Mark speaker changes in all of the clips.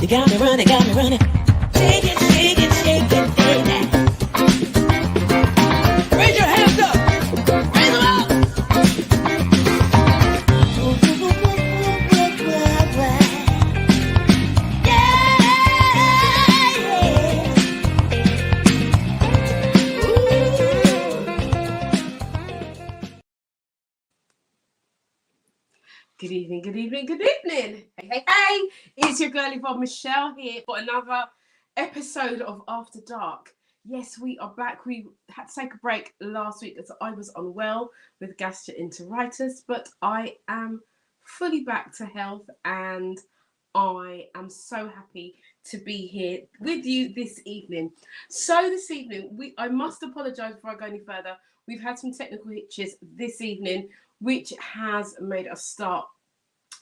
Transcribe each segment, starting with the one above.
Speaker 1: You got me running, got me running. Shake it, shake it, shake it, baby. Raise your hands up. Raise them up.
Speaker 2: Good evening, good evening, good evening. Hey, hey, hey. It's your girly Bob Michelle here for another episode of After Dark. Yes, we are back. We had to take a break last week as I was unwell with gastroenteritis, but I am fully back to health and I am so happy to be here with you this evening. So this evening, I must apologise before I go any further. We've had some technical hitches this evening, which has made us start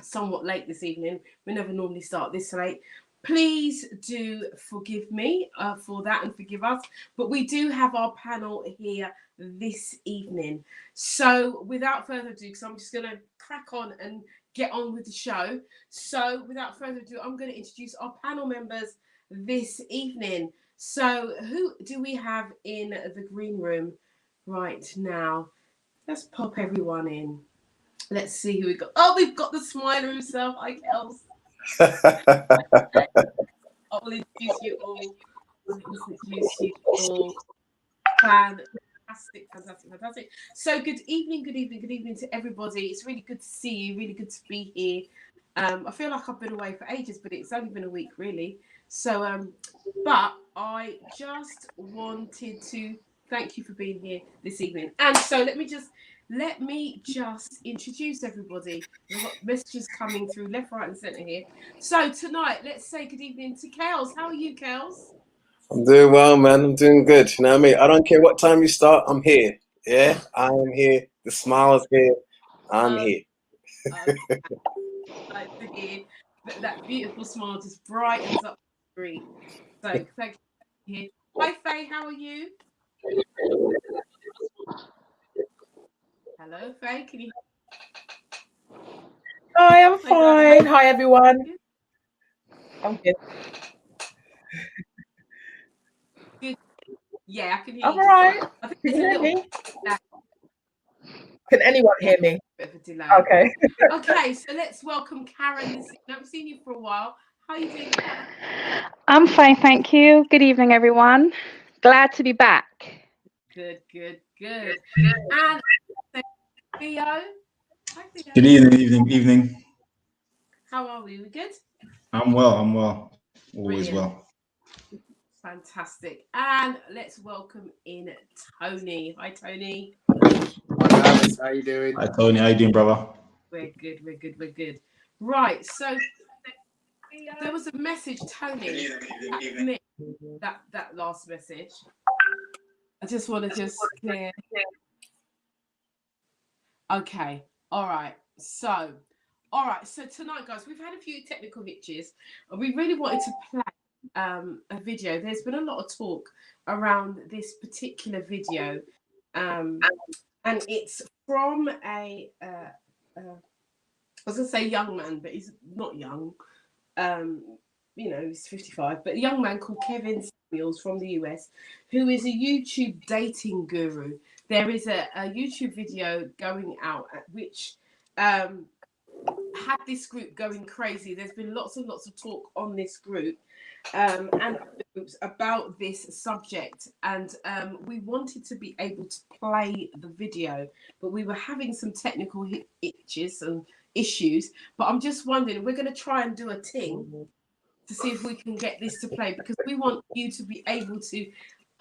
Speaker 2: somewhat late this evening. We never normally start this late. Please do forgive me for that and forgive us. But we do have our panel here this evening. So without further ado, because I'm just going to crack on and get on with the show. So without further ado, I'm going to introduce our panel members this evening. So who do we have in the green room right now? Let's pop everyone in. Let's see who we got. Oh, we've got the smiler himself. Hi, Kels. I will introduce you all. Fantastic, fantastic, fantastic. So good evening to everybody. It's really good to see you. Really good to be here. I feel like I've been away for ages, but it's only been a week, really. So, but I just wanted to thank you for being here this evening. And so let me just introduce everybody. We've got messages coming through left, right, and centre here. So tonight, let's say good evening to Kels. How are you, Kels?
Speaker 3: I'm doing well, man. I'm doing good. You know what I mean? I don't care what time you start. I'm here. Yeah, I am here. The smile is here. I'm here.
Speaker 2: Like to hear that beautiful smile just brightens up the screen. So thank you. Hi, Faye. How are you? Hello, Faye. Can you?
Speaker 4: Hi, I'm fine. Hi, everyone. I'm good.
Speaker 2: Good. Yeah, I can hear
Speaker 4: I'm
Speaker 2: you.
Speaker 4: all right.
Speaker 2: I think
Speaker 4: Can you hear me?
Speaker 2: delay.
Speaker 4: Can anyone hear me?
Speaker 2: Bit of a delay.
Speaker 4: Okay.
Speaker 2: Okay, so let's welcome Karen. I haven't seen you for a while. How are you doing, Karen?
Speaker 5: I'm fine, thank you. Good evening, everyone. Glad to be back.
Speaker 2: Good. And Theo. Hi, Theo.
Speaker 6: Good evening.
Speaker 2: How are we? We good?
Speaker 6: I'm well. Always
Speaker 2: Brilliant.
Speaker 6: well.
Speaker 2: Fantastic. And let's welcome in Tony. Hi, Tony.
Speaker 7: Hi, guys. How you doing?
Speaker 6: Hi, Tony. How you doing, brother?
Speaker 2: We're good. Right, so there was a message, Tony, that last message. I just want to clear. Okay, all right. So tonight, guys, we've had a few technical hitches, and we really wanted to play a video. There's been a lot of talk around this particular video, and it's from I was going to say young man, but he's not young. He's 55, but a young man called Kevin Samuels from the US, who is a YouTube dating guru. There is a YouTube video going out which had this group going crazy. There's been lots and lots of talk on this group and other groups about this subject, and we wanted to be able to play the video, but we were having some technical hitches and issues. But I'm just wondering, we're going to try and do a ting to see if we can get this to play, because we want you to be able to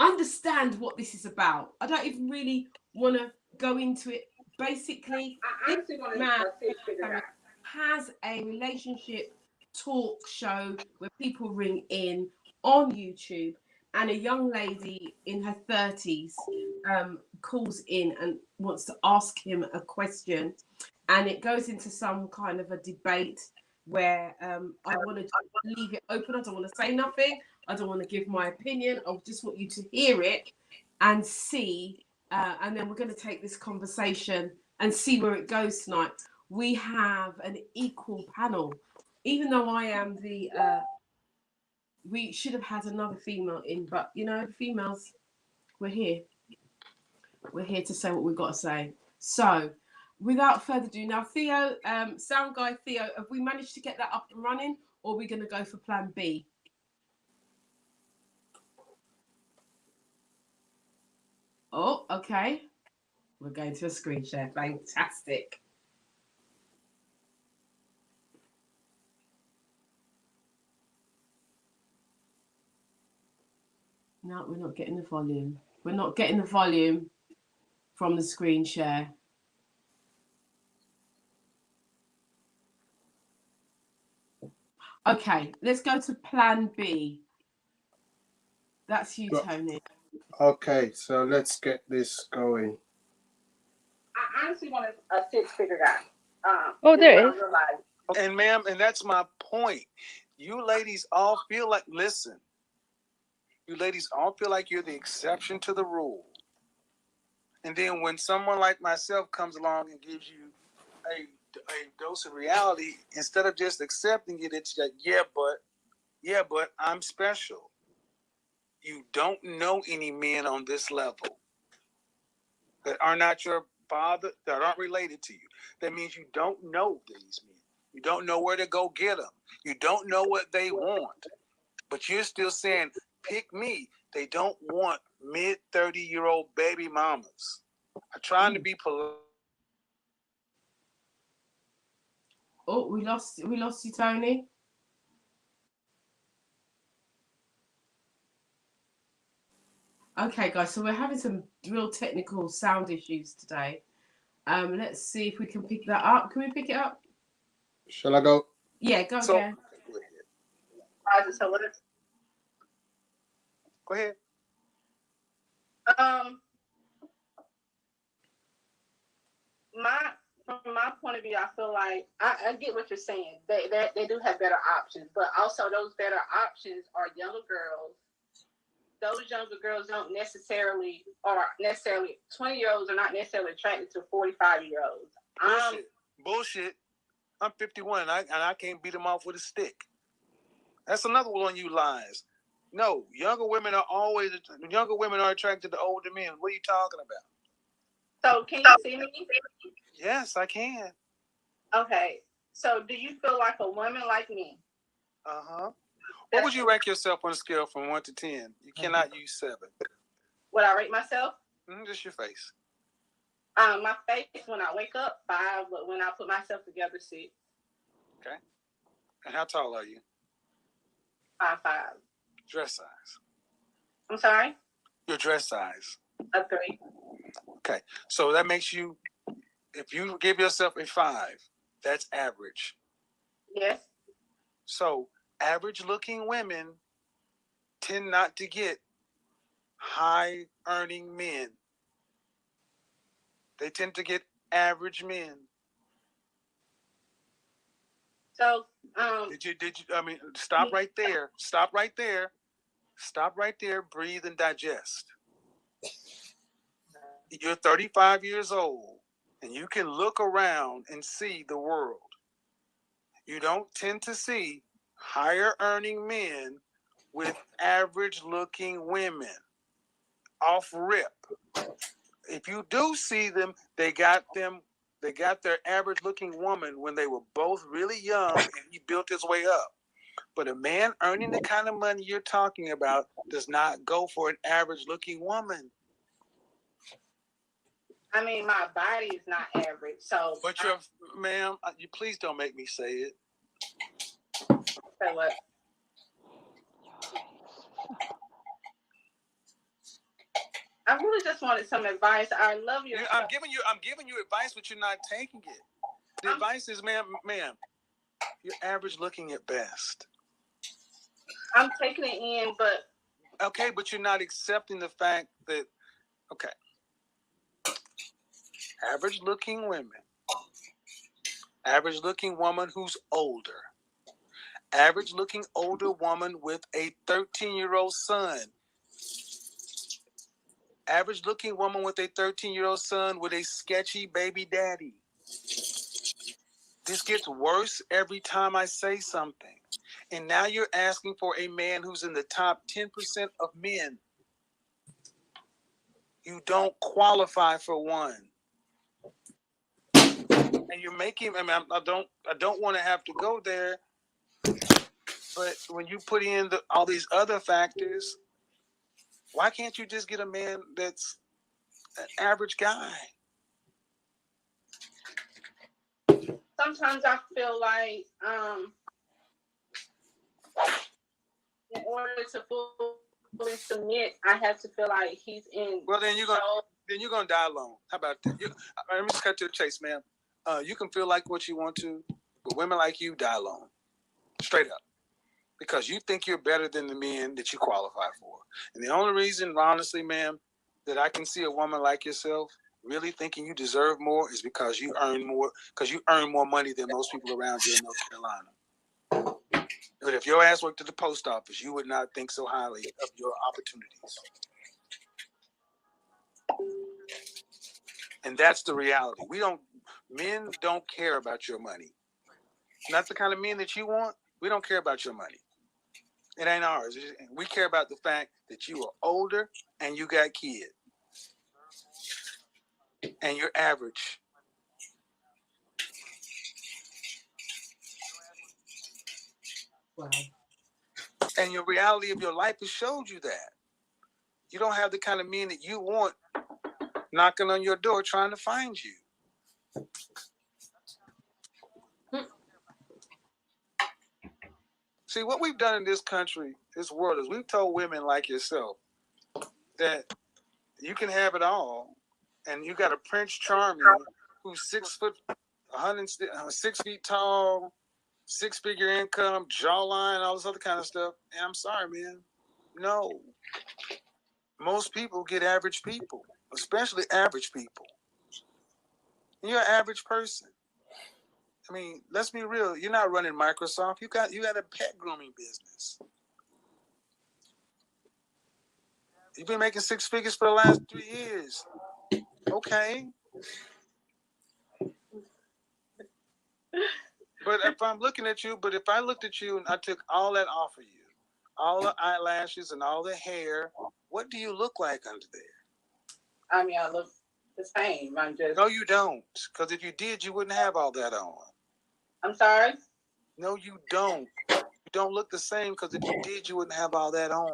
Speaker 2: understand what this is about. I don't even really want to go into it. Basically, this man has a relationship talk show where people ring in on YouTube, and a young lady in her 30s calls in and wants to ask him a question, and it goes into some kind of a debate where I want to leave it open. I don't want to say nothing. I don't want to give my opinion. I just want you to hear it and see, and then we're going to take this conversation and see where it goes tonight. We have an equal panel, even though I am the we should have had another female in, but you know, the females, we're here. We're here to say what we've got to say. So, without further ado, now Theo, sound guy Theo, have we managed to get that up and running, or are we going to go for Plan B? Oh, okay. We're going to a screen share. Fantastic. No, we're not getting the volume. We're not getting the volume from the screen share. Okay, let's go to Plan B. That's you, Tony.
Speaker 7: Okay, so let's get this going.
Speaker 8: I honestly want a six-figure guy.
Speaker 5: Oh, there is.
Speaker 9: And ma'am, and that's my point. You ladies all feel like, listen, you ladies all feel like you're the exception to the rule. And then when someone like myself comes along and gives you a dose of reality, instead of just accepting it, it's like, yeah, but I'm special. You don't know any men on this level that are not your father, that aren't related to you. That means you don't know these men. You don't know where to go get them. You don't know what they want. But you're still saying, pick me. They don't want mid-30-year-old baby mamas. I'm trying to be polite.
Speaker 2: Oh, we lost you, Tony. Okay, guys, so we're having some real technical sound issues today. Let's see if we can pick that up. Can we pick it up?
Speaker 7: Shall I go?
Speaker 2: Yeah, go ahead.
Speaker 8: So what is?
Speaker 9: Go ahead.
Speaker 8: From my point of view, I feel like I get what you're saying. They do have better options, but also those better options are younger girls. Those younger girls don't necessarily 20-year-olds are not necessarily attracted to 45-year-olds.
Speaker 9: Bullshit. I'm 51 and I can't beat them off with a stick. That's another one of you lies. No, younger women are attracted to older men. What are you talking about?
Speaker 8: So can you see me?
Speaker 9: Yes, I can.
Speaker 8: Okay. So do you feel like a woman like me?
Speaker 9: Uh-huh. What would you rank yourself on a scale from 1 to 10? You cannot use 7.
Speaker 8: Would I rate myself?
Speaker 9: Just your face.
Speaker 8: My face when I wake up, 5, but when I put myself together, 6.
Speaker 9: Okay. And how tall are you?
Speaker 8: 5'5".
Speaker 9: Dress size.
Speaker 8: I'm sorry?
Speaker 9: Your dress size.
Speaker 8: A 3.
Speaker 9: Okay. So that makes you, if you give yourself a 5, that's average.
Speaker 8: Yes.
Speaker 9: So average looking women tend not to get high earning men. They tend to get average men.
Speaker 8: So
Speaker 9: Did you stop right there. Stop right there. Stop right there. Breathe and digest. You're 35 years old and you can look around and see the world. You don't tend to see higher earning men with average looking women off rip. If you do see them, they got their average looking woman when they were both really young and he built his way up. But a man earning the kind of money you're talking about does not go for an average looking woman.
Speaker 8: I mean, my body is not average, so.
Speaker 9: But ma'am, you please don't make me say it.
Speaker 8: Say what? I really just wanted some advice. I love your.
Speaker 9: I'm giving you advice, but you're not taking it. The advice is, ma'am, you're average looking at best.
Speaker 8: I'm taking it in, but.
Speaker 9: Okay, but you're not accepting the fact that, okay. Average looking women. Average looking woman who's older. Average looking older woman with a 13-year-old son. Average looking woman with a 13-year-old son with a sketchy baby daddy. This gets worse every time I say something. And now you're asking for a man who's in the top 10% of men. You don't qualify for one. And you're making, I mean, I don't want to have to go there, but when you put in all these other factors, why can't you just get a man that's an average guy?
Speaker 8: Sometimes I feel like in order to fully submit, I have to feel like he's in.
Speaker 9: Well, then you're gonna die alone. How about that? Let me just cut to the chase, ma'am. You can feel like what you want to, but women like you die alone, straight up, because you think you're better than the men that you qualify for. And the only reason, honestly, ma'am, that I can see a woman like yourself really thinking you deserve more is because you earn more, money than most people around you in North Carolina. But if your ass worked at the post office, you would not think so highly of your opportunities. And that's the reality. Men don't care about your money. Not the kind of men that you want. We don't care about your money. It ain't ours. We care about the fact that you are older and you got kids. And you're average.
Speaker 2: Wow.
Speaker 9: And your reality of your life has showed you that. You don't have the kind of men that you want knocking on your door trying to find you. See, what we've done in this country, this world, is we've told women like yourself that you can have it all, and you got a Prince Charming who's 6 foot, 6 feet tall, 6-figure income, jawline, all this other kind of stuff. And I'm sorry, man. No. Most people get average people, especially average people. You're an average person. I mean, let's be real. You're not running Microsoft. You got a pet grooming business. You've been making 6 figures for the last 3 years. Okay. But if I looked at you and I took all that off of you, all the eyelashes and all the hair, what do you look like under there?
Speaker 8: I mean, I look the same. I'm just.
Speaker 9: No, you don't. Because if you did, you wouldn't have all that on.
Speaker 8: I'm sorry?
Speaker 9: No, you don't. You don't look the same because if you did, you wouldn't have all that on.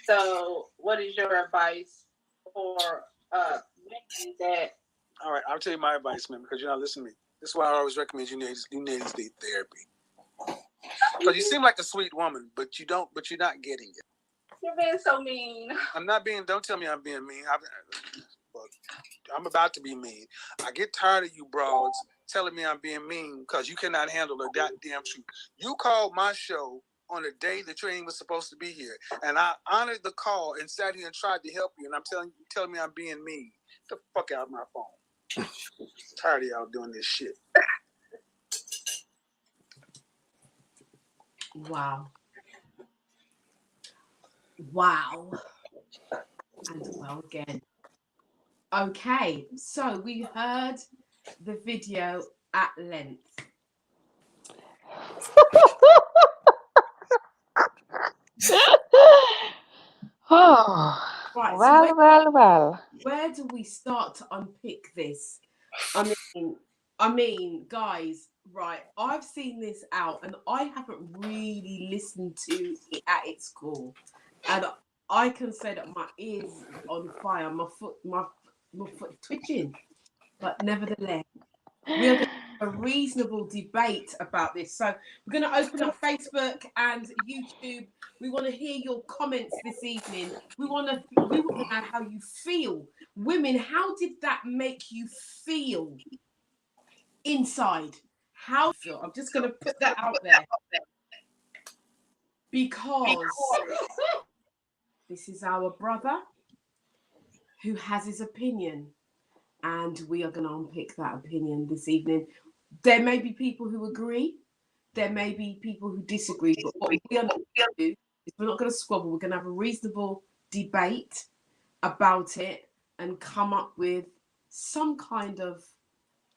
Speaker 8: So, what is your advice for women that?
Speaker 9: All right, I'll tell you my advice, man, because you're not listening to me. This is why I always recommend you ladies need therapy. Because you seem like a sweet woman, but you're not getting it.
Speaker 8: You're being so mean.
Speaker 9: I'm not being. Don't tell me I'm being mean. I'm about to be mean. I get tired of you broads telling me I'm being mean because you cannot handle the goddamn truth. You called my show on a day that you ain't even supposed to be here, and I honored the call and sat here and tried to help you. And I'm telling me I'm being mean. Get the fuck out of my phone. I'm tired of y'all doing this shit.
Speaker 2: Wow. And well again. Okay, so we heard the video at length.
Speaker 5: Oh,
Speaker 2: Right,
Speaker 5: well.
Speaker 2: Where do we start to unpick this? I mean, guys, right, I've seen this out and I haven't really listened to it at its core. And I can say that my ears on fire, my foot twitching. But nevertheless, we're going to have a reasonable debate about this. So we're going to open up Facebook and YouTube. We want to hear your comments this evening. We want to know how you feel. Women, how did that make you feel inside? How feel? I'm just going to put that out there. Because this is our brother who has his opinion. And we are going to unpick that opinion this evening. There may be people who agree. There may be people who disagree. But what we are going to do is we're not going to squabble. We're going to have a reasonable debate about it and come up with some kind of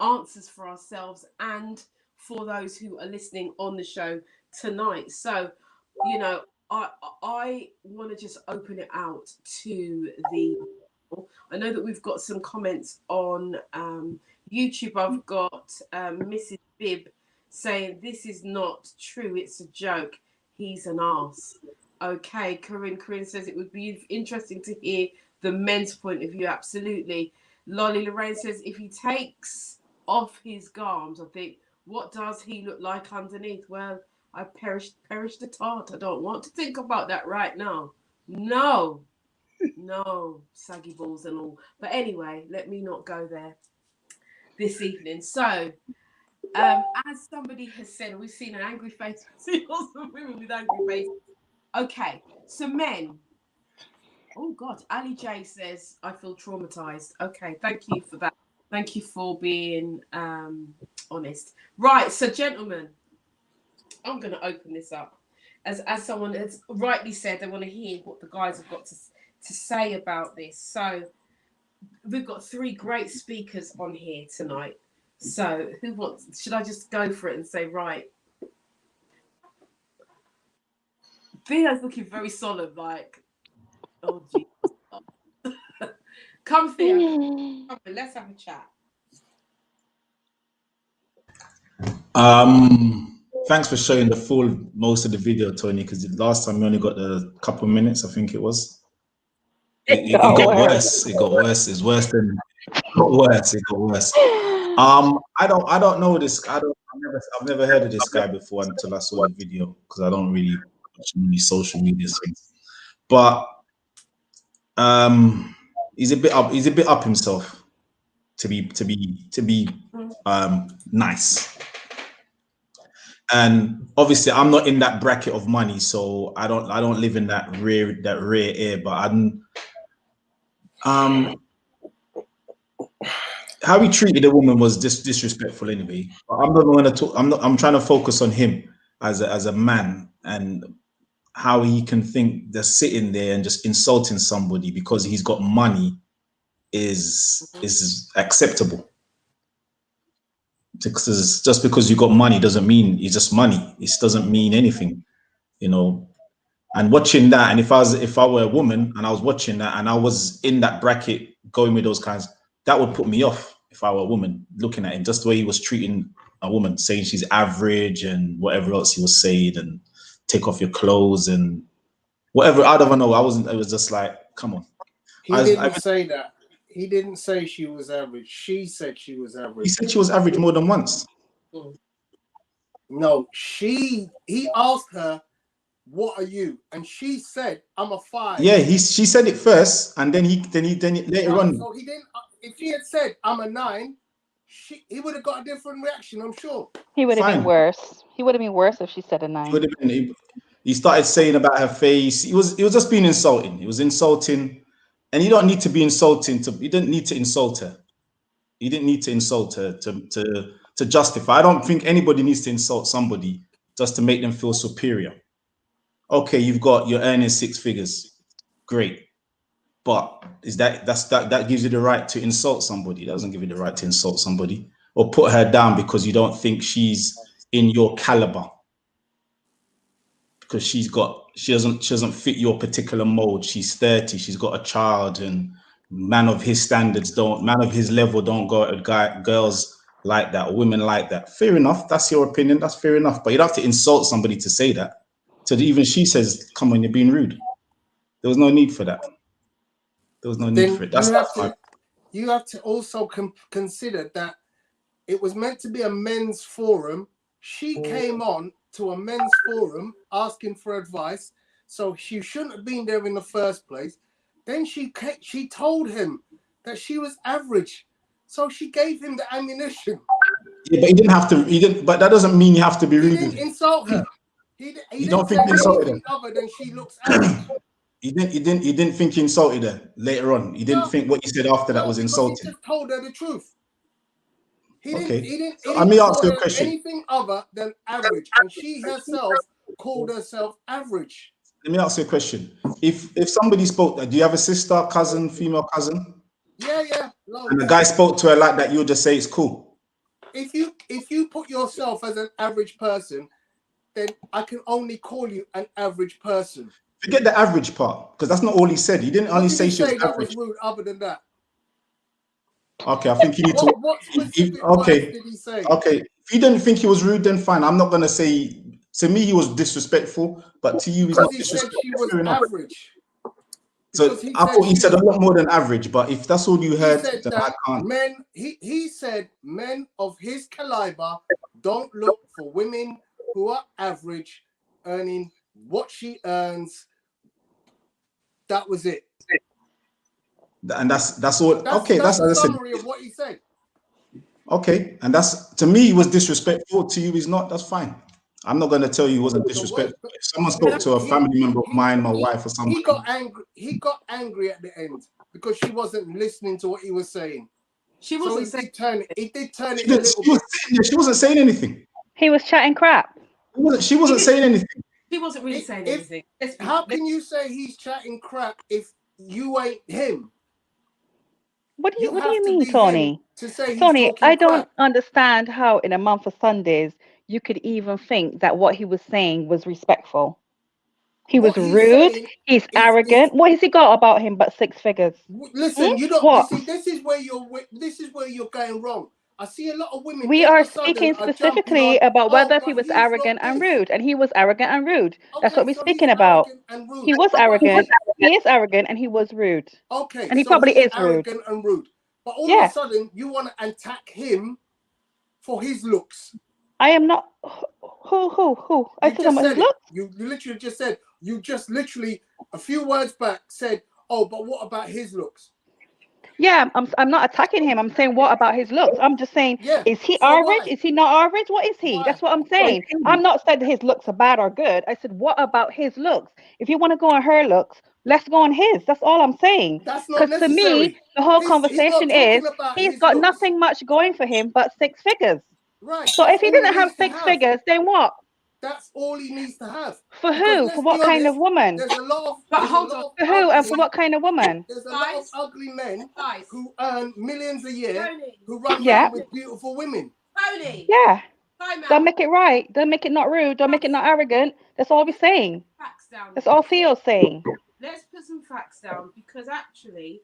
Speaker 2: answers for ourselves and for those who are listening on the show tonight. So, you know, I want to just open it out to the. I know that we've got some comments on YouTube. I've got Mrs. Bibb saying this is not true. It's a joke. He's an arse. Okay, Corinne says it would be interesting to hear the men's point of view. Absolutely. Lolly Lorraine says if he takes off his garms, I think, what does he look like underneath? Well, I perished the tart. I don't want to think about that right now. No, saggy balls and all. But anyway, let me not go there this evening. So, as somebody has said, we've seen an angry face. We've seen lots of women with angry faces. Okay, so men. Oh God, Ali J says I feel traumatized. Okay, thank you for that. Thank you for being honest. Right, so gentlemen, I'm going to open this up. As someone has rightly said, they want to hear what the guys have got to say about this. So we've got 3 great speakers on here tonight. So who wants? Should I just go for it and say right? Theo's looking very solemn, like, oh Jesus. Come, Theo. Come on, let's have a chat.
Speaker 6: Thanks for showing the full most of the video, Tony, because the last time we only got a couple of minutes, I think it was. It got worse. It got worse. It's worse than it got worse. It got worse. I don't know this. I've never heard of this guy before until I saw the video, because I don't really watch many social media things. But he's a bit up himself to be nice. And obviously, I'm not in that bracket of money, so I don't live in that rare air. But how he treated a woman was disrespectful anyway. But I'm not going to talk. I'm trying to focus on him as a man, and how he can think that sitting there and just insulting somebody because he's got money is acceptable. Because just because you got money doesn't mean it's just money. It doesn't mean anything, you know. And watching that, and if I were a woman and I was watching that and I was in that bracket going with those kinds, that would put me off if I were a woman looking at him, just the way he was treating a woman, saying she's average and whatever else he was saying, and take off your clothes and whatever. I don't know. It was just like, come on.
Speaker 7: He didn't say that. He didn't say she was average. She said she was average.
Speaker 6: He said she was average more than once.
Speaker 7: No, he asked her, "What are you?" And she said, "I'm a 5."
Speaker 6: Yeah, she said it first, and then he later on.
Speaker 7: So he didn't. If she had said, "I'm a 9," he would have got a different reaction, I'm sure.
Speaker 5: He would have been worse. He would have been worse if she said a 9.
Speaker 6: Would have been. He started saying about her face. He was just being insulting. He was insulting. And you don't need to be insulting. You didn't need to insult her. You didn't need to insult her to justify. I don't think anybody needs to insult somebody just to make them feel superior. Okay, you're earning 6 figures, great, but that gives you the right to insult somebody? It doesn't give you the right to insult somebody or put her down because you don't think she's in your caliber, because she doesn't fit your particular mold. She's 30, she's got a child, and man of his level don't go at girls like that, or women like that. Fair enough, that's your opinion, that's fair enough. But you don't have to insult somebody to say that. So even she says, come on, you're being rude. There was no need for that. There was no need for it.
Speaker 7: You have to also consider that it was meant to be a men's forum. She came on to a men's forum asking for advice, so she shouldn't have been there in the first place. Then she told him that she was average, so she gave him the ammunition.
Speaker 6: Yeah, but he didn't have to. But that doesn't mean you have to be rude.
Speaker 7: He didn't insult her. He
Speaker 6: don't
Speaker 7: didn't
Speaker 6: think he insulted her?
Speaker 7: Other than she looks average.
Speaker 6: He didn't think he insulted her later on. He didn't think what he said after that was insulting.
Speaker 7: He just told her the truth. He didn't
Speaker 6: Let me ask you a question.
Speaker 7: Anything other than average, and she herself called herself average.
Speaker 6: Let me ask you a question. If somebody spoke, do you have a sister, cousin, female cousin?
Speaker 7: Yeah.
Speaker 6: And the guy spoke to her like that, you would just say it's cool.
Speaker 7: if you put yourself as an average person, then I can only call you an average person.
Speaker 6: Forget the average part, because that's not all he said. He didn't
Speaker 7: What
Speaker 6: only
Speaker 7: did
Speaker 6: say
Speaker 7: he
Speaker 6: she was
Speaker 7: say that
Speaker 6: average.
Speaker 7: was rude other than that?
Speaker 6: Okay, I think you need to.
Speaker 7: What specific words
Speaker 6: Okay,
Speaker 7: did he say?
Speaker 6: okay. If you didn't think he was rude, then fine. I'm not gonna say. To me, he was disrespectful, but to you, he's not
Speaker 7: Because he said
Speaker 6: disrespectful.
Speaker 7: she was
Speaker 6: Fair enough.
Speaker 7: average.
Speaker 6: So
Speaker 7: Because he
Speaker 6: I
Speaker 7: said
Speaker 6: thought he
Speaker 7: she
Speaker 6: said a
Speaker 7: was-
Speaker 6: lot more than average. But if that's all you
Speaker 7: He
Speaker 6: heard,
Speaker 7: said
Speaker 6: then I
Speaker 7: that
Speaker 6: can't.
Speaker 7: men. He said men of his caliber don't look for women who are average, earning what she earns. That was it.
Speaker 6: And that's all. Okay,
Speaker 7: That's
Speaker 6: that's
Speaker 7: the
Speaker 6: as I said.
Speaker 7: summary of what he said.
Speaker 6: Okay, and that's to me, he was disrespectful. To you, he's not. That's fine. I'm not going to tell you he wasn't disrespectful. If someone spoke to a family member of mine, my wife, or somebody,
Speaker 7: He got angry. He got angry at the end because she wasn't listening to what he was saying.
Speaker 2: She
Speaker 7: So
Speaker 2: wasn't saying.
Speaker 7: he did turn
Speaker 6: she,
Speaker 7: it a
Speaker 6: didn't-
Speaker 7: little
Speaker 6: she was
Speaker 7: bit.
Speaker 6: sitting there, she wasn't saying anything.
Speaker 5: He was chatting crap.
Speaker 6: She wasn't saying anything.
Speaker 2: She wasn't really saying
Speaker 7: If-
Speaker 2: anything.
Speaker 7: How can you say he's chatting crap if you ain't him?
Speaker 5: What do you
Speaker 7: have to
Speaker 5: mean,
Speaker 7: be him
Speaker 5: Tony?
Speaker 7: to say he's
Speaker 5: Tony,
Speaker 7: talking
Speaker 5: I don't
Speaker 7: crap.
Speaker 5: understand how in a month of Sundays you could even think that what he was saying was respectful. He was
Speaker 7: What he's
Speaker 5: rude.
Speaker 7: saying
Speaker 5: He's
Speaker 7: is-
Speaker 5: arrogant. What has he got about him but 6 figures?
Speaker 7: Listen, you don't.
Speaker 5: What?
Speaker 7: You see, this is where you're going wrong. I see a lot of women.
Speaker 5: We
Speaker 7: all
Speaker 5: are
Speaker 7: of a sudden
Speaker 5: speaking
Speaker 7: are jumping
Speaker 5: specifically
Speaker 7: on,
Speaker 5: about whether he
Speaker 7: but
Speaker 5: was
Speaker 7: he's not
Speaker 5: arrogant and
Speaker 7: this."
Speaker 5: rude, and he was arrogant and rude. That's what we're
Speaker 7: so
Speaker 5: speaking
Speaker 7: he's
Speaker 5: about.
Speaker 7: arrogant and rude.
Speaker 5: He was
Speaker 7: But
Speaker 5: arrogant. He is arrogant, and he was rude.
Speaker 7: Okay,
Speaker 5: And he
Speaker 7: so
Speaker 5: probably
Speaker 7: he's
Speaker 5: is rude.
Speaker 7: arrogant and rude. But all
Speaker 5: Yeah.
Speaker 7: of a sudden, you want to attack him for his looks.
Speaker 5: I am not. Who? I
Speaker 7: You
Speaker 5: said
Speaker 7: just
Speaker 5: about his
Speaker 7: said it.
Speaker 5: looks.
Speaker 7: You literally just said. You just literally a few words back said, "Oh, but what about his looks?"
Speaker 5: Yeah, I'm not attacking him. I'm saying what about his looks? I'm just saying,
Speaker 7: Yeah.
Speaker 5: is he
Speaker 7: So
Speaker 5: average?
Speaker 7: why?
Speaker 5: Is he not average? What is he?
Speaker 7: Why?
Speaker 5: That's what I'm saying. I'm not saying that his looks are bad or good. I said, what about his looks? If you want to go on her looks, let's go on his. That's all I'm saying.
Speaker 7: That's not
Speaker 5: Because to
Speaker 7: necessary.
Speaker 5: me, the whole
Speaker 7: He's not
Speaker 5: conversation
Speaker 7: talking
Speaker 5: is
Speaker 7: about
Speaker 5: he's
Speaker 7: his
Speaker 5: got
Speaker 7: looks.
Speaker 5: nothing much going for him but 6 figures.
Speaker 7: Right.
Speaker 5: So
Speaker 7: that's
Speaker 5: if he
Speaker 7: all
Speaker 5: didn't have
Speaker 7: needs to
Speaker 5: 6 figures, then what?
Speaker 7: That's all he needs to have.
Speaker 5: For
Speaker 7: Because
Speaker 5: who?
Speaker 7: let's
Speaker 5: For what
Speaker 7: be
Speaker 5: kind of
Speaker 7: honest,
Speaker 5: woman?
Speaker 7: There's a lot of.
Speaker 2: But
Speaker 7: there's a
Speaker 2: hold
Speaker 7: lot
Speaker 2: on.
Speaker 7: of
Speaker 5: For who and
Speaker 7: ugly-
Speaker 5: for what kind of woman?
Speaker 7: There's a lot of
Speaker 2: Guys.
Speaker 7: ugly men
Speaker 2: Guys.
Speaker 7: who earn millions a year
Speaker 2: Tony.
Speaker 7: who run
Speaker 5: Yeah.
Speaker 7: around with beautiful women.
Speaker 2: Tony.
Speaker 5: Yeah.
Speaker 2: Time out.
Speaker 5: Don't make it right. Don't make it not rude. Don't make it not arrogant. That's all we're saying.
Speaker 2: Facts down.
Speaker 5: That's all Theo's saying.
Speaker 2: Let's put some facts down because actually,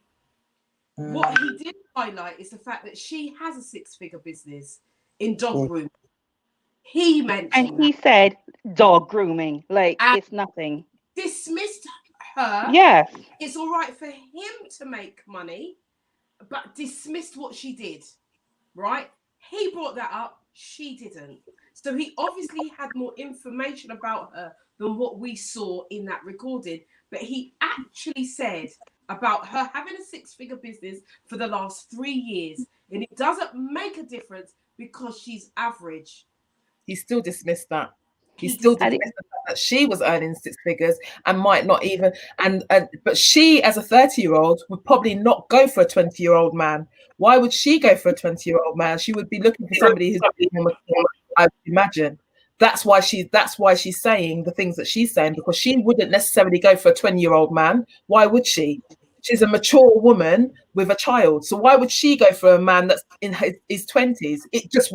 Speaker 2: what he did highlight is the fact that she has a 6-figure business in dog grooming. He mentioned
Speaker 5: And he said dog grooming. Like
Speaker 2: And-
Speaker 5: it's nothing.
Speaker 2: dismissed her.
Speaker 5: Yes.
Speaker 2: It's all right for him to make money, but dismissed what she did. Right? He brought that up. She didn't. So he obviously had more information about her than what we saw in that recording. But he actually said about her having a 6-figure business for the last 3 years. And it doesn't make a difference because she's average.
Speaker 4: He still dismissed that. He
Speaker 2: He
Speaker 4: still
Speaker 5: dismissed-
Speaker 4: dismissed the fact that she was earning 6 figures and might not even but she as a 30-year-old would probably not go for a 20-year-old man. Why would she go for a 20-year-old man? She would be looking for somebody who's more mature, I would imagine. That's why she's saying the things that she's saying, because she wouldn't necessarily go for a 20-year-old man. Why would she? She's a mature woman with a child. So why would she go for a man that's in his 20s? It just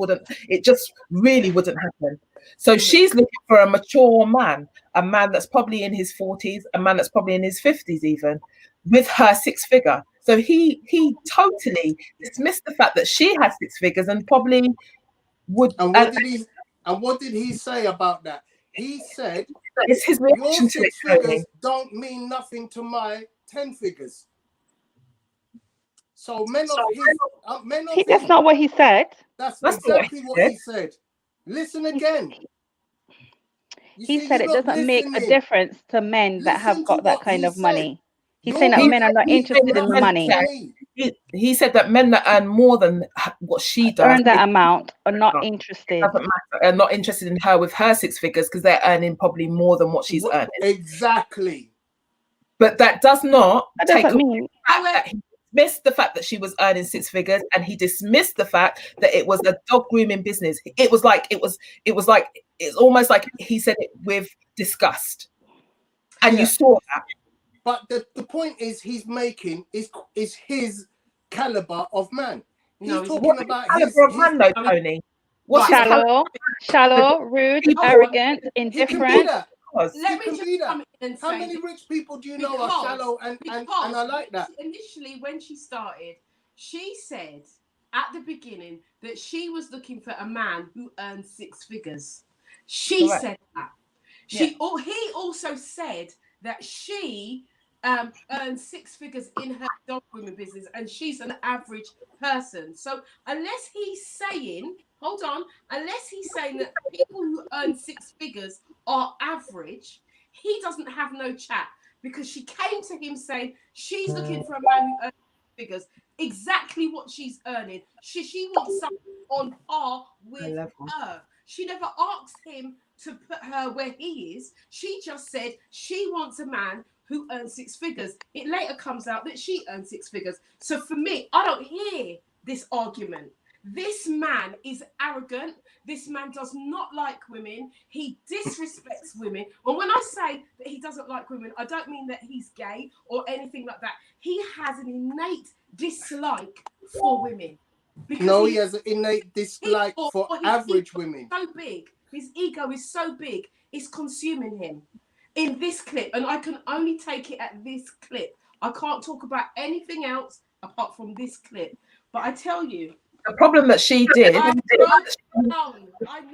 Speaker 4: really wouldn't happen. So she's looking for a mature man, a man that's probably in his 40s, a man that's probably in his 50s even, with her 6-figure. So he totally dismissed the fact that she had 6 figures and probably would.
Speaker 7: And what did he say about that? He said,
Speaker 4: It's his
Speaker 7: "Your
Speaker 4: reaction to it.
Speaker 7: 6 figures don't mean nothing to my 10 figures." So men of his,
Speaker 5: That's not what he said.
Speaker 7: That's
Speaker 4: not
Speaker 7: exactly
Speaker 4: what
Speaker 7: what
Speaker 4: he
Speaker 7: he said. Listen again. You
Speaker 5: He
Speaker 7: see,
Speaker 5: said
Speaker 7: you're
Speaker 5: it
Speaker 7: not
Speaker 5: doesn't make a
Speaker 7: listening.
Speaker 5: difference to men that
Speaker 7: Listen
Speaker 5: have
Speaker 7: to
Speaker 5: got that
Speaker 7: what
Speaker 5: kind
Speaker 7: he
Speaker 5: of
Speaker 7: said.
Speaker 5: money. He's
Speaker 7: You're
Speaker 5: saying that
Speaker 7: not-
Speaker 5: men are not interested in the money.
Speaker 4: He said that men that earn more than what she does
Speaker 5: Earn that amount are not interested.
Speaker 4: doesn't matter, are not interested in her with her 6 figures because they're earning probably more than what she's earning.
Speaker 7: Exactly.
Speaker 4: But that does not
Speaker 5: That
Speaker 4: take
Speaker 5: doesn't
Speaker 4: away
Speaker 5: mean.
Speaker 4: the fact that he dismissed the fact that she was earning 6 figures, and he dismissed the fact that it was a dog grooming business. It's almost like he said it with disgust, and
Speaker 7: Yeah.
Speaker 4: you saw that.
Speaker 7: But the point is he's making is his caliber of man.
Speaker 2: No,
Speaker 7: He's
Speaker 2: he's
Speaker 7: talking about his,
Speaker 4: Caliber of man, though, Tony. What's his
Speaker 5: Shallow, shallow, rude,
Speaker 4: People-
Speaker 5: arrogant,
Speaker 7: he can be
Speaker 5: indifferent.
Speaker 7: that.
Speaker 4: caliber?
Speaker 2: Let
Speaker 7: He
Speaker 2: me
Speaker 7: can
Speaker 2: just
Speaker 7: be that.
Speaker 2: come in and
Speaker 7: How
Speaker 2: say
Speaker 7: many
Speaker 2: this.
Speaker 7: rich people do you know are
Speaker 2: Because-
Speaker 7: shallow and I like that?
Speaker 2: Initially, when she started, she said at the beginning that she was looking for a man who earned 6 figures. She
Speaker 4: Correct.
Speaker 2: said that. He also said that she earned 6 figures in her dog grooming business, and she's an average person. So unless he's saying, unless he's saying that people who earn 6 figures are average, he doesn't have no chat, because she came to him saying she's looking for a man who earns 6 figures, exactly what she's earning. She wants something on par with her. She never asked him to put her where he is. She just said she wants a man who earns 6 figures. It later comes out that she earns 6 figures. So for me, I don't hear this argument. This man is arrogant. This man does not like women. He disrespects women. And when I say that he doesn't like women, I don't mean that he's gay or anything like that. He has an innate dislike for women.
Speaker 7: No, he has an innate dislike for average women.
Speaker 2: So big. His ego is so big, it's consuming him. In this clip, and I can only take it at this clip. I can't talk about anything else apart from this clip. But I tell you,
Speaker 4: the problem that she did,
Speaker 2: I know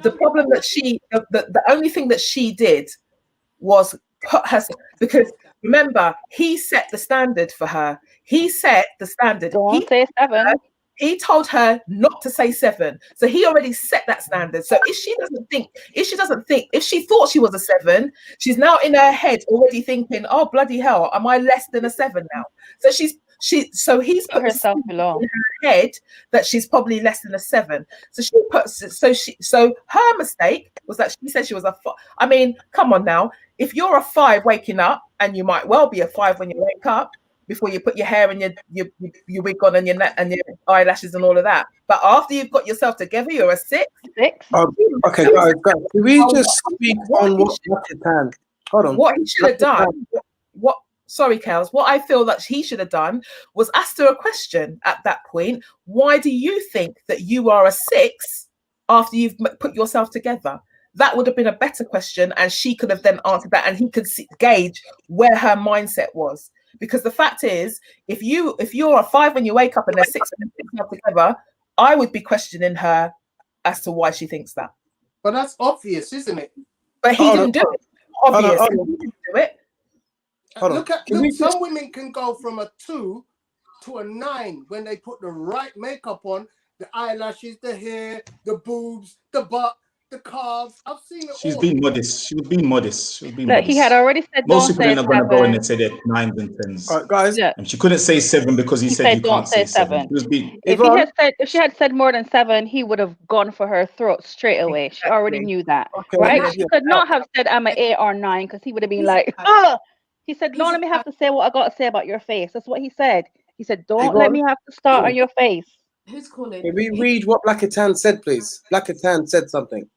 Speaker 4: the problem that she, the only thing that she did was put her, because remember, he set the standard for her. He set the standard.
Speaker 5: Don't say 7.
Speaker 4: He told her not to say 7. So he already set that standard. So if she thought she was a 7, she's now in her head already thinking, oh, bloody hell, am I less than a 7 now? So he's put
Speaker 5: herself below
Speaker 4: in her head that she's probably less than a 7. So her mistake was that she said she was a 5. I mean, come on now. If you're a 5 waking up, and you might well be a 5 when you wake up, before you put your hair and your wig on and your neck and your eyelashes and all of that. But after you've got yourself together, you're a 6.
Speaker 3: Okay, guys, can we just speak on what Lakatan? Hold on.
Speaker 4: What he should have done. Sorry, Kels. What I feel that he should have done was asked her a question at that point. Why do you think that you are a 6 after you've put yourself together? That would have been a better question, and she could have then answered that, and he could gauge where her mindset was. Because the fact is, if you're a 5 when you wake up and they're 6 when you put together, I would be questioning her as to why she thinks that.
Speaker 7: But that's obvious, isn't it?
Speaker 4: But he didn't do it. Obvious. He didn't do it.
Speaker 7: Look, some women can go from a 2 to a 9 when they put the right makeup on, the eyelashes, the hair, the boobs, the butt, the calves. I've seen it.
Speaker 6: She's
Speaker 7: all.
Speaker 6: being modest. She was being modest.
Speaker 5: Look, he had already said
Speaker 6: most
Speaker 5: don't
Speaker 6: people
Speaker 5: say
Speaker 6: are going to go in
Speaker 5: 7.
Speaker 6: and say they're 9s and 10s.
Speaker 3: All right, guys.
Speaker 5: Look,
Speaker 6: And she couldn't say 7 because he said you
Speaker 5: don't
Speaker 6: can't say
Speaker 5: say
Speaker 6: 7. She was being,
Speaker 5: if she had said more than 7, he would have gone for her throat straight away. She already knew that, right? She could not have said I'm an 8 or 9, because he would have been like, oh. He said, don't let me have to say what I got to say about your face. That's what he said. He said, don't let me have to start on your face.
Speaker 2: Who's calling?
Speaker 3: Can we read what Lakatan said, please? Lakatan said something.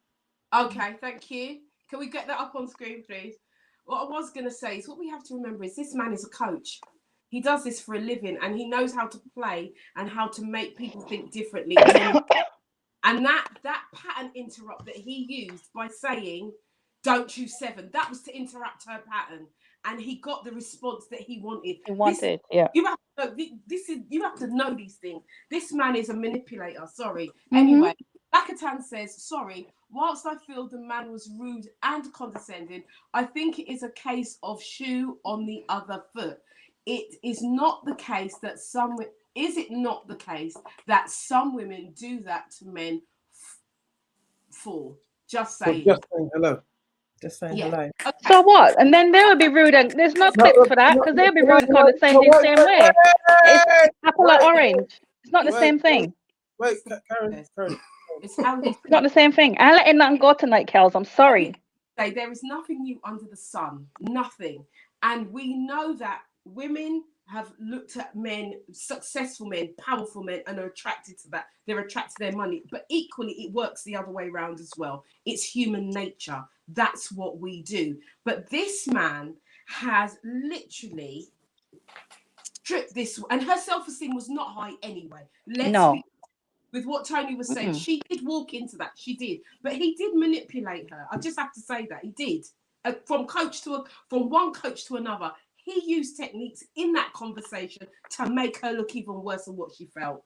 Speaker 2: Okay, thank you. Can we get that up on screen, please? What I was going to say is, what we have to remember is this man is a coach. He does this for a living, and he knows how to play and how to make people think differently. And that pattern interrupt that he used by saying, don't choose 7, that was to interrupt her pattern. And he got the response that he wanted.
Speaker 5: Yeah.
Speaker 2: You have to know these things. This man is a manipulator. Sorry. Anyway, Lakatan says, sorry, whilst I feel the man was rude and condescending, I think it is a case of shoe on the other foot. It is not the case that some women do that to men for? Just saying.
Speaker 3: Just saying hello.
Speaker 4: Just saying hello.
Speaker 2: Okay.
Speaker 5: So what? And then they would be rude, and there's no clips for that, because they'll be rude and condescending the same way. It's apple or orange. It's not the same thing.
Speaker 3: Wait, Karen.
Speaker 2: It's
Speaker 5: not the same thing. I'm letting nothing go tonight, Kels. I'm sorry.
Speaker 2: There is nothing new under the sun. Nothing. And we know that women have looked at men, successful men, powerful men, and are attracted to that. They're attracted to their money. But equally, it works the other way around as well. It's human nature. That's what we do. But this man has literally stripped this, and her self-esteem was not high anyway. with what Tony was saying. She did walk into that. She did, but he did manipulate her. I just have to say that he did. From one coach to another, he used techniques in that conversation to make her look even worse than what she felt.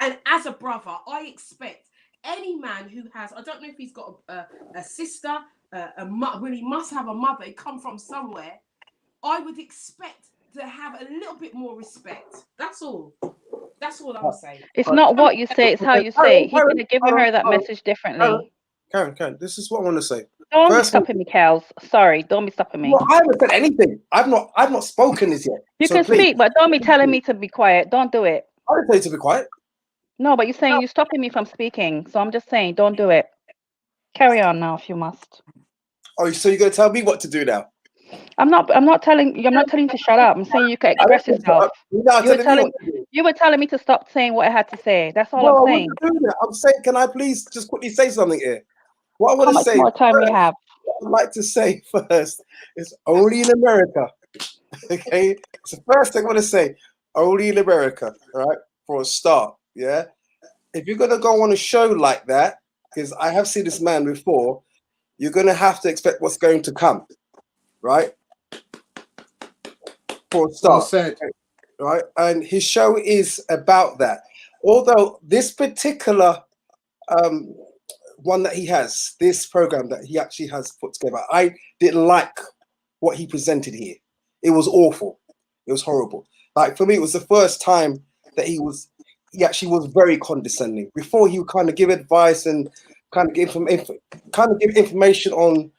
Speaker 2: And as a brother, I expect any man who has, I don't know if he's got a sister, well, he must have a mother, he come from somewhere, I would expect to have a little bit more respect. That's all. That's all I'm saying.
Speaker 5: It's not what you say, it's how you say it. He could have given her that message differently.
Speaker 3: Karen, this is what I want to say.
Speaker 5: Don't be stopping me, Kels. Sorry, don't be stopping me.
Speaker 3: Well, I haven't said anything. I've not spoken this yet.
Speaker 5: You can speak, but don't be telling me to be quiet. Don't do it.
Speaker 3: I didn't tell you to be quiet.
Speaker 5: No, but you're saying you're stopping me from speaking. So I'm just saying, don't do it. Carry on now if you must.
Speaker 3: Oh, so you're gonna tell me what to do now?
Speaker 5: I'm not telling you to shut up. I'm saying you can express yourself. You were telling me to stop saying what I had to say. That's all I'm saying.
Speaker 3: I'm saying, can I please just quickly say something here? What I want to say.
Speaker 5: How much more time we have?
Speaker 3: What I'd like to say first is only in America. Okay, it's the first thing I want to say. Only in America, all right? For a start, yeah. If you're gonna go on a show like that, because I have seen this man before, you're gonna have to expect what's going to come, right? For a start, right? And his show is about that. Although this particular one that he has, this program that he actually has put together, I didn't like what he presented here. It was awful. It was horrible. Like for me, it was the first time that he actually was very condescending. Before he would kind of give advice and kind of give information on,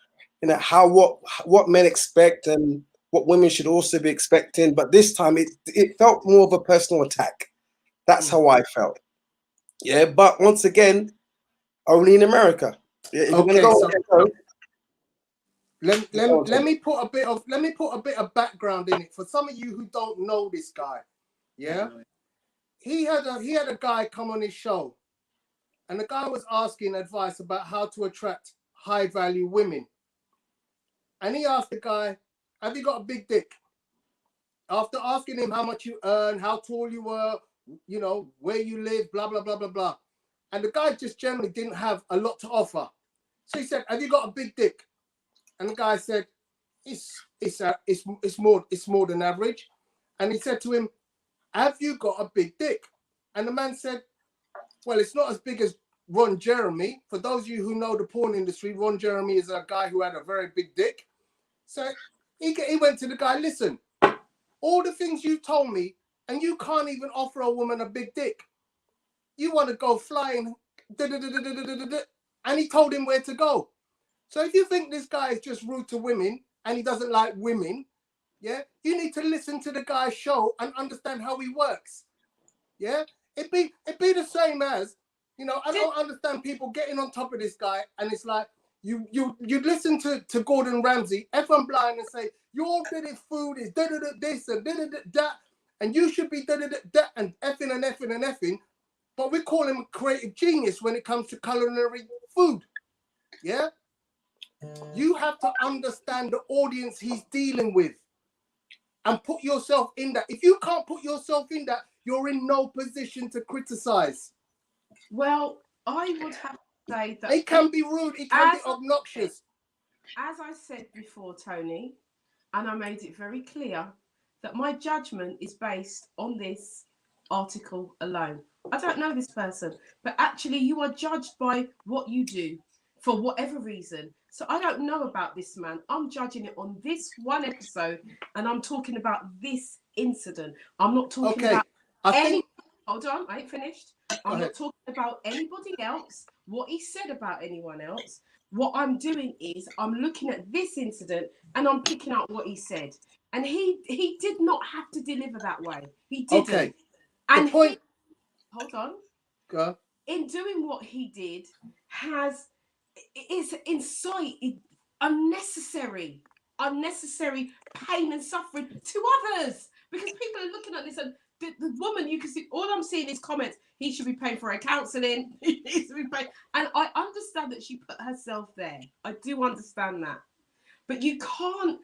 Speaker 3: you know, how what men expect and what women should also be expecting. But this time it felt more of a personal attack. That's how I felt. Yeah, but once again, only in America. Yeah,
Speaker 7: okay, let me put a bit of background in it for some of you who don't know this guy. Yeah, he had a guy come on his show, and the guy was asking advice about how to attract high value women. And he asked the guy, "Have you got a big dick?" After asking him how much you earn, how tall you were, you know, where you live, blah blah blah blah blah. And the guy just generally didn't have a lot to offer. So he said, "Have you got a big dick?" And the guy said, it's more than average. And he said to him, "Have you got a big dick?" And the man said, "Well, it's not as big as Ron Jeremy." For those of you who know the porn industry, Ron Jeremy is a guy who had a very big dick. So he went to the guy, "Listen, all the things you told me, and you can't even offer a woman a big dick. You want to go flying, and he told him where to go. So if you think this guy is just rude to women and he doesn't like women, yeah, you need to listen to the guy's show and understand how he works. Yeah, it'd be the same as, you know, I don't understand people getting on top of this guy, and it's like you listen to Gordon Ramsay, F1 blind, and say your food is this and that, and you should be that and effing and effing and effing. But we call him a creative genius when it comes to culinary food. Yeah? You have to understand the audience he's dealing with and put yourself in that. If you can't put yourself in that, you're in no position to criticize.
Speaker 2: Well, I would have to say that
Speaker 7: it can be rude, it can be obnoxious.
Speaker 2: As I said before, Tony, and I made it very clear that my judgment is based on this article alone. I don't know this person, but actually you are judged by what you do for whatever reason. So I don't know about this man. I'm judging it on this one episode, and I'm talking about this incident. I'm not talking about Hold on, I ain't finished. I'm not talking about anybody else, what he said about anyone else. What I'm doing is I'm looking at this incident and I'm picking out what he said. And he did not have to deliver that way. He didn't.
Speaker 7: Okay.
Speaker 2: And
Speaker 7: hold
Speaker 2: on.
Speaker 7: Go.
Speaker 2: In doing what he did is incited unnecessary pain and suffering to others, because people are looking at this and the woman, you can see, all I'm seeing is comments. He should be paying for her counselling. He needs to be paying. And I understand that she put herself there. I do understand that. But you can't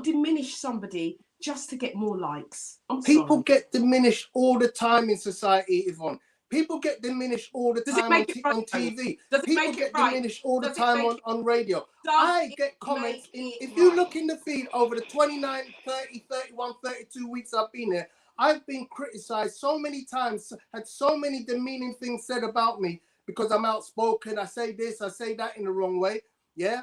Speaker 2: diminish somebody just to get more likes.
Speaker 7: People get diminished all the time in society, Yvonne. People get diminished all the
Speaker 2: Does it
Speaker 7: time
Speaker 2: make it right,
Speaker 7: on TV.
Speaker 2: Does it
Speaker 7: People
Speaker 2: make it
Speaker 7: get
Speaker 2: right?
Speaker 7: diminished all the
Speaker 2: Does it
Speaker 7: time
Speaker 2: make
Speaker 7: on radio.
Speaker 2: Does
Speaker 7: I
Speaker 2: it
Speaker 7: get comments.
Speaker 2: make it
Speaker 7: If you
Speaker 2: right?
Speaker 7: look in the feed over the 29, 30, 31, 32 weeks I've been here, I've been criticized so many times, had so many demeaning things said about me because I'm outspoken. I say this, I say that in the wrong way. Yeah.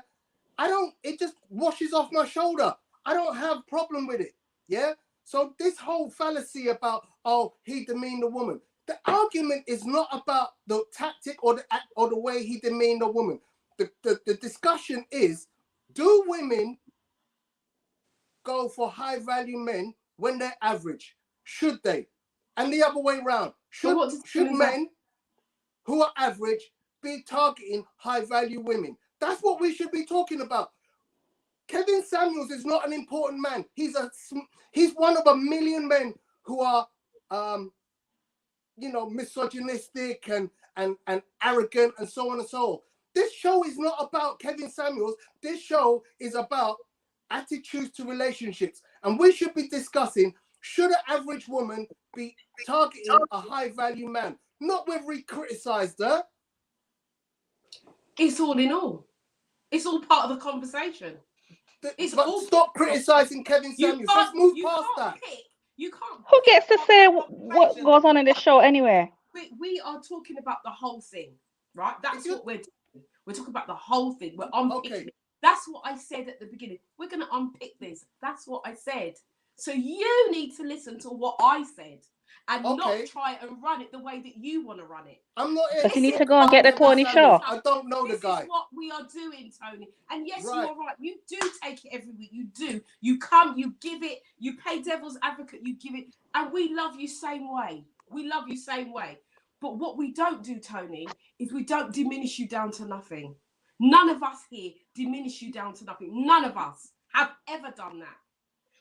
Speaker 7: It just washes off my shoulder. I don't have problem with it. Yeah. So this whole fallacy about, oh, he demeaned a woman. The argument is not about the tactic or the way he demeaned a woman. The discussion is, do women go for high value men when they're average? Should they? And the other way around. Should men who are average be targeting high value women? That's what we should be talking about. Kevin Samuels is not an important man. He's one of a million men who are misogynistic and arrogant and so on and so on. This show is not about Kevin Samuels. This show is about attitudes to relationships. And we should be discussing, should an average woman be targeting a high value man? Not whether he criticized her.
Speaker 2: It's all in all. It's all part of the conversation.
Speaker 7: Stop criticizing Kevin Samuels. Let's move past that.
Speaker 2: You can't.
Speaker 5: Who gets to say what goes on in the show anyway?
Speaker 2: We are talking about the whole thing, right? That's what we're doing. We're talking about the whole thing. We're unpicking it. That's what I said at the beginning. We're going to unpick this. That's what I said. So you need to listen to what I said and not try and run it the way that you want to run it.
Speaker 7: I'm not.
Speaker 5: But you need to go and get the Tony show.
Speaker 7: I don't know the guy.
Speaker 2: This is what we are doing, Tony. And yes, you're right. You do take it every week. You do. You come, you give it, you pay devil's advocate, you give it. And we love you same way. We love you same way. But what we don't do, Tony, is we don't diminish you down to nothing. None of us here diminish you down to nothing. None of us have ever done that.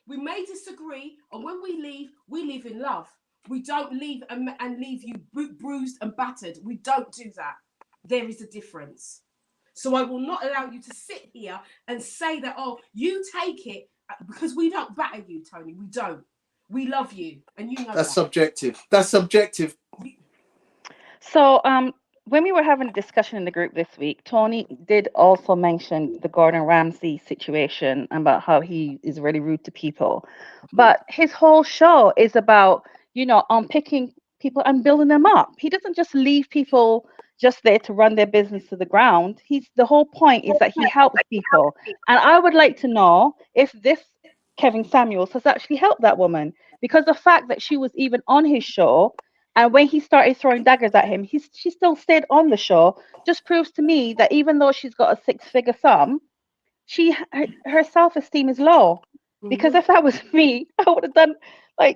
Speaker 2: We may disagree, and when we leave in love. We don't leave and leave you bruised and battered. We don't do that. There is a difference. So I will not allow you to sit here and say that, oh, you take it, because we don't batter you, Tony. We don't. We love you, and you know
Speaker 7: that's subjective. That's subjective.
Speaker 5: So when we were having a discussion in the group this week, Tony did also mention the Gordon Ramsay situation about how he is really rude to people. But his whole show is about, unpicking people and building them up. He doesn't just leave people just there to run their business to the ground. The whole point is that he helps people. And I would like to know if this Kevin Samuels has actually helped that woman, because the fact that she was even on his show, and when he started throwing daggers at him, she still stayed on the show, just proves to me that even though she's got a six-figure sum, her self-esteem is low. Because if that was me, I would have done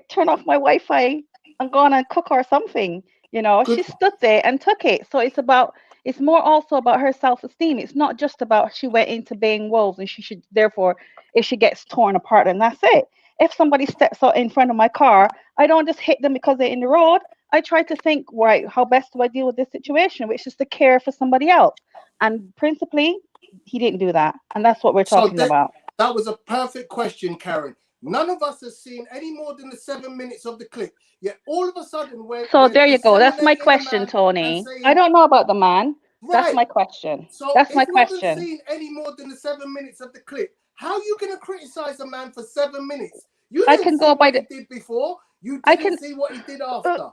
Speaker 5: turn off my Wi-Fi and gone and cook or something. She stood there and took it. So it's more also about her self-esteem. It's not just about she went into baying wolves and she should, therefore, if she gets torn apart, then that's it. If somebody steps out in front of my car, I don't just hit them because they're in the road. I try to think, right, how best do I deal with this situation, which is to care for somebody else. And principally, he didn't do that. And that's what we're talking about.
Speaker 7: That was a perfect question, Karen. None of us has seen any more than the 7 minutes of the clip. Yet all of a sudden,
Speaker 5: there you go. That's my question, Tony. I don't know about the man. Right. That's my question.
Speaker 7: So
Speaker 5: that's my question.
Speaker 7: If you haven't seen any more than the 7 minutes of the clip, how are you going to criticize a man for 7 minutes? You didn't see what he did before. You didn't see what he did after.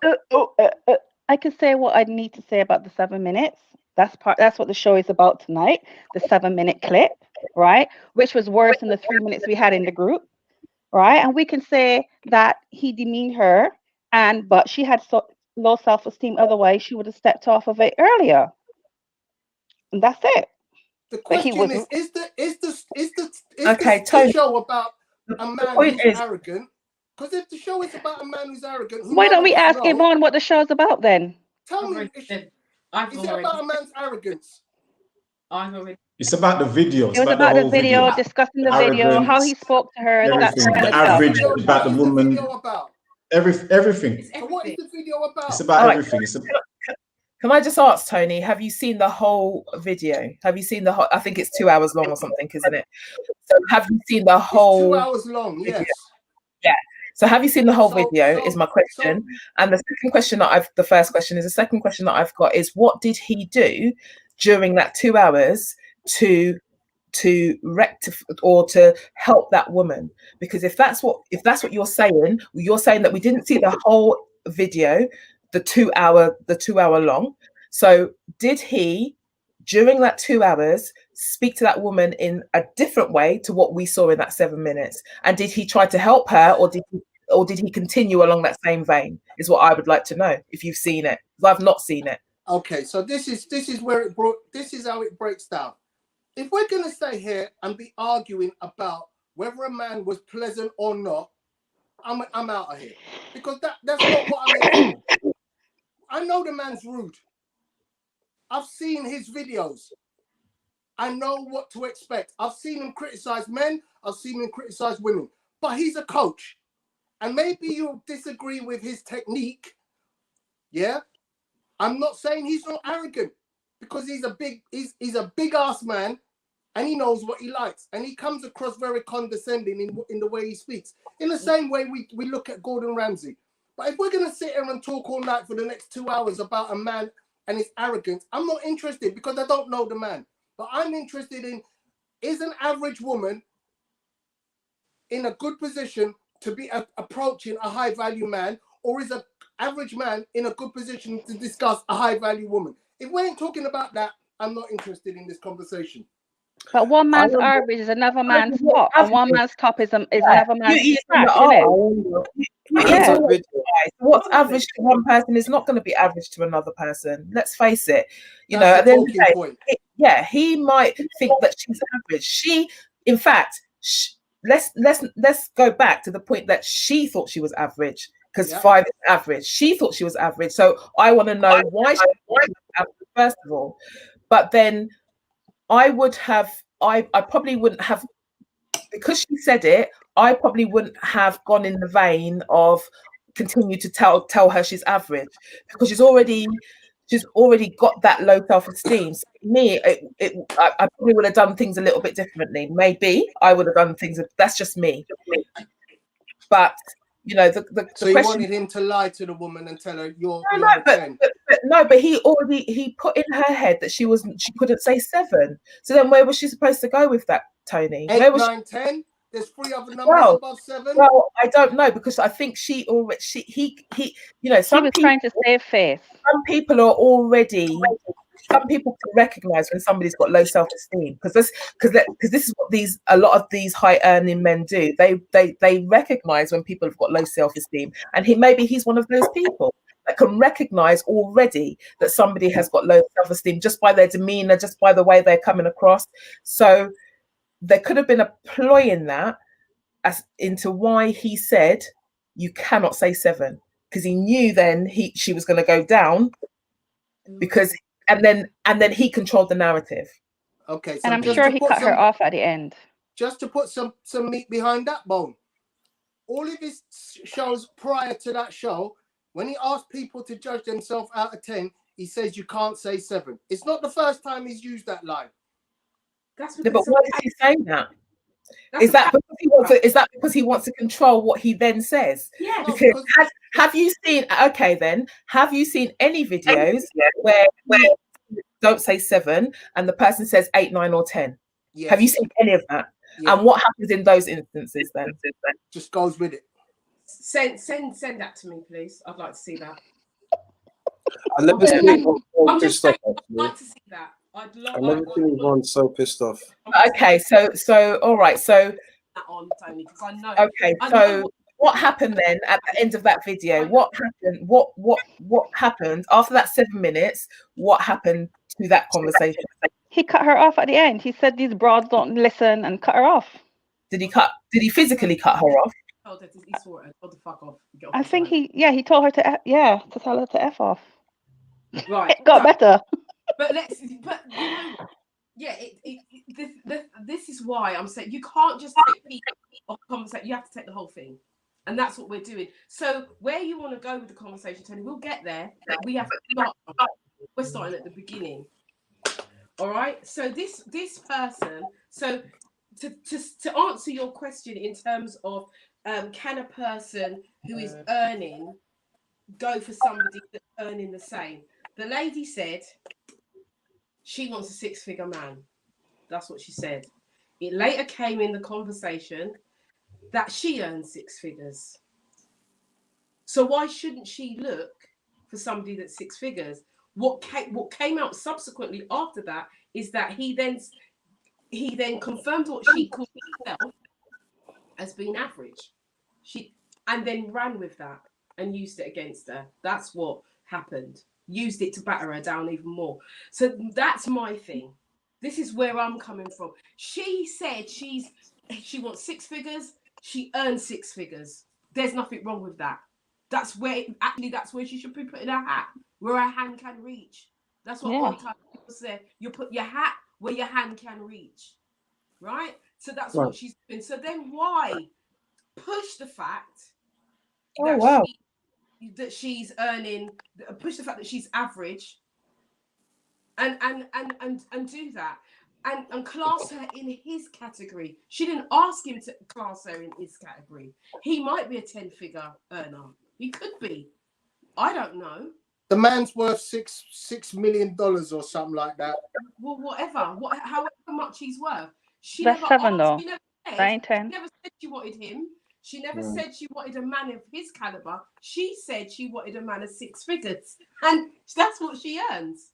Speaker 5: I can say what I need to say about the 7 minutes. That's what the show is about tonight. The 7-minute clip, right? Which was worse than the 3 minutes we had in the group, right? And we can say that he demeaned her, but she had low self-esteem. Otherwise, she would have stepped off of it earlier. And that's it.
Speaker 7: The question is the show about a man who's arrogant? Because if the show is about a man who's arrogant,
Speaker 5: why don't we ask Yvonne what the show's about then?
Speaker 7: Tell me, is it about a man's arrogance?
Speaker 6: It's about the video.
Speaker 5: It was about the video, discussing the video, how he spoke to her.
Speaker 6: Everything, the average about the woman. Everything.
Speaker 7: So what is the video about?
Speaker 6: It's about everything.
Speaker 4: Can I just ask, Tony, have you seen the whole video? Have you seen the whole? I think it's 2 hours long or something, isn't it? So have you seen the whole?
Speaker 7: It's 2 hours long, yes.
Speaker 4: Yeah. So have you seen the whole
Speaker 7: So-
Speaker 4: video?
Speaker 7: so-
Speaker 4: Is my question. And the second question that the first question is the second question that I've got is, what did he do during that 2 hours to rectify or to help that woman? Because if that's what you're saying that we didn't see the whole video, the 2 hour long. So did he, during that 2 hours, speak to that woman in a different way to what we saw in that 7 minutes? And did he try to help her, or did he continue along that same vein? Is what I would like to know, if you've seen it, because I've not seen it.
Speaker 7: Okay, so this is where this is how it breaks down. If we're gonna stay here and be arguing about whether a man was pleasant or not, I'm out of here, because that's not what I'm here for. I know the man's rude. I've seen his videos. I know what to expect. I've seen him criticize men. I've seen him criticize women. But he's a coach, and maybe you'll disagree with his technique. Yeah, I'm not saying he's not arrogant, because he's a big ass man, and he knows what he likes, and he comes across very condescending in the way he speaks. In the same way we look at Gordon Ramsay. But if we're gonna sit here and talk all night for the next 2 hours about a man and his arrogance, I'm not interested, because I don't know the man. But I'm interested in, is an average woman in a good position to be approaching a high value man, or is an average man in a good position to discuss a high value woman? If we ain't talking about that, I'm not interested in this conversation.
Speaker 5: But one man's average is another man's top, and one man's top is another man's trash, innit?
Speaker 4: What's average to one person is not going to be average to another person. Let's face it. You
Speaker 7: That's
Speaker 4: know, at the end of
Speaker 7: the
Speaker 4: the
Speaker 7: talking
Speaker 4: day,
Speaker 7: point.
Speaker 4: he might think that she's average. In fact, let's go back to the point that she thought she was average, because 5 is average. She thought she was average. So I want to know why she was average, first of all. But then I probably wouldn't have, because she said it, I probably wouldn't have gone in the vein of continue to tell her she's average, because she's already got that low self-esteem. So for me, I probably would have done things a little bit differently. Maybe I would have done things. That's just me. But you know, the
Speaker 7: So you
Speaker 4: question,
Speaker 7: wanted him to lie to the woman and tell her you're
Speaker 4: but he put in her head that she couldn't say 7. So then where was she supposed to go with that, Tony?
Speaker 7: 8,
Speaker 4: Where was
Speaker 7: 9, 10. There's 3 other numbers above 7.
Speaker 4: Well, I don't know, because I think he you know,
Speaker 5: He was trying to save face.
Speaker 4: Some people can recognize when somebody's got low self-esteem, because this is what a lot of these high earning men do. They recognize when people have got low self-esteem, and he's one of those people that can recognize already that somebody has got low self-esteem just by their demeanor, just by the way they're coming across. So there could have been a ploy in that as into why he said you cannot say 7, because he knew then she was going to go down, because and then he controlled the narrative.
Speaker 7: Okay, so
Speaker 5: and I'm sure he cut her off at the end.
Speaker 7: Just to put some meat behind that bone, all of his shows prior to that show, when he asked people to judge themselves out of 10, he says you can't say 7. It's not the first time he's used that line.
Speaker 4: But why is he saying that? Is that because he wants to control what he then says?
Speaker 2: Yeah.
Speaker 4: Because have you seen any videos where don't say 7 and the person says 8, 9, or 10?
Speaker 7: Yes.
Speaker 4: Have you seen any of that?
Speaker 7: Yeah.
Speaker 4: And what happens in those instances then?
Speaker 7: Just goes with it.
Speaker 2: Send that to me, please. I'd like to see that.
Speaker 3: I never seen anyone so pissed off.
Speaker 2: I'd like to see that. I'd love.
Speaker 3: I never seen anyone so pissed off.
Speaker 4: Okay, so all right, so
Speaker 2: that on Tony, because I know.
Speaker 4: Okay, so what happened then at the end of that video? What happened? What happened after that 7 minutes? What happened to that conversation?
Speaker 5: He cut her off at the end. He said these broads don't listen and cut her off.
Speaker 4: Did he physically cut her off?
Speaker 2: Oh, he saw her. Oh, the fuck off.
Speaker 5: I think he told her to tell her to F off.
Speaker 2: Right.
Speaker 5: It got better.
Speaker 2: But you know, yeah, this is why I'm saying you can't just take people off the conversation. You have to take the whole thing, and that's what we're doing. So where you want to go with the conversation, Tony, we'll get there. But we have to start. We're starting at the beginning. All right. So this person. So to answer your question in terms of can a person who is earning go for somebody that's earning the same? The lady said she wants a 6-figure man. That's what she said. It later came in the conversation that she earns 6 figures. So why shouldn't she look for somebody that's 6 figures? What came out subsequently after that is that he then confirmed what she called herself as being average. And then ran with that and used it against her. That's what happened. Used it to batter her down even more. So that's my thing. This is where I'm coming from. She said she wants 6 figures. She earns 6 figures. There's nothing wrong with that. That's where she should be putting her hat, where her hand can reach. That's what all the time people say. You put your hat where your hand can reach, right? So that's what she's doing. So then why push the fact that she's earning, push the fact that she's average, and do that, and class her in his category? She didn't ask him to class her in his category. He might be a 10-figure earner. He could be. I don't know.
Speaker 7: The man's worth $6 million or something like that.
Speaker 2: Well, however much he's worth.
Speaker 5: That's 7 though.
Speaker 2: She
Speaker 5: never
Speaker 2: said she wanted him. She never said she wanted a man of his caliber. She said she wanted a man of 6 figures, and that's what she earns.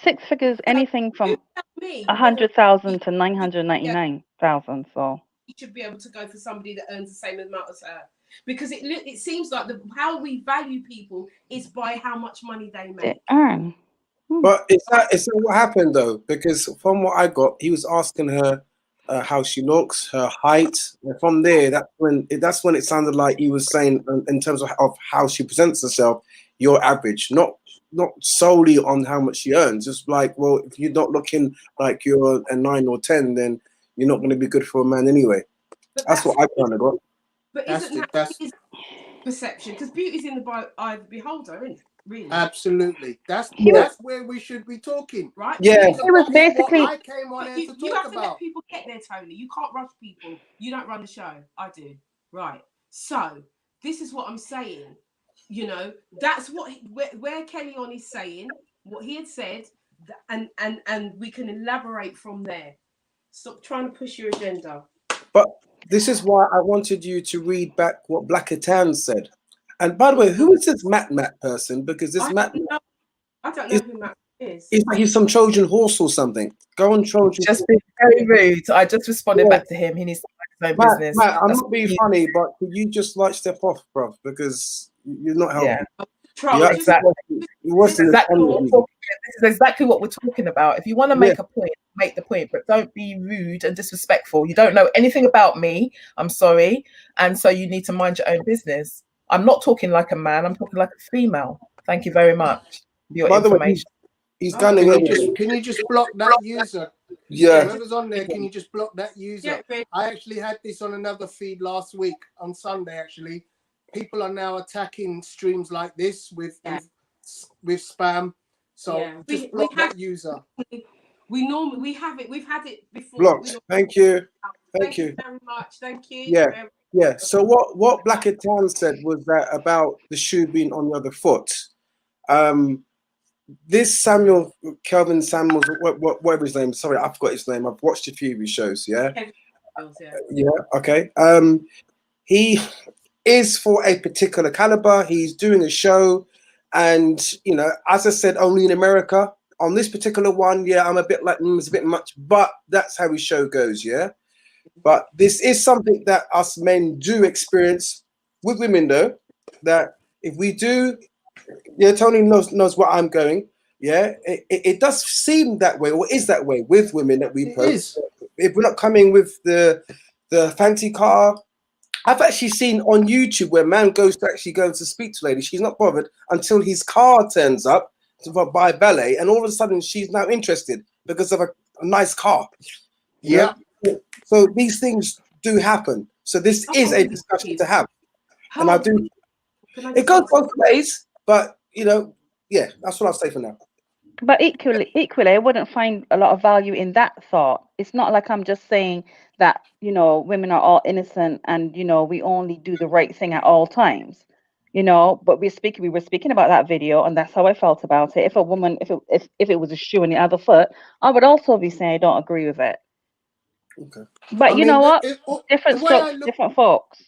Speaker 5: 6 figures, anything from 100,000 to 999,000. So
Speaker 2: you should be able to go for somebody that earns the same amount as her, because it seems like how we value people is by how much money they make.
Speaker 5: They earn.
Speaker 3: But it's not what happened though, because from what I got, he was asking her how she looks, her height. And from there, that's when it sounded like he was saying, in terms of how she presents herself, you're average, not solely on how much she earns. Just like, well, if you're not looking like you're a 9 or 10, then you're not going to be good for a man anyway. That's what I kind of got.
Speaker 2: But isn't that his perception? Because beauty's in the eye of the beholder, isn't it? Really?
Speaker 7: Absolutely. That's where we should be talking,
Speaker 2: right?
Speaker 3: Yeah.
Speaker 5: It was basically.
Speaker 7: I came on here to talk
Speaker 2: you have to
Speaker 7: about.
Speaker 2: let people get there, Tony. You can't rush people. You don't run the show. I do. Right. So this is what I'm saying. You know, that's where Kelly on is saying what he had said, and we can elaborate from there. Stop trying to push your agenda.
Speaker 3: But this is why I wanted you to read back what Black Atan said. And by the way, who is this Matt person? Because this Matt,
Speaker 2: I don't know who Matt is.
Speaker 3: He's some Trojan horse or something. Go on, Trojan.
Speaker 4: Just be very rude. I just responded back to him. He needs to mind his own business.
Speaker 3: Matt, I'm not being funny, but could you just step off, bruv? Because you're not helping.
Speaker 4: Yeah. Exactly.
Speaker 3: This
Speaker 4: is exactly what we're talking about. If you want to make a point, make the point, but don't be rude and disrespectful. You don't know anything about me. I'm sorry. And so you need to mind your own business. I'm not talking like a man. I'm talking like a female. Thank you very much for your information.
Speaker 3: He's done
Speaker 7: it. Can you just block that user?
Speaker 3: Yeah.
Speaker 7: Whoever's on there, can you just block that user? Yeah. I actually had this on another feed last week on Sunday, actually. People are now attacking streams like this with spam. So just block that user.
Speaker 2: We've had it before.
Speaker 3: Blocked. Thank you.
Speaker 2: Thank you very much. Thank you.
Speaker 3: Yeah. Yeah. So what Black Atan said was that about the shoe being on the other foot. This Kelvin Samuels, whatever his name. Sorry, I forgot his name. I've watched a few of his shows. Yeah. Yeah. Okay. He is for a particular caliber. He's doing a show, and as I said, only in America. On this particular one, I'm a bit like it's a bit much, but that's how his show goes. Yeah. But this is something that us men do experience with women, though. That if we do, Tony knows where I'm going. Yeah, it does seem that way, or is that way with women that we post. If we're not coming with the fancy car, I've actually seen on YouTube where a man goes to speak to a lady. She's not bothered until his car turns up to buy valet, and all of a sudden she's now interested because of a nice car.
Speaker 7: Yeah.
Speaker 3: So these things do happen. So this is a discussion to have, and I do. It goes both ways, but that's what I'll say for now.
Speaker 5: But equally, I wouldn't find a lot of value in that thought. It's not like I'm just saying that, you know, women are all innocent and, you know, we only do the right thing at all times, you know. But we were speaking about that video, and that's how I felt about it. If a woman, if it was a shoe in the other foot, I would also be saying I don't agree with it.
Speaker 3: Okay.
Speaker 5: But
Speaker 7: I
Speaker 5: you know
Speaker 7: mean,
Speaker 5: what? Different
Speaker 7: the way I
Speaker 5: strokes,
Speaker 7: look,
Speaker 5: different folks.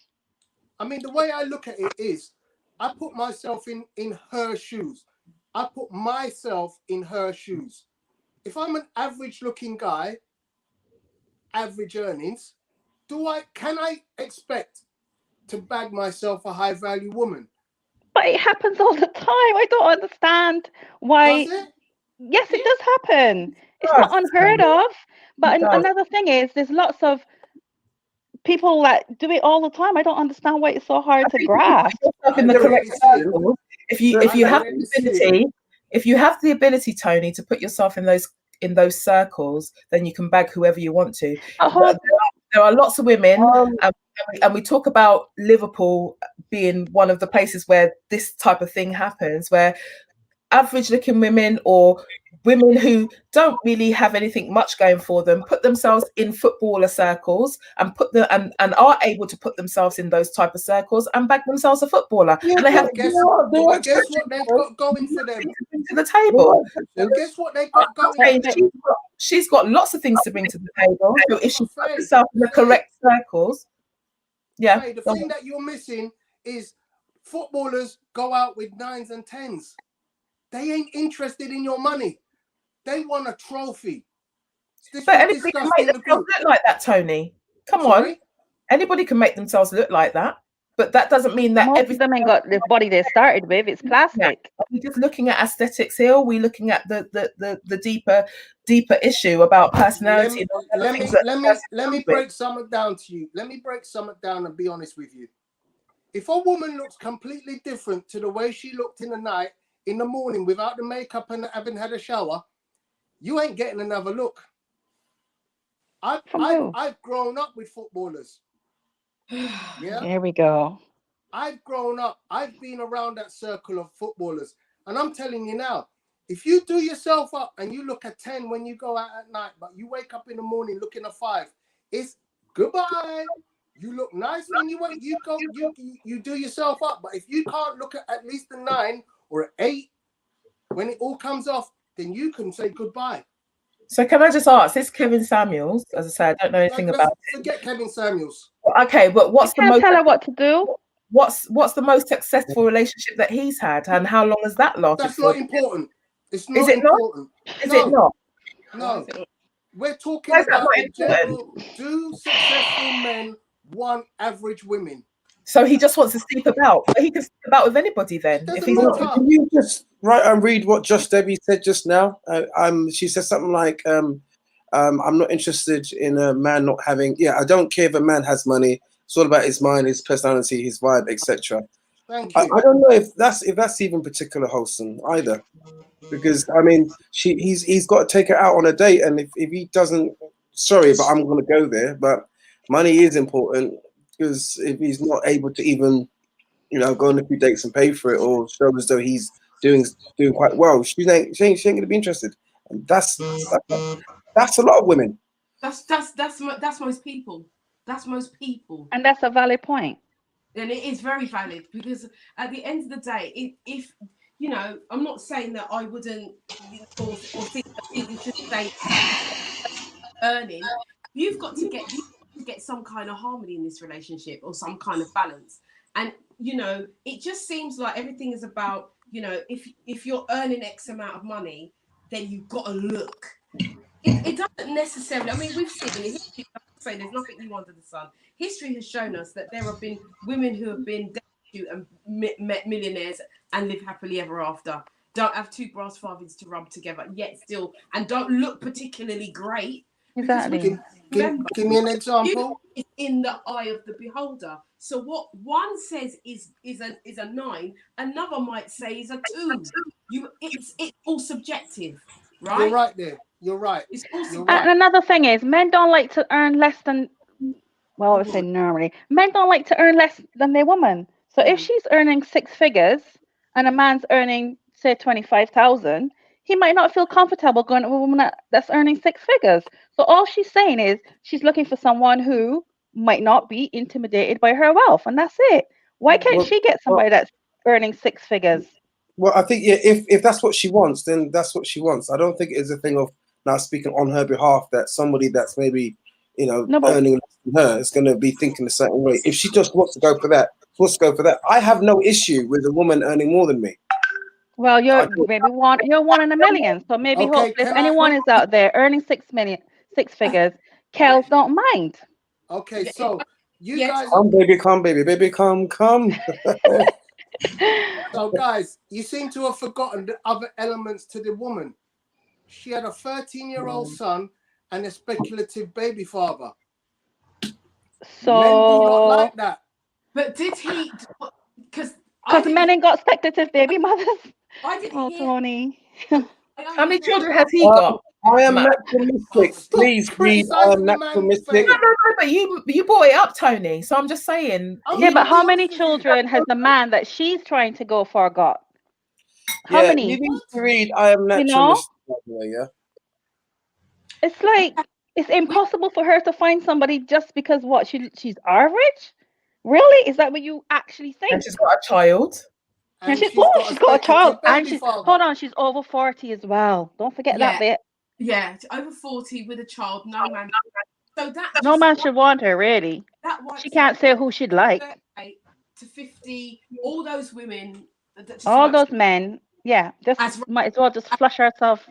Speaker 7: I mean, the way I look at it is, I put myself in her shoes. I put myself in her shoes. If I'm an average looking guy, average earnings, can I expect to bag myself a high value woman?
Speaker 5: But it happens all the time. I don't understand why.
Speaker 7: Does it?
Speaker 5: Yes, it does happen. It's
Speaker 4: does.
Speaker 5: not unheard of. But
Speaker 4: It does.
Speaker 5: another thing is, there's lots of people that do it all the time. I don't understand why it's so hard to grasp.
Speaker 4: In the correct circle, if you have the ability, Tony, to put yourself in those circles, then you can bag whoever you want to. There are lots of women, and we talk about Liverpool being one of the places where this type of thing happens, where average looking women or women who don't really have anything much going for them put themselves in footballer circles and are able to put themselves in those type of circles and bag themselves a footballer.
Speaker 7: Yeah,
Speaker 4: and they have
Speaker 7: guess what they've got going for them
Speaker 4: to the table.
Speaker 7: Guess what they've got going for them?
Speaker 4: She's got lots of things to bring to the table. So if she puts herself in the correct circles, yeah.
Speaker 7: Hey, the thing that you're missing is footballers go out with 9s and 10s. They ain't interested in your money. They want a trophy.
Speaker 4: But anybody can make themselves look like that, Tony. Come on. Anybody can make themselves look like that. But that doesn't mean that
Speaker 5: most of them ain't got the body they started with. It's plastic.
Speaker 4: Are we just looking at aesthetics here? Are we looking at the deeper issue about personality?
Speaker 7: Let me break something down to you. Let me break something down and be honest with you. If a woman looks completely different to the way she looked in the night, in the morning, without the makeup and having had a shower, you ain't getting another look. I've grown up with footballers. Yeah.
Speaker 5: There we go.
Speaker 7: I've grown up. I've been around that circle of footballers, and I'm telling you now, if you do yourself up and you look at 10 when you go out at night, but you wake up in the morning looking at 5, it's goodbye. You look nice when you wake. You do yourself up, but if you can't look at least a 9 or an 8 when it all comes off, then you can say goodbye.
Speaker 4: So can I just ask, this Kevin Samuels, as I said, I don't know anything about it.
Speaker 7: Forget Kevin Samuels.
Speaker 4: Okay, but what's the most?
Speaker 5: Tell her what to do.
Speaker 4: What's the most successful relationship that he's had, and how long has that lasted?
Speaker 7: That's not important. It's not
Speaker 4: Is it
Speaker 7: important.
Speaker 4: Not? Is it not?
Speaker 7: No. We're talking about in general, do successful men want average women?
Speaker 4: So he just wants to sleep about, but he can sleep about with anybody then. If he's not,
Speaker 3: can you just write and read what Josh Debbie said just now? She said something like, "I'm not interested in a man not having. Yeah, I don't care if a man has money. It's all about his mind, his personality, his vibe, etc."
Speaker 7: Thank you.
Speaker 3: I don't know if that's even particular wholesome either, because I mean, he's got to take her out on a date, and if he doesn't, sorry, but I'm going to go there. But money is important. Because if he's not able to even, go on a few dates and pay for it, or show as though he's doing quite well, she ain't going to be interested. And that's a lot of women.
Speaker 2: That's most people. That's most people.
Speaker 5: And that's a valid point.
Speaker 2: And it is very valid, because at the end of the day, if I'm not saying that I wouldn't or think that people should say earning. You've got to get some kind of harmony in this relationship, or some kind of balance. And it just seems like everything is about, if you're earning X amount of money, then you've got to look. It doesn't necessarily. I mean, we've seen in history, say there's nothing new under the sun. History has shown us that there have been women who have been destitute and met millionaires and live happily ever after. Don't have 2 brass farthings to rub together, yet still, and don't look particularly great.
Speaker 5: Exactly.
Speaker 7: Give me an example.
Speaker 2: It's in the eye of the beholder. So what one says is a 9, another might say is a 2. It's all subjective, right?
Speaker 7: You're right there. You're right.
Speaker 5: And another thing is, men don't like to earn less than. Well, I would say normally, men don't like to earn less than their woman. So if she's earning 6 figures and a man's earning, say, 25,000, he might not feel comfortable going to a woman that's earning 6 figures. So all she's saying is she's looking for someone who might not be intimidated by her wealth, and that's it. Why can't she get somebody that's earning 6 figures?
Speaker 3: Well, I think if that's what she wants, then that's what she wants. I don't think it's a thing of now speaking on her behalf that somebody that's maybe earning less than her is going to be thinking a certain way. If she just wants to go for that, I have no issue with a woman earning more than me.
Speaker 5: Well, you're one in a million. So maybe hopefully if anyone is out there earning 6 figures, Kels don't mind.
Speaker 7: Okay, so you guys,
Speaker 3: come baby, come.
Speaker 7: So guys, you seem to have forgotten the other elements to the woman. She had a 13-year-old son and a speculative baby father.
Speaker 5: So
Speaker 7: men do not like that.
Speaker 2: But did he? Because
Speaker 5: men ain't got speculative baby mothers.
Speaker 2: I didn't
Speaker 5: hear. Tony.
Speaker 4: How many children has he got?
Speaker 3: I am naturalistic. Please read I am naturalistic.
Speaker 4: No, but you brought it up, Tony. So I'm just saying.
Speaker 5: Yeah, but how many children has the man that she's trying to go for got? How many?
Speaker 3: You need to read I am naturalistic. Yeah.
Speaker 5: It's like it's impossible for her to find somebody just because she's average. Really? Is that what you actually think?
Speaker 4: And she's got a child.
Speaker 5: And she's got a child. And she's over 40 as well. Don't forget that bit.
Speaker 2: Yeah, over 40 with a child, no man. So
Speaker 5: no man should want her, really. She can't say who she'd like.
Speaker 2: 38 to 50, all those women.
Speaker 5: All those men, might as well just flush herself.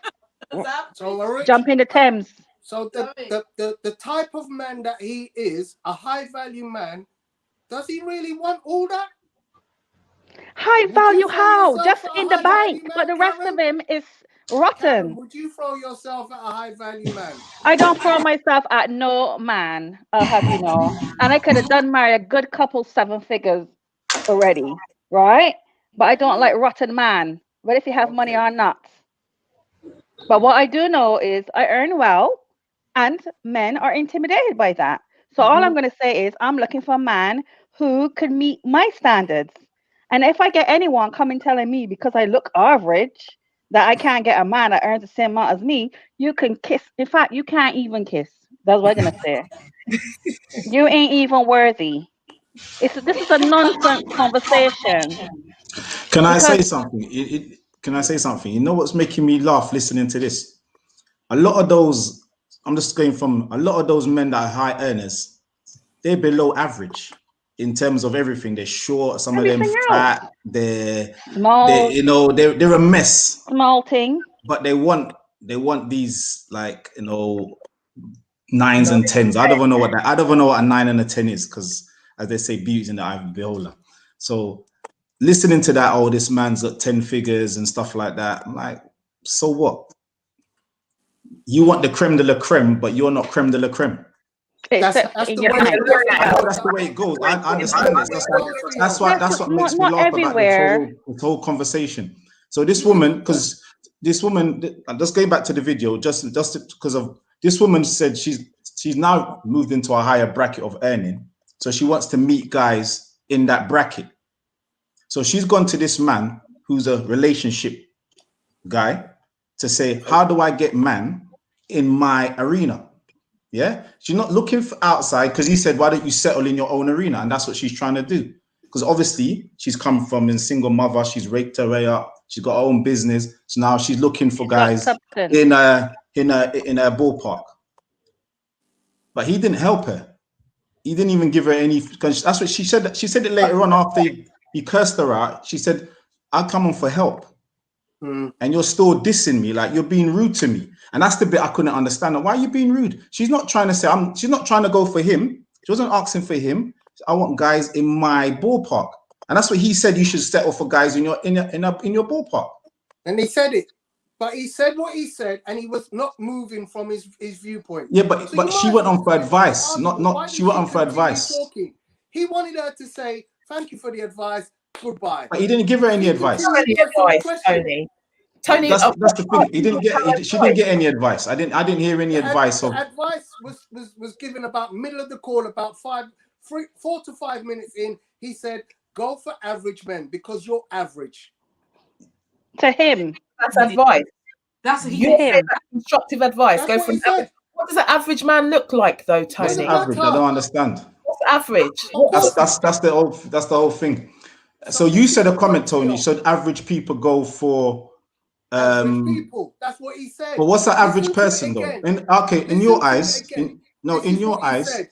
Speaker 5: Jump in the Thames.
Speaker 7: So the type of man that he is, a high value man, does he really want all that?
Speaker 5: High value how? Just in the bank, but the rest of him is rotten.
Speaker 7: Karen, would you throw yourself at a high value man?
Speaker 5: I don't throw myself at no man, I'll have you know. And I could have done marry a good couple 7 figures already, right? But I don't like rotten man, whether if you have money or not. But what I do know is I earn well, and men are intimidated by that. So all I'm going to say is I'm looking for a man who can meet my standards. And if I get anyone coming telling me because I look average that I can't get a man that earns the same amount as me, you can kiss. In fact, you can't even kiss. That's what I'm going to say. You ain't even worthy. This is a nonsense conversation.
Speaker 6: Can I say something? Can I say something? You know what's making me laugh listening to this? A lot of those, I'm just going from a lot of those men that are high earners, they're below average in terms of everything. They're short, some of them fat, they're small, they're a mess.
Speaker 5: Small thing.
Speaker 6: But they want these, like, 9s and 10s. I don't even know what a 9 and a 10 is, because as they say, beauty's in the eye of the beholder. So listening to that, this man's got 10 figures and stuff like that, I'm like, so what? You want the creme de la creme, but you're not creme de la creme.
Speaker 7: That's
Speaker 6: the way it goes. I understand this. That's what makes me laugh about this whole conversation. So this woman, just going back to the video, just because of this woman said she's now moved into a higher bracket of earning, so she wants to meet guys in that bracket. So she's gone to this man who's a relationship guy to say, how do I get man in my arena? Yeah, she's not looking for outside, because he said, why don't you settle in your own arena? And that's what she's trying to do. Because obviously she's come from a single mother, she's raked her way up, she's got her own business. So now she's looking for guys in a ballpark. But he didn't help her. He didn't even give her any, because that's what she said. She said it later on after he cursed her out. She said, I'll come on for help. And you're still dissing me, like you're being rude to me. And that's the bit I couldn't understand. Why are you being rude? She's not trying to say, she's not trying to go for him. She wasn't asking for him. I want guys in my ballpark. And that's what he said. You should settle for guys in your ballpark. And
Speaker 7: he said it. But he said what he said, and he was not moving from his viewpoint.
Speaker 6: Yeah, but she went on for advice. She went on for advice.
Speaker 7: He wanted her to say, thank you for the advice. Goodbye.
Speaker 6: But he didn't give her any advice.
Speaker 4: Tony,
Speaker 6: that's the thing. She didn't get any advice. I didn't hear any advice.
Speaker 7: Advice was given about middle of the call, about 4 to 5 minutes in. He said, "Go for average men because you're average."
Speaker 5: To him,
Speaker 4: that's advice.
Speaker 2: That's
Speaker 4: You
Speaker 2: he.
Speaker 4: hear that constructive advice.
Speaker 7: That's
Speaker 4: Go
Speaker 7: what
Speaker 4: for
Speaker 7: he
Speaker 4: an average.
Speaker 7: said.
Speaker 4: What does an average man look like, though,
Speaker 6: What's
Speaker 7: With a
Speaker 4: Tony?
Speaker 7: black
Speaker 6: average? I
Speaker 7: car.
Speaker 6: don't understand.
Speaker 4: What's average?
Speaker 7: Of
Speaker 6: That's
Speaker 7: course.
Speaker 6: that's that's the whole thing. So you
Speaker 7: this
Speaker 6: said
Speaker 7: is
Speaker 6: a comment,
Speaker 7: what we
Speaker 6: Tony.
Speaker 7: are.
Speaker 6: Should average people go for
Speaker 7: Average people. That's what he said.
Speaker 6: but what's the average
Speaker 7: Listen to it
Speaker 6: person though?
Speaker 7: again.
Speaker 6: In
Speaker 7: Listen
Speaker 6: your
Speaker 7: to it
Speaker 6: eyes,
Speaker 7: again.
Speaker 6: in
Speaker 7: This is
Speaker 6: your
Speaker 7: what he
Speaker 6: eyes.
Speaker 7: said.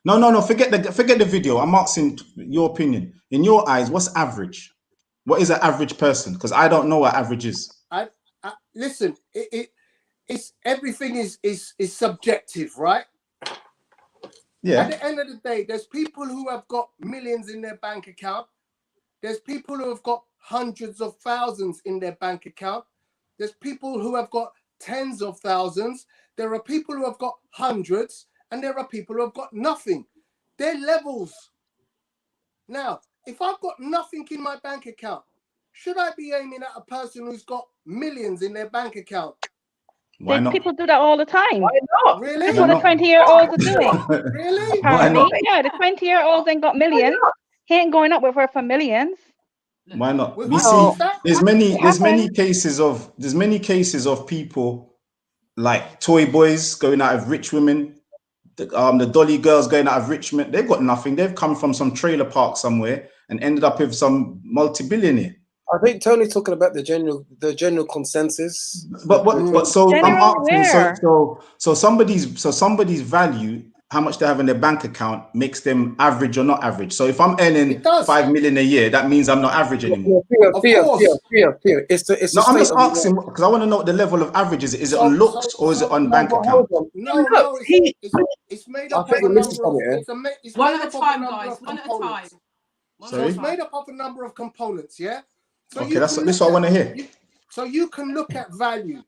Speaker 6: No, forget the video. I'm asking your opinion. In your eyes, what's average? What is an average person? Because I don't know what average is.
Speaker 7: Listen, it's everything is subjective, right?
Speaker 6: Yeah.
Speaker 7: At the end of the day, there's people who have got millions in their bank account. There's people who have got hundreds of thousands in their bank account. There's people who have got tens of thousands. There are people who have got hundreds, and there are people who have got nothing. They're levels. Now, if I've got nothing in my bank account, should I be aiming at a person who's got millions in their bank account?
Speaker 6: Why not?
Speaker 5: People do that all the time.
Speaker 4: Why not?
Speaker 7: Really?
Speaker 5: That's what the 20-year-olds are doing.
Speaker 7: Really?
Speaker 6: Why not?
Speaker 5: Yeah, the 20-year-olds ain't got millions. He ain't going up with her for millions.
Speaker 6: Why not?
Speaker 7: With
Speaker 6: We
Speaker 7: who?
Speaker 6: see there's many cases of people like toy boys going out of rich women, the dolly girls going out of rich men. They've got nothing. They've come from some trailer park somewhere and ended up with some multi-billionaire.
Speaker 3: I think Tony's talking about the general consensus.
Speaker 6: But so I'm
Speaker 5: General
Speaker 6: asking,
Speaker 5: where?
Speaker 6: so somebody's value, how much they have in their bank account, makes them average or not average. So if I'm earning 5 million a year, that means I'm not average anymore.
Speaker 3: Fear.
Speaker 6: No, I'm just asking because I want to know what the level of average is. Is it on looks or is it on bank account?
Speaker 7: No, it's made up of a number of. It's
Speaker 2: One
Speaker 7: made
Speaker 2: at a
Speaker 7: up of
Speaker 2: time,
Speaker 7: number
Speaker 2: guys.
Speaker 7: of
Speaker 2: One at a
Speaker 7: components.
Speaker 2: time.
Speaker 7: So it's made up of a number of components, yeah. So
Speaker 6: Okay, that's what I want to hear.
Speaker 7: So you can look at value,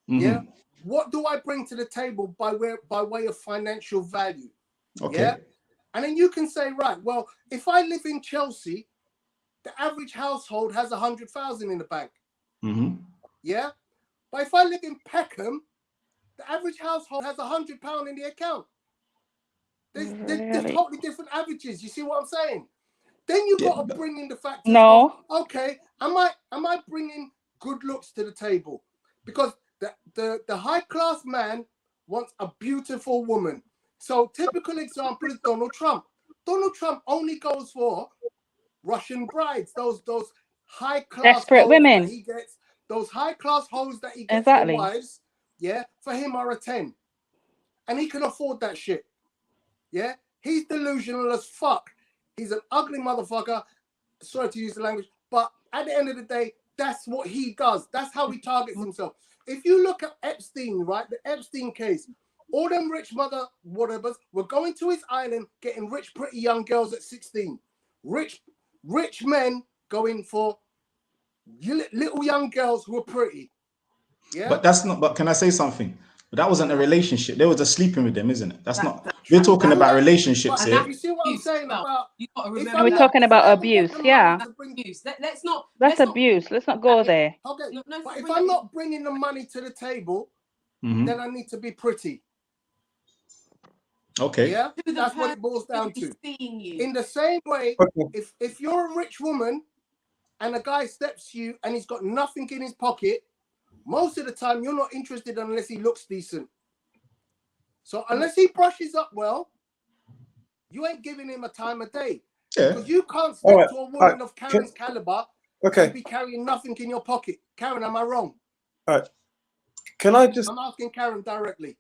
Speaker 7: yeah. What do I bring to the table by way of financial value?
Speaker 6: Okay.
Speaker 7: Yeah, and then you can say, right, well, if I live in Chelsea, the average household has 100,000 in the bank. Yeah, but if I live in Peckham, the average household has £100 in the account. There's totally different averages. You see what I'm saying? Then you got to bring in the factors.
Speaker 5: No.
Speaker 7: Of, okay, am I bringing good looks to the table? Because the high class man wants a beautiful woman. So typical example is Donald Trump. Donald Trump only goes for Russian brides. Those high class
Speaker 5: Desperate women.
Speaker 7: he gets, those high class hoes that he gets
Speaker 5: Exactly.
Speaker 7: for wives. Yeah, for him are a 10, and he can afford that shit. Yeah, he's delusional as fuck. He's an ugly motherfucker. Sorry to use the language, but at the end of the day, that's what he does. That's how he targets himself. If you look at Epstein, right, the Epstein case, all them rich mother whatevers were going to his island, getting rich, pretty young girls at 16. Rich men going for little young girls who are pretty. Yeah.
Speaker 6: But that's not. But can I say something? But that wasn't a relationship. They were just sleeping with them, isn't it? That's not. We're talking about relationships here.
Speaker 7: You see what I'm saying about?
Speaker 2: You got to
Speaker 5: Are
Speaker 2: remember.
Speaker 5: we talking about abuse? Yeah.
Speaker 2: Abuse. Let's not.
Speaker 5: That's abuse. Let's not go there.
Speaker 7: Okay. But if I'm not bringing the money to the table, then I need to be pretty.
Speaker 6: Okay.
Speaker 7: Yeah. That's what it boils down to. In the same way, if you're a rich woman and a guy steps to you and he's got nothing in his pocket, most of the time you're not interested unless he looks decent. So unless he brushes up well, you ain't giving him a time of day.
Speaker 6: Yeah.
Speaker 7: Because you can't step to a woman of Karen's caliber and be carrying nothing in your pocket. Karen, am I wrong?
Speaker 3: All right. Can I just...
Speaker 7: I'm asking Karen directly.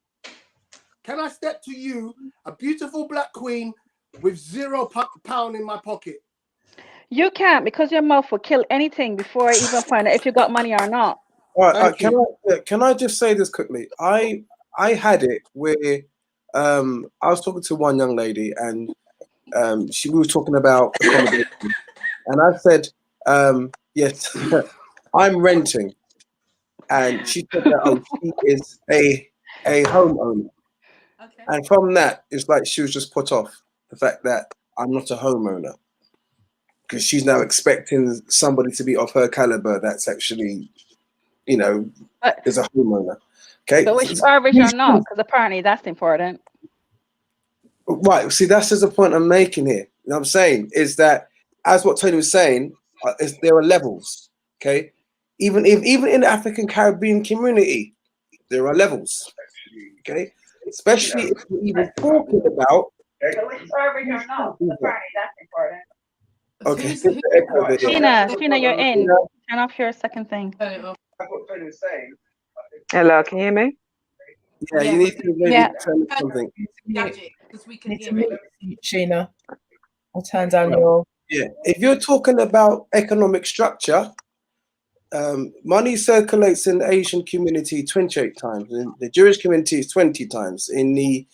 Speaker 7: Can I step to you, a beautiful black queen, with £0 in my pocket?
Speaker 5: You can't, because your mouth will kill anything before I even find out if you got money or not.
Speaker 3: All right, can I just say this quickly? I had it where I was talking to one young lady and we were talking about accommodation, and I said, yes, I'm renting, and she said that she is a homeowner, and from that it's like she was just put off the fact that I'm not a homeowner, because she's now expecting somebody to be of her caliber that's actually, you know, is a homeowner. Okay.
Speaker 5: So which average or not? Because apparently that's important.
Speaker 3: Right. See, that's just the point I'm making here. You know what I'm saying is that, as what Tony was saying, there are levels. Okay. even in the African Caribbean community, there are levels. Okay, especially if we're even talking about. Okay.
Speaker 5: Sheena, you're in. Turn off your second thing.
Speaker 10: Hello, can you hear me?
Speaker 3: Yeah, you need to maybe turn something.
Speaker 2: Because we can hear it.
Speaker 4: Sheena, I'll turn down your.
Speaker 3: Yeah, if you're talking about economic structure, money circulates in the Asian community 28 times. In the Jewish community is 20 times. In the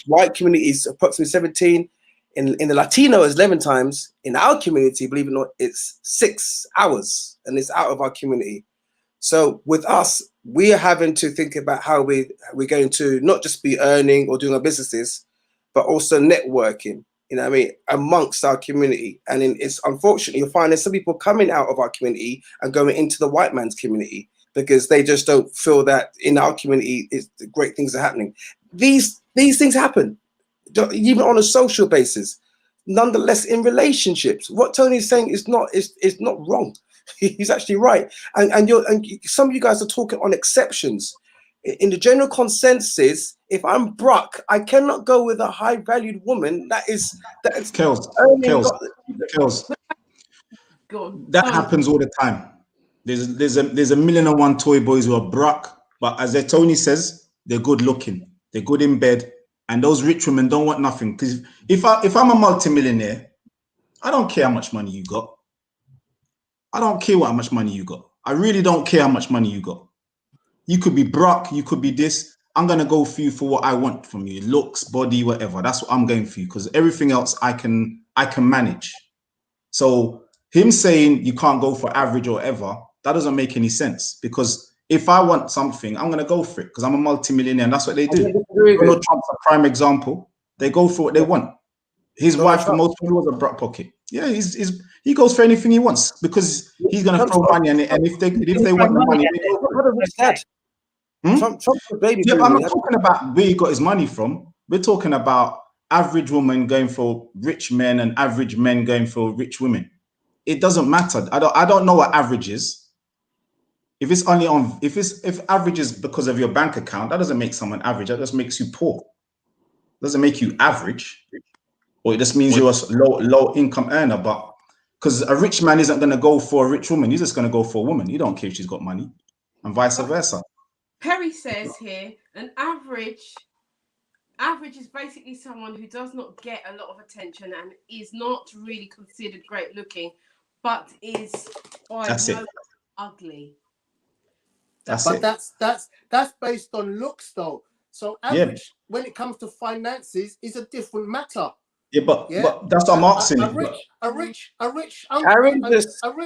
Speaker 3: white community is approximately 17. In the Latino is 11 times. In our community, believe it or not, it's 6 hours, and it's out of our community. So with us, we are having to think about how we're going to not just be earning or doing our businesses, but also networking, you know what I mean, amongst our community. And it's unfortunately, you're finding some people coming out of our community and going into the white man's community because they just don't feel that in our community great things are happening. These things happen, even on a social basis. Nonetheless, in relationships, what Tony's saying is not wrong. He's actually right, and some of you guys are talking on exceptions. In the general consensus, if I'm Brock, I cannot go with a high-valued woman that is
Speaker 6: Kels. That happens all the time. There's a 1,000,001 toy boys who are Brock, but as Tony says, they're good looking, they're good in bed, and those rich women don't want nothing. Because if I'm a multimillionaire, I don't care how much money you got. I don't care how much money you got. I really don't care how much money you got. You could be Brock, you could be this. I'm gonna go for you for what I want from you, looks, body, whatever. That's what I'm going for you, because everything else I can manage. So him saying you can't go for average or whatever, that doesn't make any sense. Because if I want something, I'm gonna go for it because I'm a multimillionaire, and that's what they do. Donald Trump's a prime example. They go for what they want. His wife, for most people, was a Brock pocket. Yeah, he goes for anything he wants because he's gonna throw money on it, and if they want the money, they go for it. Yeah, I'm not talking about where he got his money from. We're talking about average women going for rich men and average men going for rich women. It doesn't matter. I don't know what average is. If it's only on if average is because of your bank account, that doesn't make someone average. That just makes you poor. It doesn't make you average. Or it just means you're a low income earner. But because a rich man isn't going to go for a rich woman, he's just going to go for a woman. You don't care if she's got money, and vice versa.
Speaker 2: Perry says here, an average is basically someone who does not get a lot of attention and is not really considered great looking, but is ugly.
Speaker 7: That's based on looks though. So average when it comes to finances is a different matter.
Speaker 6: Yeah, but that's what I'm asking.
Speaker 7: A rich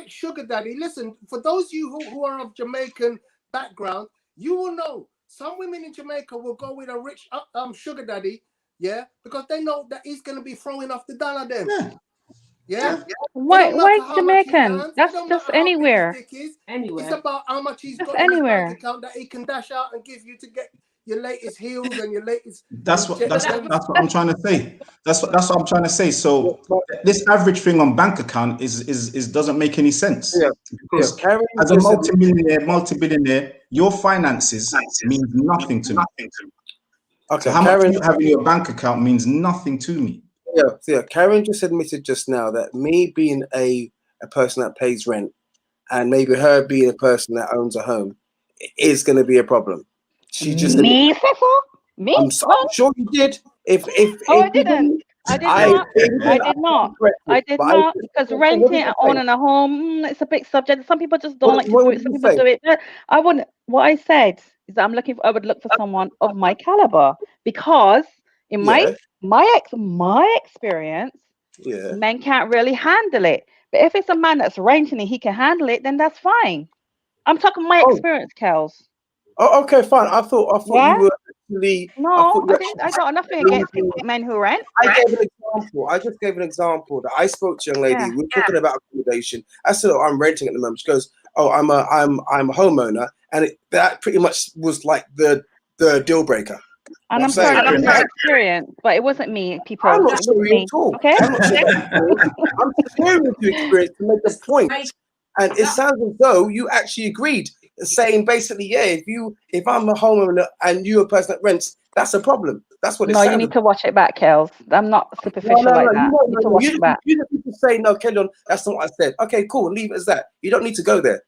Speaker 7: sugar daddy. Listen, for those of you who are of Jamaican background, you will know some women in Jamaica will go with a rich sugar daddy, yeah, because they know that he's going to be throwing off the dollar then. Yeah.
Speaker 5: Why Jamaican? That's just anywhere.
Speaker 2: Anywhere.
Speaker 7: It's about how much he's got
Speaker 5: anywhere.
Speaker 7: in his bank account that he can dash out and give you to get your latest heels and your latest.
Speaker 6: That's what I'm trying to say. That's what I'm trying to say. So this average thing on bank account is doesn't make any sense. Yeah. Because as a multi-billionaire, your finances mean nothing to me. Okay. So how much you have in your bank account means nothing to me.
Speaker 3: Yeah. Karen just admitted just now that me being a person that pays rent and maybe her being a person that owns a home is going to be a problem. She just
Speaker 5: me.
Speaker 3: I'm sure you did.
Speaker 5: I didn't. I did not because renting and owning a home, it's a big subject. Some people just don't like to do it. Some people do it. I wouldn't. What I said is that I would look for someone of my caliber because in my experience, men can't really handle it. But if it's a man that's renting and he can handle it, then that's fine. I'm talking my experience, Kels.
Speaker 3: Oh, okay, fine. I thought you were actually.
Speaker 5: No, I got nothing against men who rent.
Speaker 3: I just gave an example that I spoke to a young lady. We were talking about accommodation. I said, "Oh, I'm renting at the moment." She goes, "Oh, I'm a homeowner," and that pretty much was like the deal breaker.
Speaker 5: And I'm sorry, that's my experience, but it wasn't me. People,
Speaker 3: I'm not sharing at all.
Speaker 5: Okay,
Speaker 3: I'm sharing with you experience to make a point. And it sounds as though you actually agreed, saying basically, yeah, if I'm a homeowner and you're a person that rents, that's a problem. That's what it
Speaker 5: No,
Speaker 3: sounds.
Speaker 5: you need to watch it back, Kels. I'm not superficial like that. You need to watch it back.
Speaker 3: You just need to say, no, Kellyon, that's not what I said. Okay, cool, leave it as that. You don't need to go there.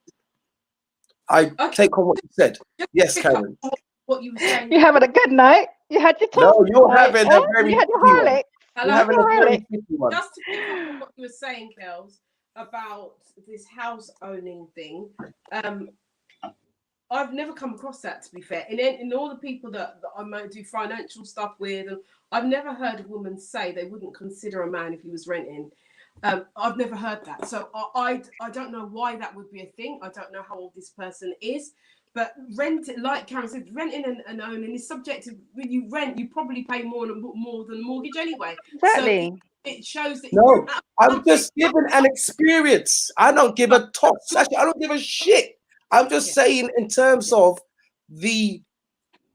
Speaker 3: I take on what you said. Yes, Karen.
Speaker 2: What you were saying.
Speaker 5: You having a good night? You had your talk.
Speaker 3: No, you're having a very
Speaker 5: You had your
Speaker 3: tricky one.
Speaker 5: Harley.
Speaker 3: You're having a very tricky one.
Speaker 2: Just to pick up on what you were saying, Kels, about this house owning thing. I've never come across that, to be fair. In all the people that I might do financial stuff with, and I've never heard a woman say they wouldn't consider a man if he was renting. I've never heard that. So I don't know why that would be a thing. I don't know how old this person is. But like Karen said, renting and owning is subjective. When you rent, you probably pay more than mortgage anyway.
Speaker 5: Exactly.
Speaker 2: So it shows that.
Speaker 3: No, I'm just giving an experience. I don't give a toss. Actually, I don't give a shit. I'm just saying in terms of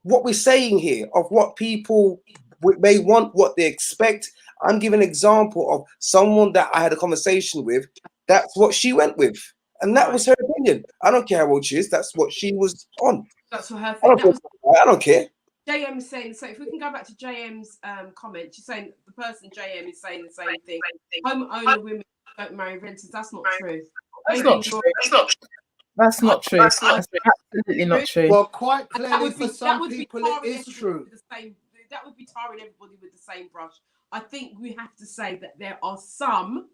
Speaker 3: what we're saying here, of what people may want, what they expect. I'm giving an example of someone that I had a conversation with. That's what she went with. And that was her opinion. I don't care how old she is. That's what she was on.
Speaker 2: That's what her thing.
Speaker 3: I don't care.
Speaker 2: JM is saying, so if we can go back to JM's comment, she's saying the person JM is saying the same thing. Homeowner women don't marry renters. That's not true.
Speaker 4: That's not true. That's not true. That's absolutely not true.
Speaker 7: Well, quite clearly for some people it is true.
Speaker 2: That would be tarring everybody with the same brush. I think we have to say that there are some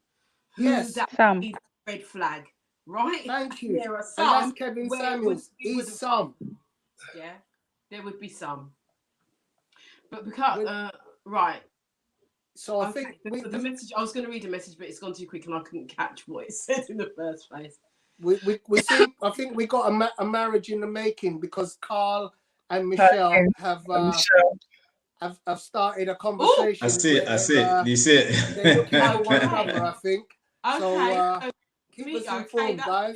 Speaker 2: who that is a red flag, right?
Speaker 7: Thank you.
Speaker 2: There are some.
Speaker 7: And that's Kevin Samuels. He's some.
Speaker 2: Yeah, there would be some. But because right.
Speaker 7: So I think
Speaker 2: the message. I was going to read a message, but it's gone too quick, and I couldn't catch what it said in the first place.
Speaker 7: We see. I think we got a marriage in the making because Carl and Michelle have started a conversation.
Speaker 6: I see it. You see it.
Speaker 7: They're looking for one another, I think.
Speaker 2: Okay.
Speaker 7: So keep us informed, guys.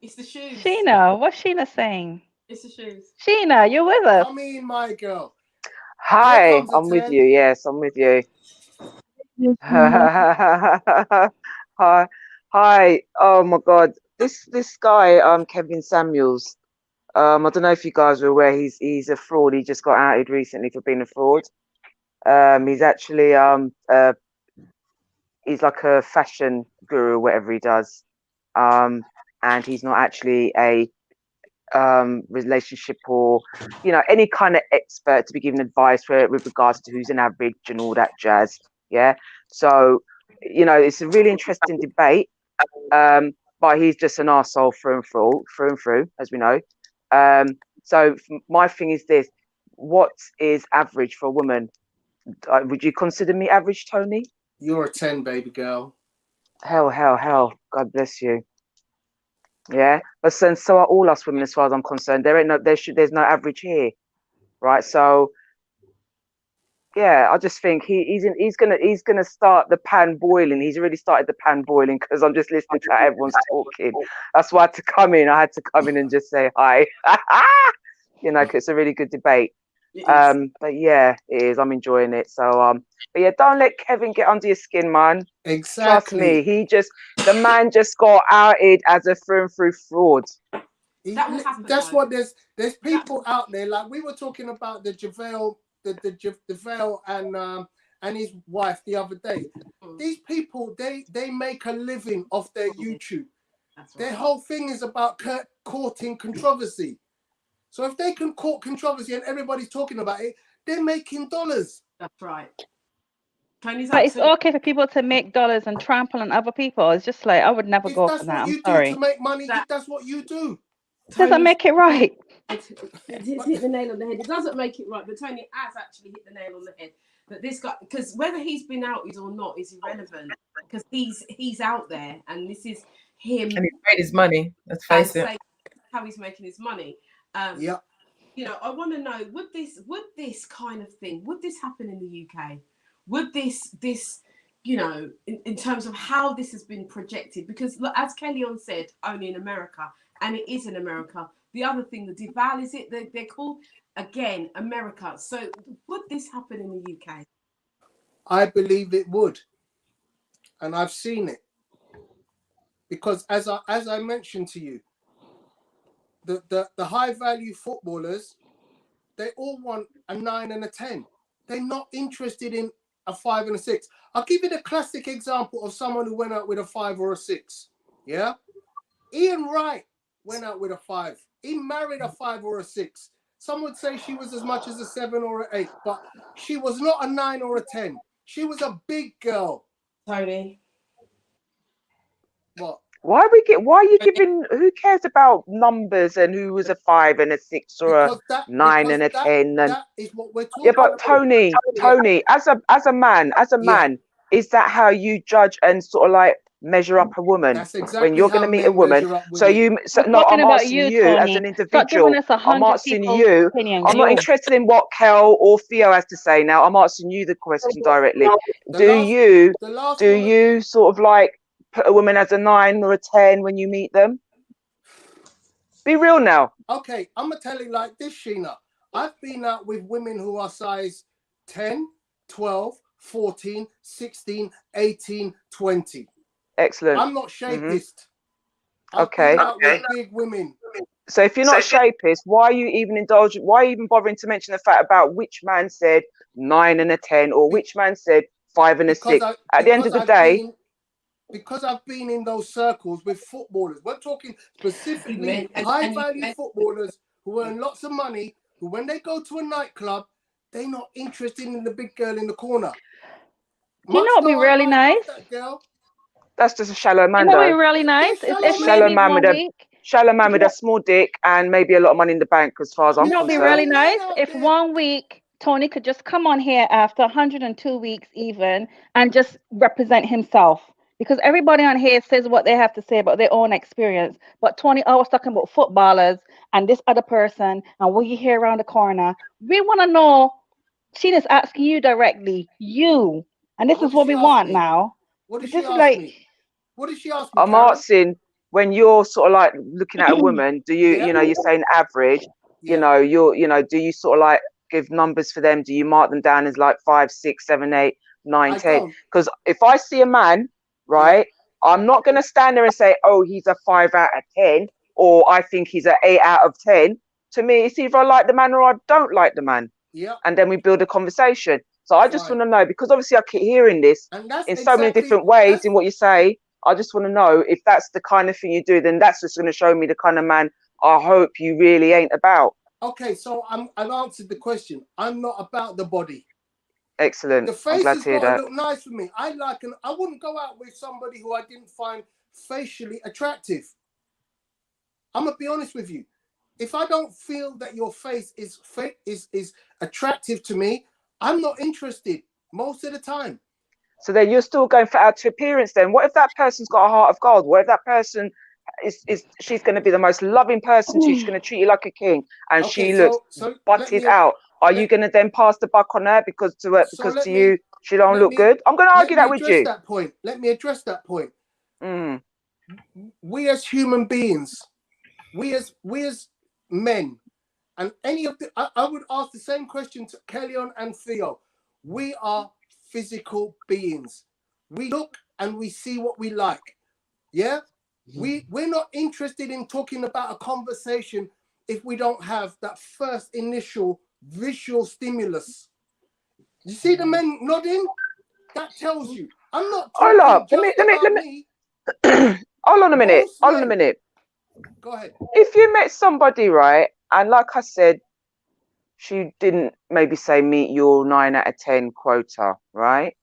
Speaker 2: It's the shoes.
Speaker 5: Sheena, what's Sheena saying?
Speaker 2: It's the shoes.
Speaker 5: Sheena, you're with us.
Speaker 7: I mean, my girl.
Speaker 10: Hi, I'm with you. Yes, I'm with you. Hi. Oh my God, this guy, Kevin Samuels. I don't know if you guys are aware. He's a fraud. He just got outed recently for being a fraud. He's actually he's like a fashion guru, whatever he does. And he's not actually a relationship or any kind of expert to be giving advice with regards to who's an average and all that jazz. Yeah. So it's a really interesting debate. But he's just an arsehole through and through, as we know. So my thing is this: what is average for a woman? Would you consider me average, Tony?
Speaker 7: You're a 10, baby girl.
Speaker 10: Hell. God bless you. Yeah, but so are all us women, as far as I'm concerned. There's no average here, right? So yeah, I just think he's gonna start the pan boiling. He's already started the pan boiling because I'm just listening to how everyone's talking. That's why I had to come in. I had to come in and just say hi. Cause it's a really good debate. But yeah, it is. I'm enjoying it. So but yeah, don't let Kevin get under your skin, man.
Speaker 7: Exactly.
Speaker 10: Trust me, the man just got outed as a through and through fraud.
Speaker 7: That's what there's people out there, like we were talking about the JaVale and his wife the other day. These people, they make a living off their YouTube. Their whole thing is about courting controversy. So if they can court controversy and everybody's talking about it, they're making dollars.
Speaker 2: That's right.
Speaker 5: But it's okay for people to make dollars and trample on other people. It's just like I would never go for that. I'm sorry.
Speaker 7: To make money, that's what you do.
Speaker 5: Doesn't make it right.
Speaker 2: It hit the nail on the head. It doesn't make it right, but Tony has actually hit the nail on the head. That this guy, because whether he's been outed or not is irrelevant, because he's out there, and this is him.
Speaker 4: And he's made his money. Let's face it.
Speaker 2: How he's making his money.
Speaker 7: Yeah.
Speaker 2: I want to know, would this kind of thing, would this happen in the UK? Would this in terms of how this has been projected? Because as Kellyon said, only in America, and it is in America. The other thing, the deval, is it they're called again America. So would this happen in the UK?
Speaker 7: I believe it would, and I've seen it. because as I mentioned to you, the high value footballers, they all want a 9 and a 10. They're not interested in a 5 and a 6. I'll give you the classic example of someone who went out with a 5 or a 6. Yeah, Ian Wright went out with a 5. He married a 5 or a 6. Some would say she was as much as a 7 or an 8, but she was not a 9 or a 10. She was a big girl.
Speaker 2: Tony.
Speaker 7: What?
Speaker 10: Why are you giving? Who cares about numbers and who was a 5 and a 6 or a 9 and a 10? And
Speaker 7: that is what we're talking
Speaker 10: yeah, but
Speaker 7: about.
Speaker 10: Tony, as a man, is that how you judge and sort of like measure up a woman?
Speaker 7: That's exactly
Speaker 10: when you're going to meet a woman. So no, I'm asking you as an individual. I'm asking you. I'm not interested in what Kel or Theo has to say now. I'm asking you the question directly. Do you sort of like put a woman as a 9 or a 10 when you meet them? Be real now.
Speaker 7: Okay, I'm gonna tell you like this, Sheena. I've been out with women who are size 10, 12, 14, 16, 18, 20.
Speaker 10: Excellent.
Speaker 7: I'm not shapist.
Speaker 10: Okay.
Speaker 7: I've been out with big women.
Speaker 10: So if you're not shapist, why are you even indulging? Why are you even bothering to mention the fact about which man said 9 and a 10 or which man said 5 and a 6? At the end of the day,
Speaker 7: because I've been in those circles with footballers. We're talking specifically high-value footballers who earn lots of money, who when they go to a nightclub, they're not interested in the big girl in the corner.
Speaker 5: You know, it'd be really nice.
Speaker 10: That's just a shallow man.
Speaker 5: You know, it'd be really nice. If
Speaker 10: shallow man with a small dick and maybe a lot of money in the bank, as far as I'm concerned.
Speaker 5: It'd be really nice if 1 week Tony could just come on here after 102 weeks even and just represent himself. Because everybody on here says what they have to say about their own experience. But Tony always talking about footballers and this other person and what you hear around the corner. We want to know. Sheena's asking you directly, you. And this is what we want now.
Speaker 7: What did she ask me? What did she ask me?
Speaker 10: I'm asking, when you're sort of like looking at a woman, do you, you know, you're saying average, do you sort of like give numbers for them? Do you mark them down as like 5, 6, 7, 8, 9, 10? Because if I see a man, right, I'm not going to stand there and say, oh, he's a 5 out of 10, or I think he's an 8 out of 10. To me, it's either I like the man or I don't like the man.
Speaker 7: Yeah.
Speaker 10: And then we build a conversation. So I just want to know, because obviously I keep hearing this in so many different ways in what you say. I just want to know if that's the kind of thing you do, then that's just going to show me the kind of man I hope you really ain't about.
Speaker 7: Okay, so I've answered the question. I'm not about the body.
Speaker 10: Excellent.
Speaker 7: The face has got to look nice for me. I wouldn't go out with somebody who I didn't find facially attractive. I'm gonna be honest with you. If I don't feel that your face is attractive to me, I'm not interested most of the time.
Speaker 10: So then you're still going for outer appearance then. What if that person's got a heart of gold? What if that person she's going to be the most loving person? She's going to treat you like a king and she looks butted out. Are you going to then pass the buck on her because to you she don't look good? I'm going to argue that with you.
Speaker 7: Let me address that point. We as human beings, we as men, and any of the, I would ask the same question to Kellyanne and Theo. We are physical beings. We look and we see what we like. Yeah? We're not interested in talking about a conversation if we don't have that first initial visual stimulus. You see the men nodding? That tells you. I'm not
Speaker 10: hold up. Let me hold on a minute. Hold on a minute.
Speaker 7: Go ahead.
Speaker 10: If you met somebody, right, and like I said, she didn't maybe say meet your 9 out of 10 quota, right?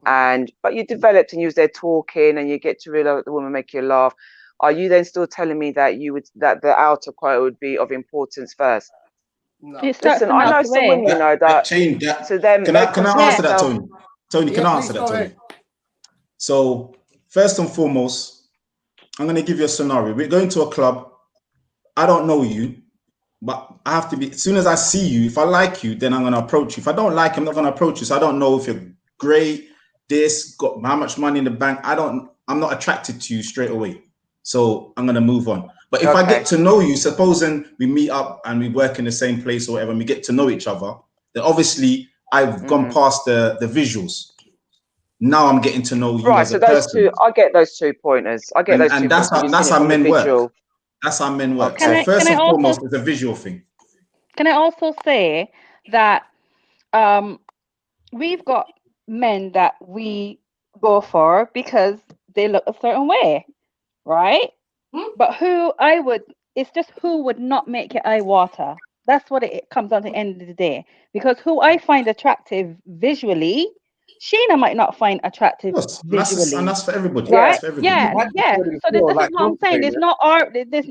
Speaker 10: But you developed and you was there talking and you get to realize that the woman make you laugh. Are you then still telling me that that the outer quota would be of importance first?
Speaker 7: No.
Speaker 10: Listen, I know some women, you know, that to them.
Speaker 6: Can I answer that, Tony? Tony, can I answer that, Tony? So first and foremost, I'm going to give you a scenario. We're going to a club. I don't know you, but I have to be, as soon as I see you, if I like you, then I'm going to approach you. If I don't like you, I'm not going to approach you. So I don't know if you're great, got how much money in the bank. I'm not attracted to you straight away. So I'm going to move on. But if I get to know you, supposing we meet up and we work in the same place or whatever, and we get to know each other, then obviously I've gone past the visuals. now I'm getting to know you
Speaker 10: Right,
Speaker 6: as
Speaker 10: so
Speaker 6: a
Speaker 10: those
Speaker 6: person.
Speaker 10: two, I get those 2 pointers. I get those 2
Speaker 6: And that's
Speaker 10: pointers.
Speaker 6: how, that's how men
Speaker 10: individual.
Speaker 6: work. That's how men work.
Speaker 10: Okay.
Speaker 6: So first
Speaker 5: Can I
Speaker 6: and
Speaker 5: also
Speaker 6: foremost, it's a visual thing.
Speaker 5: can I also say that we've got men that we go for because they look a certain way, right? But it's just who would not make your eye water. That's what it comes down to the end of the day. Because who I find attractive visually, Sheena might not find attractive
Speaker 6: Of course.
Speaker 5: visually.
Speaker 6: And that's for everybody.
Speaker 5: Right?
Speaker 6: That's for everybody.
Speaker 5: Yeah. So this is what I'm saying.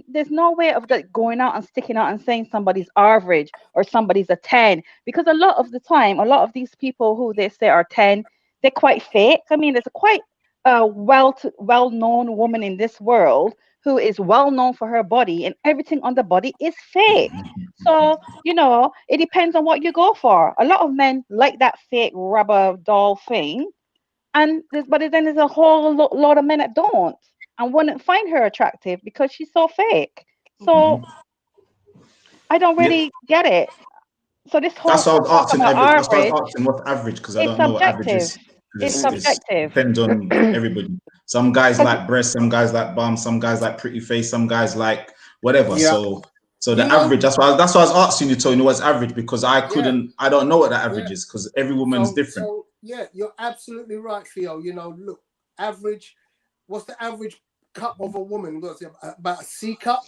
Speaker 5: There's no way of like going out and sticking out and saying somebody's average or somebody's a 10. Because a lot of the time, a lot of these people who they say are 10, they're quite fake. I mean, there's a quite well-known woman in this world who is well known for her body, and everything on the body is fake. So, it depends on what you go for. A lot of men like that fake rubber doll thing. But then there's a whole lot of men that don't and wouldn't find her attractive because she's so fake. So I don't really get it. So this whole
Speaker 6: That's why I was
Speaker 5: talk
Speaker 6: asking
Speaker 5: about
Speaker 6: average. That's why I
Speaker 5: average,
Speaker 6: was asking what's average, because I
Speaker 5: it's
Speaker 6: don't know what average
Speaker 5: subjective.
Speaker 6: is.
Speaker 5: It's subjective.
Speaker 6: Depends on everybody. Some guys like breasts, some guys like bum, some guys like pretty face, some guys like whatever.
Speaker 7: Yeah.
Speaker 6: So the average. That's why I was asking you, Tony, what's average, because I don't know what the average is, because every woman's different.
Speaker 7: So yeah, you're absolutely right, Theo. Look, average. What's the average cup of a woman? What's it, about a C cup?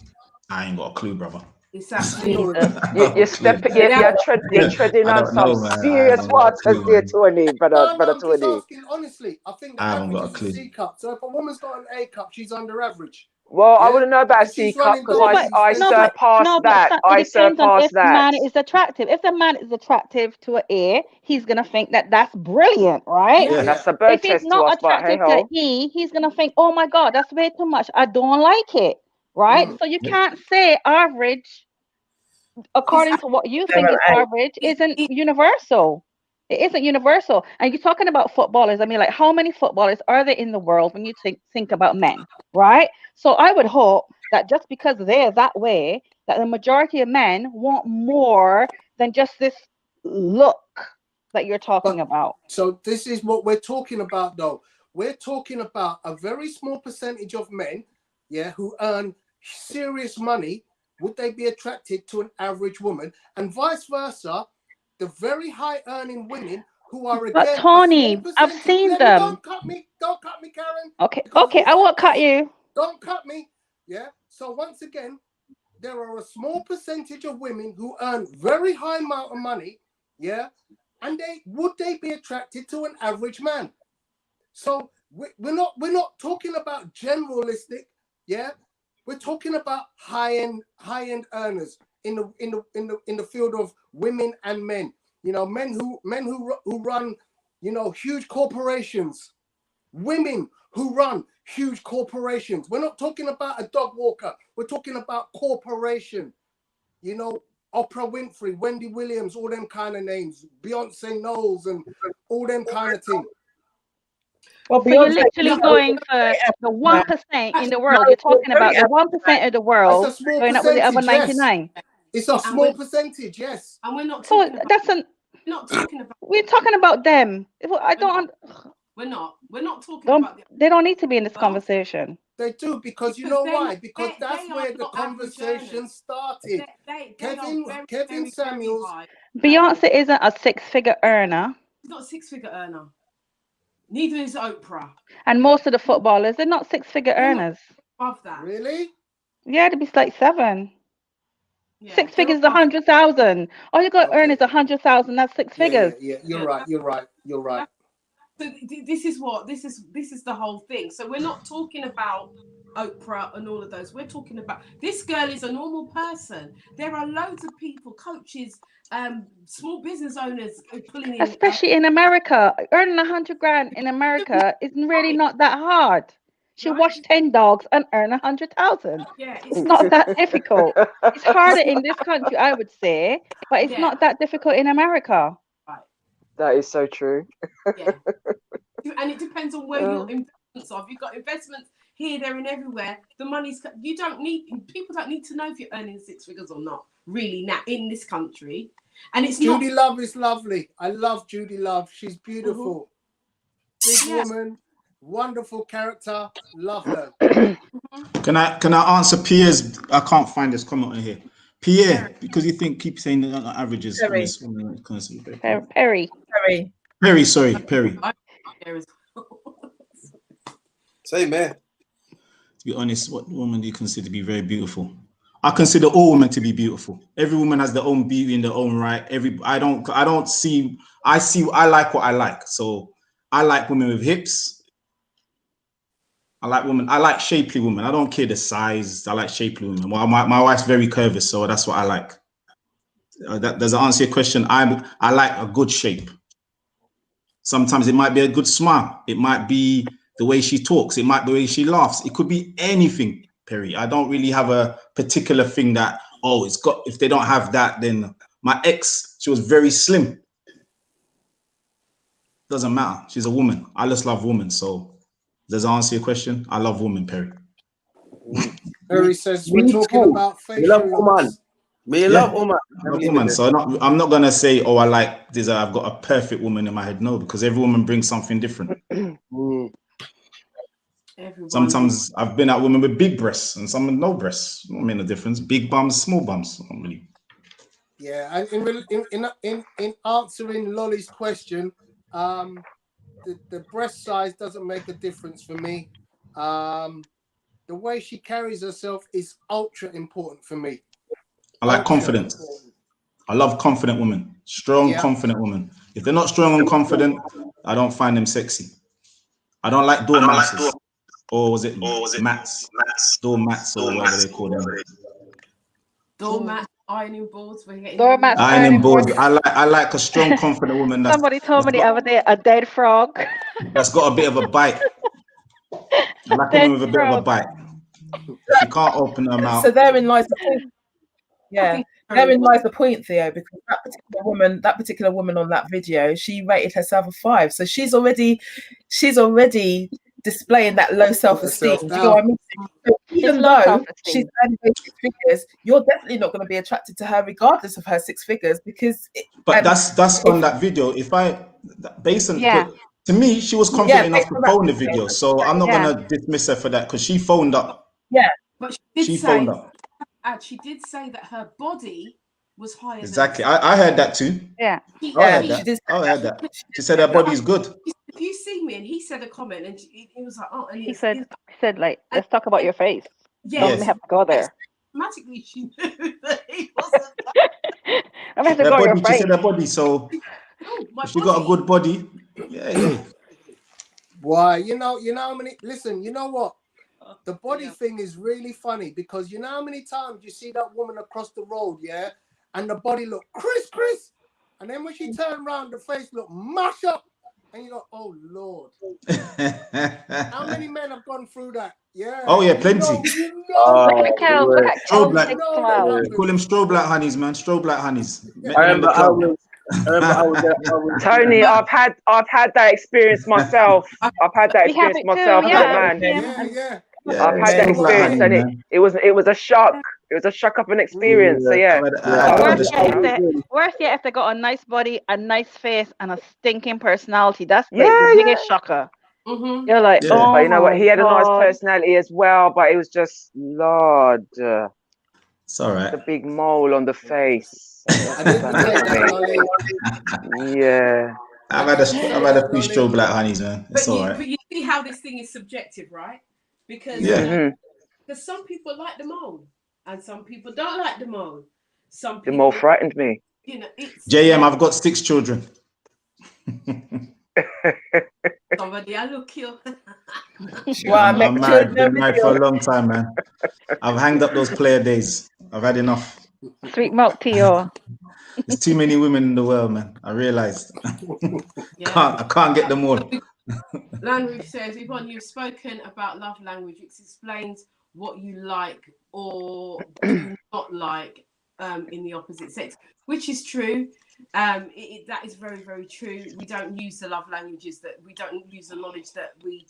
Speaker 6: I ain't got a clue, brother.
Speaker 2: Exactly.
Speaker 10: You're treading on some serious waters there, Tony, brother
Speaker 7: I'm
Speaker 10: Tony.
Speaker 7: just asking honestly. I think the
Speaker 6: I haven't
Speaker 7: average
Speaker 6: got a
Speaker 7: is a
Speaker 6: clue.
Speaker 7: C cup. So if a woman's got an A cup, she's under average.
Speaker 10: Well, I wouldn't know about a C cup because I surpassed that. I surpassed that.
Speaker 5: The man is attractive. If the man is attractive to an A, he's gonna think that that's brilliant, right?
Speaker 10: Yeah, that's a bird
Speaker 5: if he's
Speaker 10: test to
Speaker 5: not
Speaker 10: us, but
Speaker 5: attractive
Speaker 10: hey
Speaker 5: to E, he's gonna think, oh my God, that's way too much. I don't like it, right? So you can't say average according to what you think is average isn't universal. It isn't universal. And you're talking about footballers. I mean, like, how many footballers are there in the world when you think about men, right? So I would hope that just because they're that way, that the majority of men want more than just this look that you're talking about.
Speaker 7: So this is what we're talking about, though. We're talking about a very small percentage of men, who earn serious money. Would they be attracted to an average woman? And vice versa, the very high earning women who are again.
Speaker 5: But Tony, I've seen them.
Speaker 7: Don't cut me, Karen.
Speaker 5: Okay, I won't cut you.
Speaker 7: Don't cut me. Yeah. So once again, there are a small percentage of women who earn very high amount of money. Yeah. And would they be attracted to an average man? So we're not talking about generalistic. Yeah. We're talking about high end earners in the field of women and men. Men who run, huge corporations. Women who run huge corporations. We're not talking about a dog walker. We're talking about corporation. Oprah Winfrey, Wendy Williams, all them kind of names. Beyonce Knowles and all them kind of things.
Speaker 5: Well, so you're literally going for the 1% in the world. You're talking about the 1% of the world going up with the other 99.
Speaker 7: It's a small percentage, yes.
Speaker 2: And we're not.
Speaker 5: So that's
Speaker 2: not talking about.
Speaker 5: We're talking about them. I don't.
Speaker 2: We're not. We're not talking about.
Speaker 5: They don't need to be in this conversation.
Speaker 7: They do, because you know why? Because that's where the conversation started. Kevin Samuels.
Speaker 5: Beyonce isn't a six-figure earner.
Speaker 2: She's not a six-figure earner. Neither is Oprah.
Speaker 5: And most of the footballers, they're not six-figure earners.
Speaker 2: Above that.
Speaker 7: Really?
Speaker 5: Yeah, it'd be like 7. Yeah, 6 figures is 100,000. All you got to earn is 100,000. That's 6 figures.
Speaker 7: Yeah, you're right.
Speaker 2: So this is the whole thing. So we're not talking about Oprah and all of those. We're talking about this girl is a normal person. There are loads of people, coaches, small business owners pulling in.
Speaker 5: Especially in America, earning 100 grand in America is really not that hard. She washed 10 dogs and earn 100,000.
Speaker 2: Yeah,
Speaker 5: it's not that difficult. It's harder in this country, I would say, but it's not that difficult in America.
Speaker 2: Right.
Speaker 10: That is so true.
Speaker 2: Yeah. And it depends on where your investments are. If you've got investments here, there, and everywhere, the money's. People don't need to know if you're earning 6 figures or not. Really, now in this country, and it's
Speaker 7: Judy Love is lovely. I love Judy Love. She's beautiful. big
Speaker 2: Yeah.
Speaker 7: woman, wonderful character. Love her.
Speaker 6: Can I answer Pierre's? I can't find this comment on here. Pierre, because you keep saying the averages on
Speaker 4: Perry.
Speaker 6: this woman.
Speaker 5: Perry.
Speaker 6: Perry, sorry, Perry.
Speaker 2: There is-
Speaker 3: Say, man.
Speaker 6: To be honest, what woman do you consider to be very beautiful? I consider all women to be beautiful. Every woman has their own beauty in their own right. I like what I like. So I like women with hips. I like shapely women. I don't care the size. I like shapely women. Well, my wife's very curvy, so that's what I like. Does that answer your question? I like a good shape. Sometimes it might be a good smile. It might be the way she talks. It might be the way she laughs. It could be anything, Perry. I don't really have a particular thing that, if they don't have that, then my ex, she was very slim. Doesn't matter. She's a woman. I just love women. So does that answer your question? I love women, Perry.
Speaker 7: Perry says we're talking about
Speaker 3: You love
Speaker 7: facial
Speaker 3: woman.
Speaker 7: looks.
Speaker 3: Me love woman.
Speaker 6: I love woman. So I'm not gonna say, I like this. I've got a perfect woman in my head. No, because every woman brings something different. Sometimes I've been at women with big breasts and some with no breasts. Don't mean a difference. Big bums, small bums. Don't really.
Speaker 7: Yeah, and in answering Lolly's question, the breast size doesn't make a difference for me. The way she carries herself is ultra important for me.
Speaker 6: I like confidence. I love confident women. Strong, confident women. If they're not strong and confident, I don't find them sexy. I don't like dormouses. Or was it mats? Doormats or whatever they call them.
Speaker 2: Doormat, ironing boards.
Speaker 5: Doormat,
Speaker 6: ironing boards. I like a strong, confident woman.
Speaker 5: Somebody told me the other day a dead frog.
Speaker 6: That's got a bit of a bite. I like a woman with a bit of a bite. If you can't open her mouth.
Speaker 4: So therein lies the point. Yeah, therein lies the point, Theo, because that particular woman on that video, she rated herself a 5. So she's already displaying that low self-esteem. Do you know what I mean? So even though she's earning 6 figures, you're definitely not going to be attracted to her regardless of her 6 figures because.
Speaker 6: That's on that video. To me, she was confident enough to phone the video, so I'm not going to dismiss her for that because she phoned up.
Speaker 4: Yeah,
Speaker 2: but
Speaker 6: she phoned up.
Speaker 2: And she did say that her body was higher.
Speaker 6: Exactly. I heard that too.
Speaker 5: Yeah.
Speaker 6: I heard that. She said her body's good.
Speaker 2: If you see me, and he said a comment, and he was like, "Oh," and
Speaker 5: he said, like, let's talk about your face.
Speaker 2: Yeah,
Speaker 5: don't have to go there.
Speaker 2: Automatically, she knew that he wasn't.
Speaker 5: I'm have to go your face.
Speaker 6: She said her body, so if she got a good body, yeah.
Speaker 7: Why? You know how many? Listen, you know what? The body thing is really funny because you know how many times you see that woman across the road, yeah, and the body look Chris, and then when she turned around, the face look mash up, and you go, oh Lord. How many men have gone through that? Yeah.
Speaker 6: Oh yeah, plenty.
Speaker 5: Strobe
Speaker 6: light. Call them strobe light honeys, man. Strobe light honeys.
Speaker 10: Tony, I've had that experience myself. I've had that experience myself as a man.
Speaker 7: Yeah.
Speaker 10: I've had that experience, and it was a shock. It was a shock of an experience. So yeah.
Speaker 5: Worse yet, if they got a nice body, a nice face, and a stinking personality. That's the biggest shocker.
Speaker 2: Mm-hmm.
Speaker 5: You're like, oh,
Speaker 10: but you know what? He had a nice personality as well, but it was just Lord.
Speaker 6: It's all right.
Speaker 10: The big mole on the face. Yeah.
Speaker 6: I've had a few strobe light honeys, man. It's all right.
Speaker 2: But you see how this thing is subjective, right? Because some people like the mole, and some people don't like the mole.
Speaker 10: The mole frightened me.
Speaker 2: You know,
Speaker 6: JM, I've got 6 children.
Speaker 2: Somebody, I look you.
Speaker 6: I'm married. Been married for a long time, man. I've hanged up those player days. I've had enough.
Speaker 5: Sweet milk Theo.
Speaker 6: There's too many women in the world, man. I realized. I can't get them all.
Speaker 2: Language says, Yvonne, you've spoken about love language. It explains what you like or do not like in the opposite sex, which is true. That is very, very true. We don't use the love languages we don't use the knowledge that we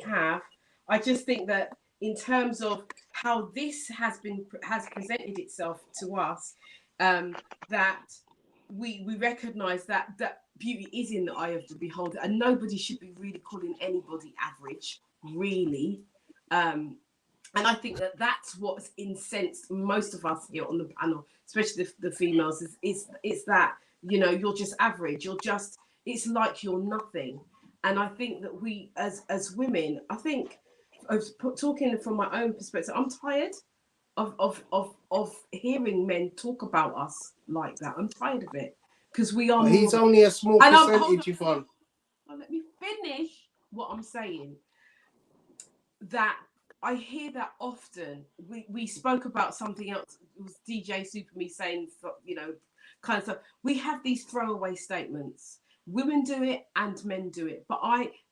Speaker 2: have. I just think that in terms of how this has presented itself to us, that we recognize that beauty is in the eye of the beholder, and nobody should be really calling anybody average, really. And I think that that's what's incensed most of us here on the panel, especially the females, is that, you know, you're just average, it's like you're nothing. And I think that we as women, I think, talking from my own perspective, I'm tired of hearing men talk about us like that. I'm tired of it, because we are.
Speaker 7: He's only a small percentage, Yvonne.
Speaker 2: Let me finish what I'm saying. That I hear that often. We spoke about something else. It was DJ Super Me saying, you know, kind of stuff. We have these throwaway statements. Women do it and men do it. But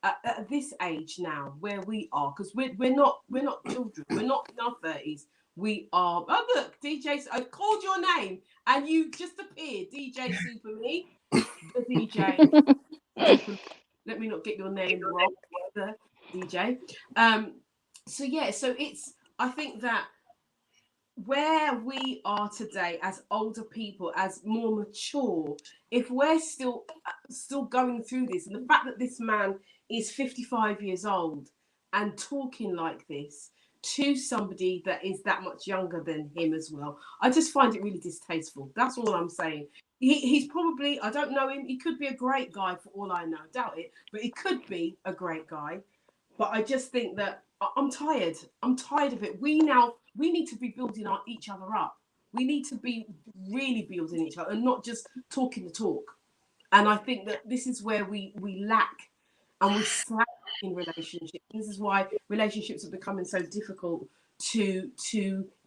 Speaker 2: at this age now, where we are, because we're not children. We're not in our 30s. We are. Oh look, DJ. I called your name and you just appeared. DJ Super Me, the DJ. Let me not get your name wrong, the DJ. So yeah, so I think that where we are today as older people, as more mature, if we're still going through this, and the fact that this man is 55 years old and talking like this to somebody that is that much younger than him as well, I just find it really distasteful. That's all I'm saying. He's probably, I don't know him, he could be a great guy for all I know, doubt it, but he could be a great guy. But I just think that I'm tired of it. We need to be building each other up. We need to be really building each other and not just talking the talk. And I think that this is where we lack and we slack in relationships. This is why relationships are becoming so difficult to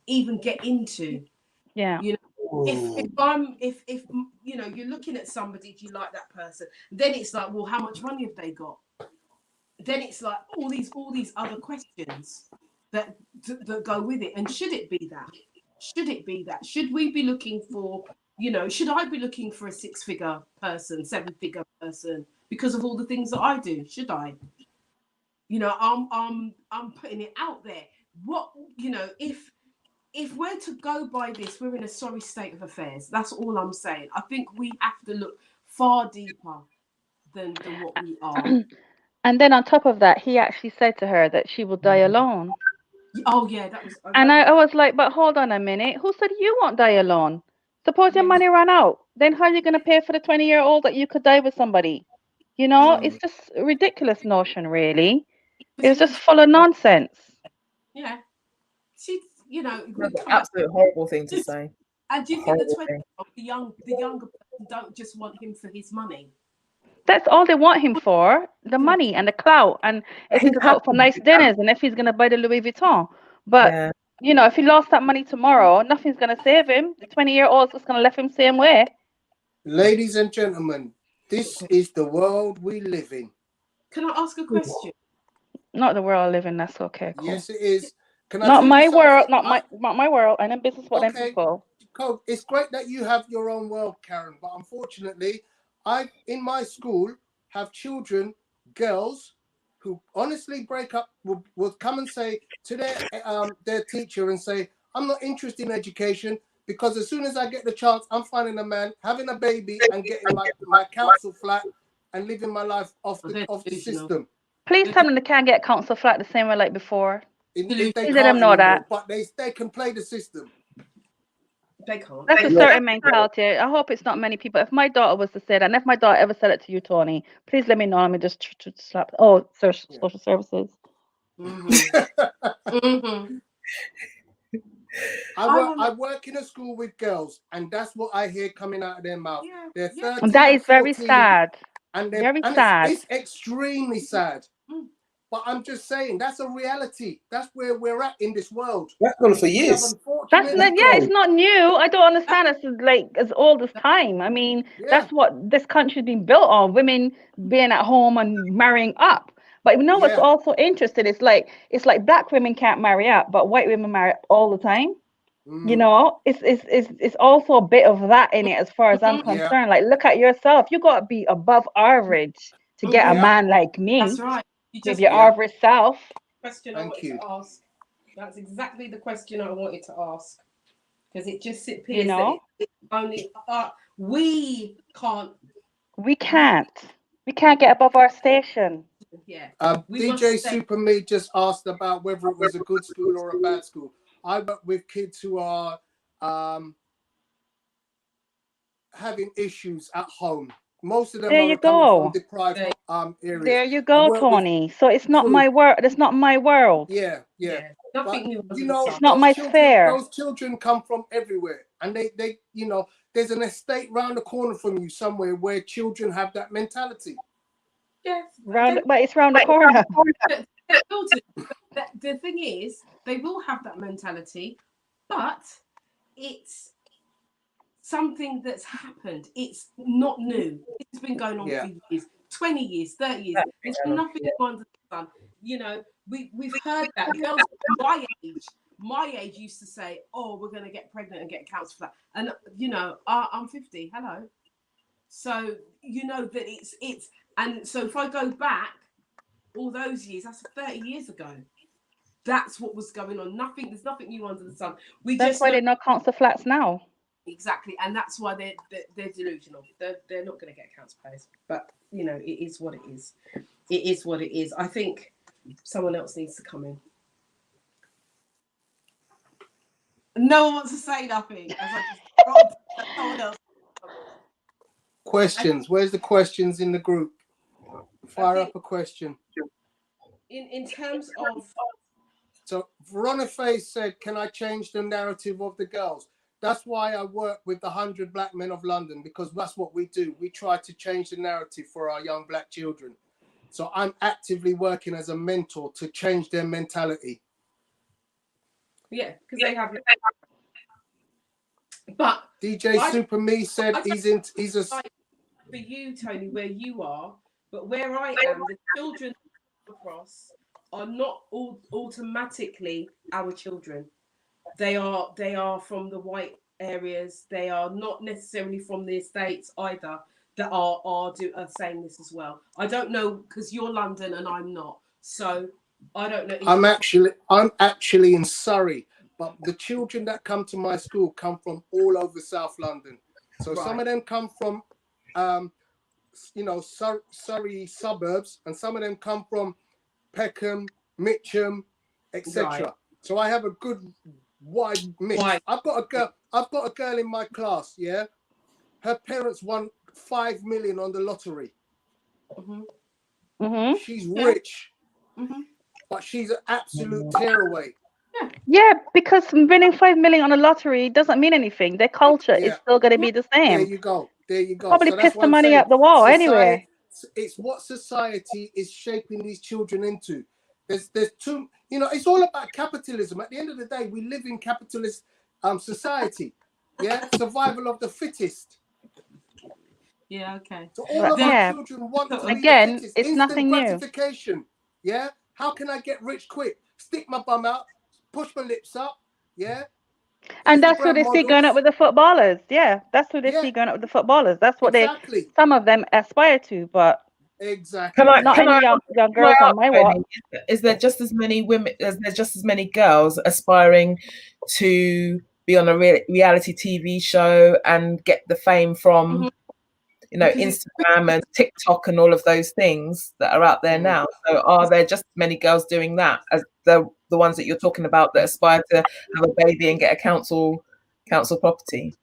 Speaker 2: even get into.
Speaker 5: Yeah.
Speaker 2: You know, if you know, you're looking at somebody, do you like that person? Then it's like, well, how much money have they got? Then it's like all these other questions that go with it. And should it be that? Should it be that? Should we be looking for, you know, should I be looking for a 6-figure person, 7-figure person because of all the things that I do? Should I? You know, I'm putting it out there. What, you know, if we're to go by this, we're in a sorry state of affairs. That's all I'm saying. I think we have to look far deeper than what we are.
Speaker 5: And then on top of that, he actually said to her that she will die alone.
Speaker 2: Oh yeah, that was.
Speaker 5: And I was like, but hold on a minute. Who said you won't die alone? Suppose your money ran out. Then how are you going to pay for the 20-year-old that you could die with somebody? You know, it's just a ridiculous notion, really. It's just full of nonsense.
Speaker 2: Yeah. She, you know,
Speaker 4: absolute horrible thing to say.
Speaker 2: And do you think the younger person don't just want him for his money?
Speaker 5: That's all they want him for, the money and the clout, and if he's out for nice dinners and if he's going to buy the Louis Vuitton. But, you know, if he lost that money tomorrow, nothing's going to save him. The 20-year-old's just going to left him same way.
Speaker 7: Ladies and gentlemen, this is the world we live in.
Speaker 2: Can I ask a question?
Speaker 5: Not the world I live in, that's okay. Cool.
Speaker 7: Yes, it is.
Speaker 5: Not my world, not my world. I'm in business for them people.
Speaker 7: Cool. It's great that you have your own world, Karen, but unfortunately, I, in my school, have children, girls, who honestly break up, will come and say to their teacher and say, I'm not interested in education because as soon as I get the chance, I'm finding a man, having a baby and getting my council flat and living my life off the system.
Speaker 5: Please tell them they can't get council flat the same way like before.
Speaker 7: Please
Speaker 5: let them know that.
Speaker 7: But they can play the system.
Speaker 2: They can't.
Speaker 5: That's a certain mentality. I hope it's not many people. If my daughter was to say that, and if my daughter ever said it to you, Tony, please let me know. Let me just slap. Oh, social services.
Speaker 7: I work in a school with girls, and that's what I hear coming out of their mouth. They're 13,
Speaker 5: that is very
Speaker 7: 14,
Speaker 5: sad.
Speaker 7: And
Speaker 5: very sad.
Speaker 7: It's extremely sad. But I'm just saying that's a reality. That's where we're at in this world.
Speaker 3: That's gone for years.
Speaker 5: It's not new. I don't understand. It's like as old as time. I mean, that's what this country's been built on. Women being at home and marrying up. But you know what's also interesting? It's like black women can't marry up, but white women marry up all the time. You know, it's also a bit of that in it as far as I'm concerned. Like, look at yourself. You got to be above average to get a man like me.
Speaker 2: That's right.
Speaker 5: With your average self.
Speaker 2: Question I wanted to ask. That's exactly the question I wanted to ask. Because it just appears that it's only We can't.
Speaker 5: We can't get above our station.
Speaker 2: Yeah.
Speaker 7: DJ Super Me just asked about whether it was a good school or a bad school. I work with kids who are having issues at home. Most of them are coming from deprived areas.
Speaker 5: There you go, Tony. So it's not my world. It's not my world.
Speaker 7: Yeah.
Speaker 2: Nothing new.
Speaker 7: You know,
Speaker 5: it's not my sphere.
Speaker 7: Those children come from everywhere, and they, you know, there's an estate round the corner from you somewhere where children have that mentality.
Speaker 2: Yes,
Speaker 5: but it's round the corner.
Speaker 2: The thing is, they will have that mentality, but it's something that's happened. It's not new. It's been going on for years, 20 years, 30 years. There's nothing under the sun. You know, we've heard that. Girls my age used to say, oh, we're going to get pregnant and get counselled for that. And, you know, I'm 50. Hello. So, you know, that it's, and so if I go back all those years, that's 30 years ago. That's what was going on. There's nothing new under the sun.
Speaker 5: That's why they're not council flats now.
Speaker 2: Exactly, and that's why they're delusional. They're not going to get council place. But you know, it is what it is. It is what it is. I think someone else needs to come in. No one wants to say nothing. Someone else.
Speaker 7: Questions. Where's the questions in the group? Fire up a question.
Speaker 2: In terms of.
Speaker 7: So Veronica Faye said, "Can I change the narrative of the girls?" That's why I work with the 100 Black Men of London, because that's what we do. We try to change the narrative for our young black children. So I'm actively working as a mentor to change their mentality.
Speaker 2: Yeah, because they have. But
Speaker 7: DJ Super Me said he's a.
Speaker 2: For you, Tony, where you are, but where I am, the children across are not all automatically our children. They are from the white areas. They are not necessarily from the estates either that are saying this as well. I don't know, because you're London and I'm not, so I don't know.
Speaker 7: I'm actually in Surrey, but the children that come to my school come from all over South London. So some of them come from Surrey suburbs, and some of them come from Peckham, Mitcham, etc. Right. So I have a good wide mix. I've got a girl in my class. Yeah, her parents won 5 million on the lottery. She's rich, but she's an absolute tearaway.
Speaker 5: Yeah, because winning 5 million on a lottery doesn't mean anything. Their culture is still going to be the same.
Speaker 7: There you go.
Speaker 5: Probably piss the money up the wall anyway.
Speaker 7: It's what society is shaping these children into. There's too, you know, it's all about capitalism. At the end of the day, we live in capitalist society. Yeah, survival of the fittest.
Speaker 2: Yeah, okay.
Speaker 7: So all of our children want to be the fittest.
Speaker 5: It's nothing new.
Speaker 7: Gratification. Yeah, how can I get rich quick? Stick my bum out, push my lips up. Yeah.
Speaker 5: And that's who they see going up with the footballers. Yeah, that's who they see going up with the footballers. That's what some of them aspire to, but
Speaker 7: exactly.
Speaker 5: Not any young girls on my watch.
Speaker 4: Is there just as many women? Is there just as many girls aspiring to be on a reality TV show and get the fame from, you know, Instagram and TikTok and all of those things that are out there now? So are there just as many girls doing that as the ones that you're talking about that aspire to have a baby and get a council property?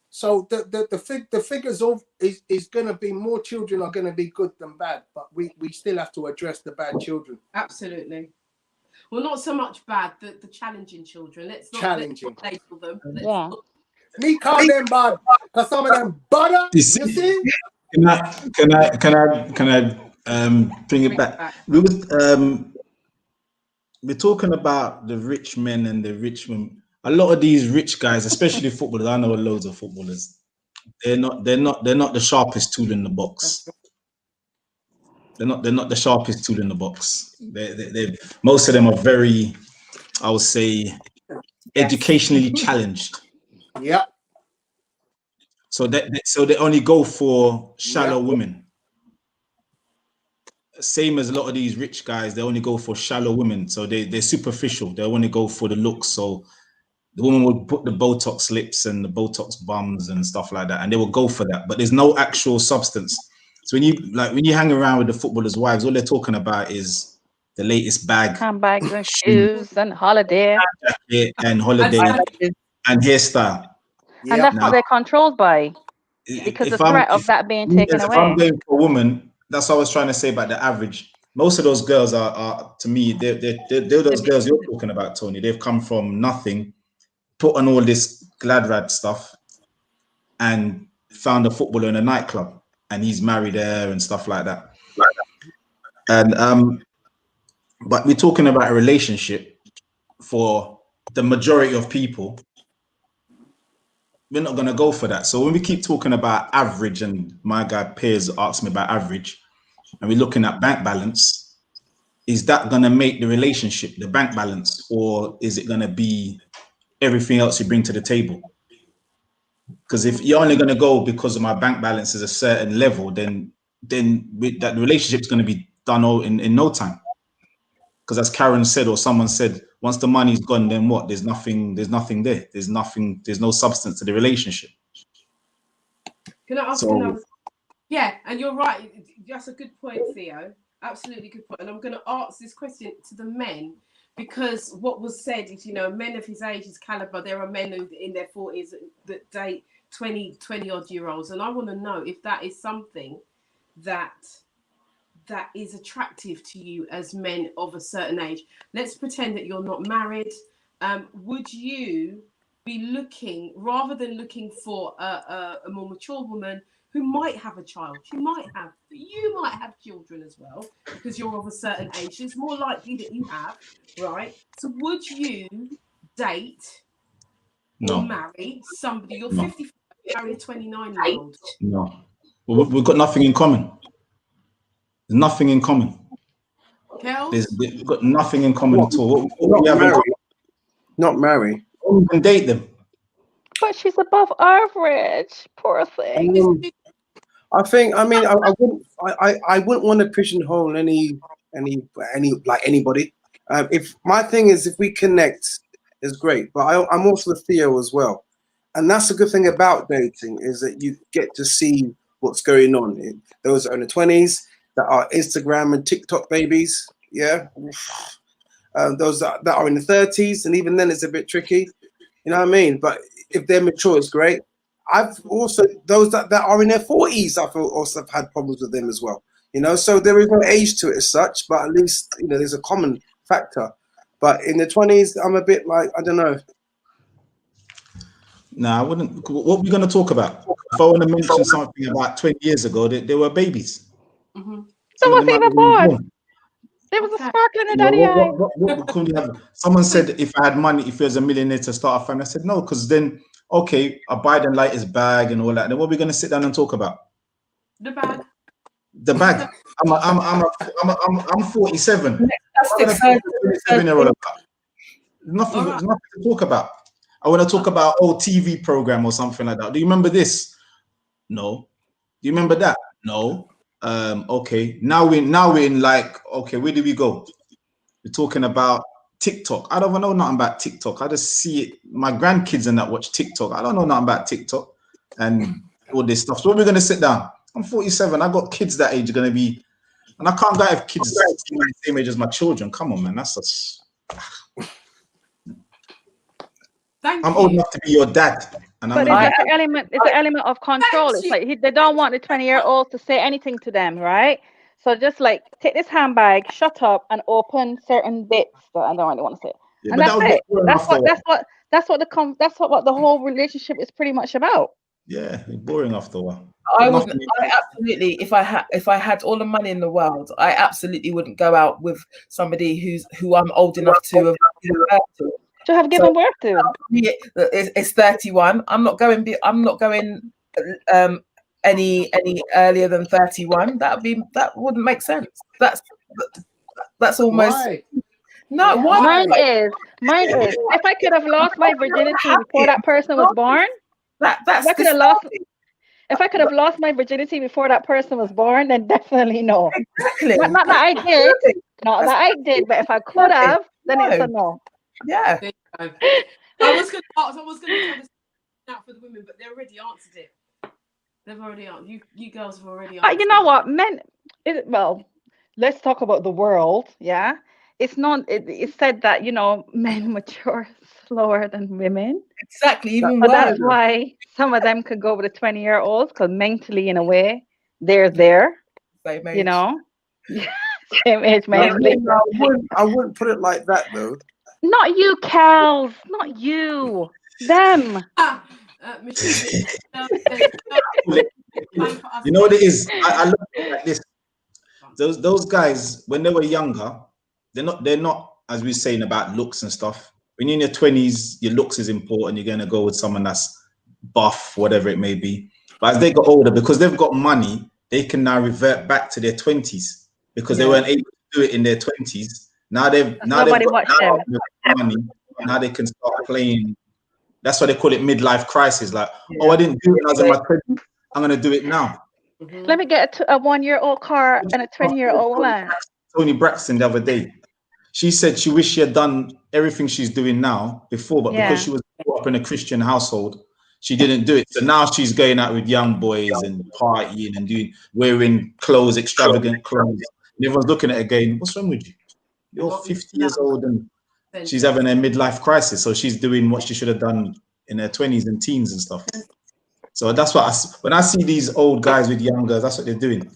Speaker 7: So the figures of is going to be more children are going to be good than bad, but we still have to address the bad children.
Speaker 2: Absolutely. Well, not so much bad, the challenging children. Let's not label them.
Speaker 7: Me call them bad, because some of them butter. You see?
Speaker 6: Can I bring it back? We're talking about the rich men and the rich women. A lot of these rich guys, especially footballers, I know loads of footballers. They're not the sharpest tool in the box. They're not the sharpest tool in the box. They most of them are very, I would say, educationally challenged.
Speaker 7: Yeah.
Speaker 6: So they only go for shallow women. Same as a lot of these rich guys, they only go for shallow women. So they're superficial. They only go for the looks. So the woman would put the Botox lips and the Botox bums and stuff like that, and they would go for that. But there's no actual substance. So when you hang around with the footballers' wives, all they're talking about is the latest bag,
Speaker 5: handbags and shoes and holiday,
Speaker 6: and hairstyle.
Speaker 5: Yeah. And that's what they're controlled by, because the threat of that being taken away.
Speaker 6: If I'm going for a woman, that's what I was trying to say about the average. Most of those girls are to me, they're those girls you're talking about, Tony. They've come from nothing, put on all this glad-rad stuff, and found a footballer in a nightclub, and he's married her and stuff like that. And but we're talking about a relationship. For the majority of people, we're not going to go for that. So when we keep talking about average, and my guy Piers asked me about average, and we're looking at bank balance, is that going to make the relationship the bank balance, or is it going to be everything else you bring to the table? Because if you're only going to go because of my bank balance is a certain level, then that relationship is going to be done in no time. Because as Karen said, or someone said, once the money's gone, then what? There's nothing there. There's no substance to the relationship.
Speaker 2: Can I ask another? Yeah, and you're right. That's a good point, Theo. Absolutely good point. And I'm going to ask this question to the men, because what was said is, men of his age, his caliber, there are men in their 40s that date 20 odd year olds. And I want to know if that is something that is attractive to you as men of a certain age. Let's pretend that you're not married. Would you be looking, rather than looking for a more mature woman who might have a child, you might have children as well, because you're of a certain age, it's more likely that you have, right? So would you date or marry somebody, you're 55, marry a 29-year-old?
Speaker 6: No. We've got nothing in common. There's nothing in common. We've got nothing in common at all.
Speaker 3: Not marry.
Speaker 6: Don't even date them.
Speaker 5: But she's above average. Poor thing.
Speaker 3: I wouldn't want to pigeonhole anybody. If my thing is, if we connect, is great. But I'm also with Theo as well, and that's the good thing about dating, is that you get to see what's going on. Those are in the 20s. That are Instagram and TikTok babies, those that are in the 30s, and even then it's a bit tricky, you know what I mean? But if they're mature, it's great. I've also, those that are in their 40s, I feel also have had problems with them as well, so there is no age to it as such, but at least, there's a common factor. But in the 20s, I'm a bit like, I don't know.
Speaker 6: No, I wouldn't. What are we going to talk about? If I want to mention something about 20 years ago, they were babies.
Speaker 5: Mm-hmm. So wasn't even born. There was a sparkle in the daddy eye.
Speaker 6: What could we have? Someone said, if I had money, if he was a millionaire to start a family, I said no, because then, okay, I buy the latest bag and all that. Then what are we going to sit down and talk about?
Speaker 2: The bag.
Speaker 6: The bag. I'm 47.
Speaker 4: That's
Speaker 6: nothing to talk about. I want to talk about TV program or something like that. Do you remember this? No. Do you remember that? No. Okay, now we're in like, okay, where do we go? We're talking about TikTok. I don't know nothing about TikTok. I just see it. My grandkids and that watch TikTok. I don't know nothing about TikTok and all this stuff. So we're gonna sit down. I'm 47. I got kids that age are gonna be, and I can't have kids the same age as my children. Come on, man. That's just. I'm old enough to be your dad. And
Speaker 5: but it's an element of control. It's like they don't want the 20-year-olds to say anything to them, right? So just like take this handbag, shut up, and open certain bits that I don't really want to say. Yeah, and that's it. That's what the whole relationship is pretty much about.
Speaker 6: Yeah, boring after a while.
Speaker 4: I absolutely, if I had all the money in the world, I absolutely wouldn't go out with somebody who I'm old enough to have given birth to.
Speaker 5: To have given birth to.
Speaker 4: It's 31. I'm not going any earlier than 31. That wouldn't make sense. That's almost.
Speaker 7: Why?
Speaker 4: No, why?
Speaker 5: Mine is. If I could have lost my virginity before that person was born, if I could have lost my virginity before that person was born, then definitely no.
Speaker 4: Exactly.
Speaker 5: Not that I did. Not that I did, but if I could have, then it's a no.
Speaker 4: Yeah.
Speaker 2: I was going to ask. I was going to tell this out for the women, but they already answered it. They've already answered. You girls have already answered.
Speaker 5: But you know what, men? Well, let's talk about the world. Yeah, it's not. It's said that men mature slower than women.
Speaker 4: Exactly. Even
Speaker 5: But
Speaker 4: worse.
Speaker 5: that's why some of them could go with the 20-year-olds, because mentally, in a way, they're there.
Speaker 4: Same age.
Speaker 5: You know, same age mentally.
Speaker 3: I wouldn't put it like that though.
Speaker 5: Not you, Kels. Not you. Them.
Speaker 6: You know what it is? I look at it like this. Those guys, when they were younger, they're not, as we're saying about looks and stuff. When you're in your 20s, your looks is important. You're going to go with someone that's buff, whatever it may be. But as they got older, because they've got money, they can now revert back to their 20s because they weren't able to do it in their 20s. Now they've got money. Now they can start playing. That's why they call it midlife crisis. Like, I didn't do it when I was in my 20s. I'm going to do it now.
Speaker 5: Let me get a 1-year-old car and a 20-year-old man.
Speaker 6: Tony Braxton the other day, she said she wished she had done everything she's doing now before, but because she was brought up in a Christian household, she didn't do it. So now she's going out with young boys and partying and wearing clothes, extravagant clothes. And everyone's looking at her going, what's wrong with you? You're 50 years old and she's having a midlife crisis. So she's doing what she should have done in her 20s and teens and stuff. So that's what when I see these old guys with young girls, that's what they're doing.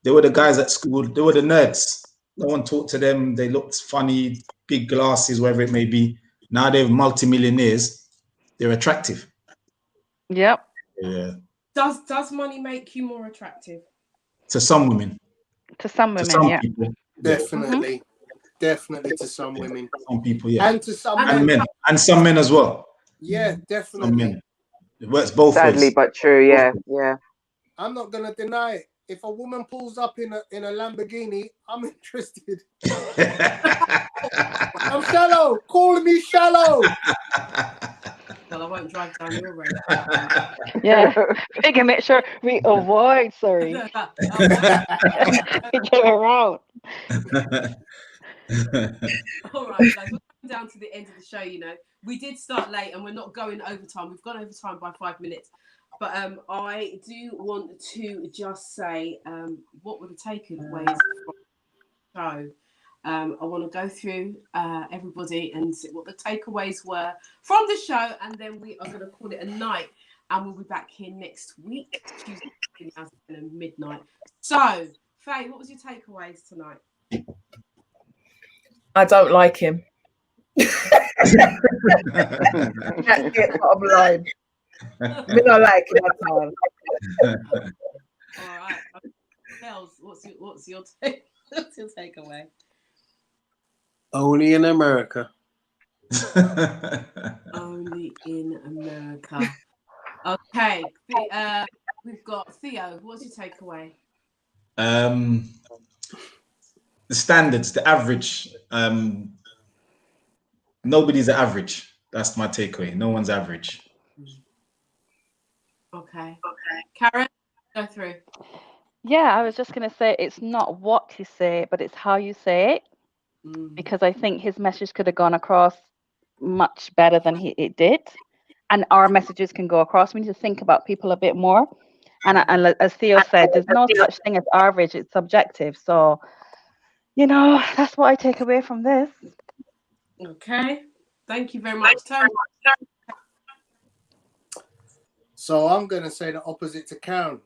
Speaker 6: They were the guys at school. They were the nerds. No one talked to them. They looked funny, big glasses, whatever it may be. Now they're multimillionaires. They're attractive.
Speaker 5: Yep.
Speaker 6: Yeah.
Speaker 2: Does money make you more attractive?
Speaker 6: To some women.
Speaker 5: To some women,
Speaker 6: people.
Speaker 7: Definitely. Definitely to some women.
Speaker 6: Some people, yeah.
Speaker 7: And to some
Speaker 6: men. And some men as well.
Speaker 7: Yeah, definitely.
Speaker 6: Some men. It works both ways.
Speaker 10: Sadly, but true. Yeah, yeah.
Speaker 7: I'm not gonna deny it. If a woman pulls up in a Lamborghini, I'm interested. I'm shallow. Call me shallow.
Speaker 2: Well, I won't drive down your road.
Speaker 5: Yeah, we can make sure we avoid. Sorry, we get around.
Speaker 2: All right, guys, we're coming down to the end of the show. We did start late, and we're not going overtime. We've gone overtime by 5 minutes. But I do want to just say what were the takeaways from the show. I want to go through everybody and see what the takeaways were from the show, and then we are going to call it a night. And we'll be back here next week, Tuesday and midnight. So, Faye, what was your takeaways tonight?
Speaker 4: I don't like him. That's it, bottom line. Me not like him at all.
Speaker 2: All right, Kels, what's your takeaway?
Speaker 3: Only in America.
Speaker 2: Only in America. Okay, we've got Theo. What's your takeaway?
Speaker 6: The standards, the average. Nobody's average. That's my takeaway. No one's average.
Speaker 2: Okay. Karen, go through.
Speaker 5: Yeah, I was just going to say it's not what you say, but it's how you say it. Because I think his message could have gone across much better than it did. And our messages can go across. We need to think about people a bit more. And as Theo said, there's no such thing as average. It's subjective. So, that's what I take away from this.
Speaker 2: Okay. Thank you very much, Tony.
Speaker 7: So I'm going to say the opposite to Karen.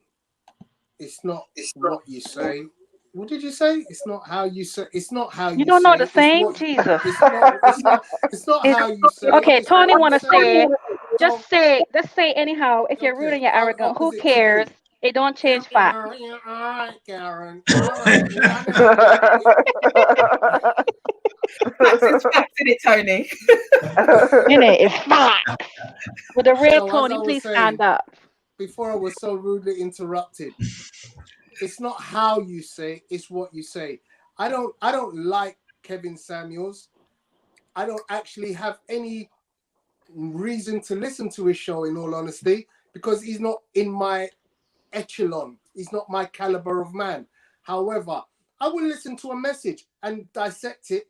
Speaker 7: It's not what you say. What did you say? It's not how you say. It's not how you
Speaker 5: don't know the
Speaker 7: it's
Speaker 5: saying,
Speaker 7: what-
Speaker 5: Jesus.
Speaker 7: It's not how you say.
Speaker 5: Okay,
Speaker 7: it's
Speaker 5: Tony
Speaker 7: what
Speaker 5: want to
Speaker 7: you
Speaker 5: say,
Speaker 7: So-
Speaker 5: just say anyhow. If you're rude and you're arrogant, who
Speaker 7: opposite to
Speaker 5: cares?
Speaker 7: you.
Speaker 5: It don't change fact.
Speaker 7: All right, Karen. All right.
Speaker 4: Facts is facts, isn't it, Tony?
Speaker 5: It's fact. With the real
Speaker 7: So as
Speaker 5: Tony,
Speaker 7: I was
Speaker 5: please
Speaker 7: saying,
Speaker 5: stand up.
Speaker 7: Before I was so rudely interrupted. It's not how you say, it's what you say. I don't like Kevin Samuels. I don't actually have any reason to listen to his show, in all honesty, because he's not in my echelon. He's not my caliber of man. However, I will listen to a message and dissect it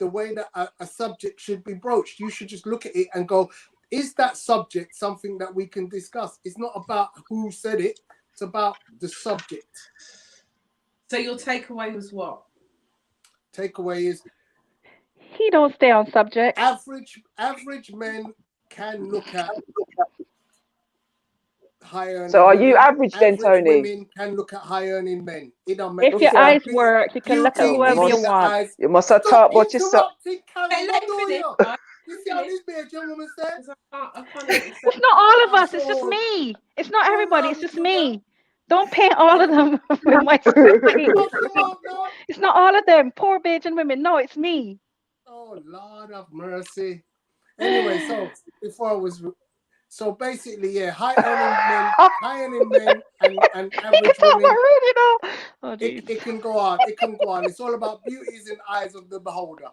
Speaker 7: the way that a subject should be broached. You should just look at it and go, is that subject something that we can discuss? It's not about who said it, it's about the subject.
Speaker 2: So your takeaway was what?
Speaker 7: Takeaway is
Speaker 5: He don't stay on subject.
Speaker 7: average men can look at high earning.
Speaker 10: So are you
Speaker 7: women.
Speaker 10: average then, Tony?
Speaker 7: Women can look at high earning men. It don't make
Speaker 5: If your eyes work, you can look at whoever you want.
Speaker 10: You must have talked about yourself.
Speaker 7: You see how this be a gentleman says?
Speaker 5: It's not all of us. It's just me. It's not everybody. It's just me. Don't paint all of them with my screen. It's not all of them. Poor Bajan women. No, it's me.
Speaker 7: Oh, Lord of mercy. Anyway, so basically, yeah, high earning men and average women.
Speaker 5: Oh,
Speaker 7: it can go on. It can go on. It's all about beauties in eyes of the beholder.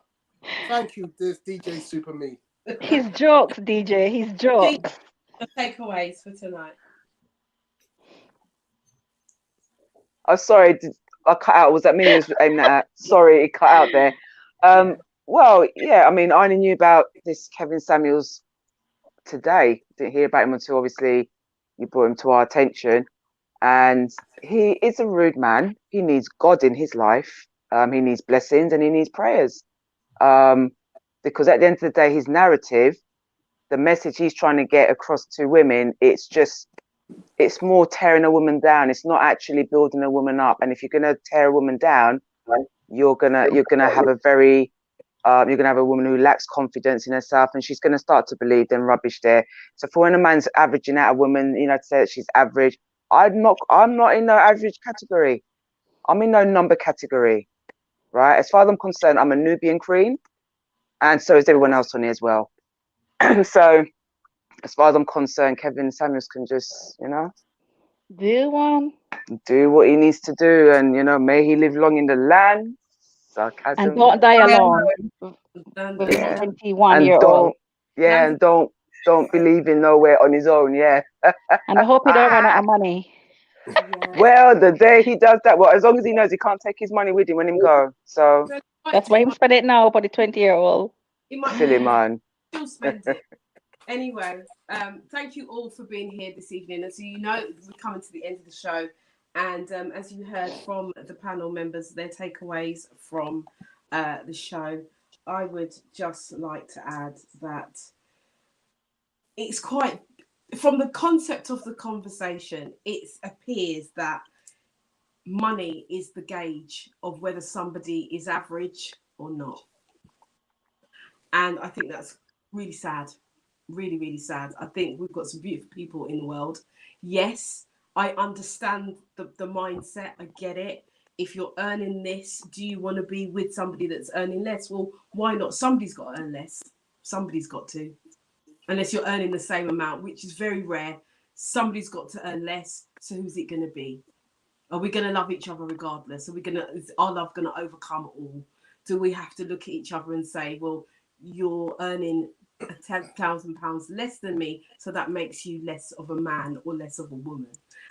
Speaker 7: Thank you, this DJ Super Me.
Speaker 5: His jokes, DJ. His jokes.
Speaker 2: The takeaways for tonight.
Speaker 10: Oh, sorry, I cut out. Was that me? Was aiming at? Sorry, it cut out there. Well, yeah, I mean, I only knew about this Kevin Samuels today. Didn't hear about him until obviously you brought him to our attention. And he is a rude man. He needs God in his life. He needs blessings and he needs prayers. Because at the end of the day, his narrative, the message he's trying to get across to women, it's more tearing a woman down. It's not actually building a woman up. And if you're gonna tear a woman down, you're gonna have a woman who lacks confidence in herself, and she's gonna start to believe them rubbish there. So for when a man's averaging out a woman, to say that she's average, I'm not in no average category. I'm in no number category, right? As far as I'm concerned, I'm a Nubian queen, and so is everyone else on here as well. So as far as I'm concerned, Kevin Samuels can just, do what he needs to do, and may he live long in the land. Sarcasm.
Speaker 5: And don't die alone. With
Speaker 10: Yeah.
Speaker 5: 21-year-old.
Speaker 10: And don't believe in nowhere on his own. Yeah.
Speaker 5: And I hope he don't run out of money.
Speaker 10: Well, the day he does that, well, as long as he knows he can't take his money with him when him go. So
Speaker 5: that's why he spend it now for the 20-year-old.
Speaker 10: Silly man.
Speaker 2: Still spend it. Anyway, thank you all for being here this evening. As you know, we're coming to the end of the show. And as you heard from the panel members, their takeaways from the show, I would just like to add that it's quite, from the concept of the conversation, it appears that money is the gauge of whether somebody is average or not. And I think that's really sad. Really, really sad. I think we've got some beautiful people in the world. Yes, I understand the mindset. I get it. If you're earning this, do you want to be with somebody that's earning less? Well, why not? Somebody's got to earn less. Somebody's got to. Unless you're earning the same amount, which is very rare. Somebody's got to earn less. So who's it going to be? Are we going to love each other regardless? Is our love going to overcome all? Do we have to look at each other and say, well, you're earning £10,000 less than me, so that makes you less of a man or less of a woman?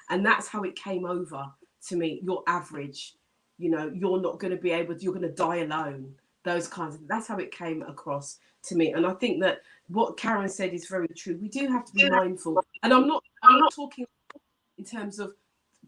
Speaker 2: And that's how it came over to me. You're average, you're not going to be able to, you're going to die alone. Those kinds of, that's how it came across to me. And I think that what Karen said is very true. We do have to be mindful. And I'm not talking in terms of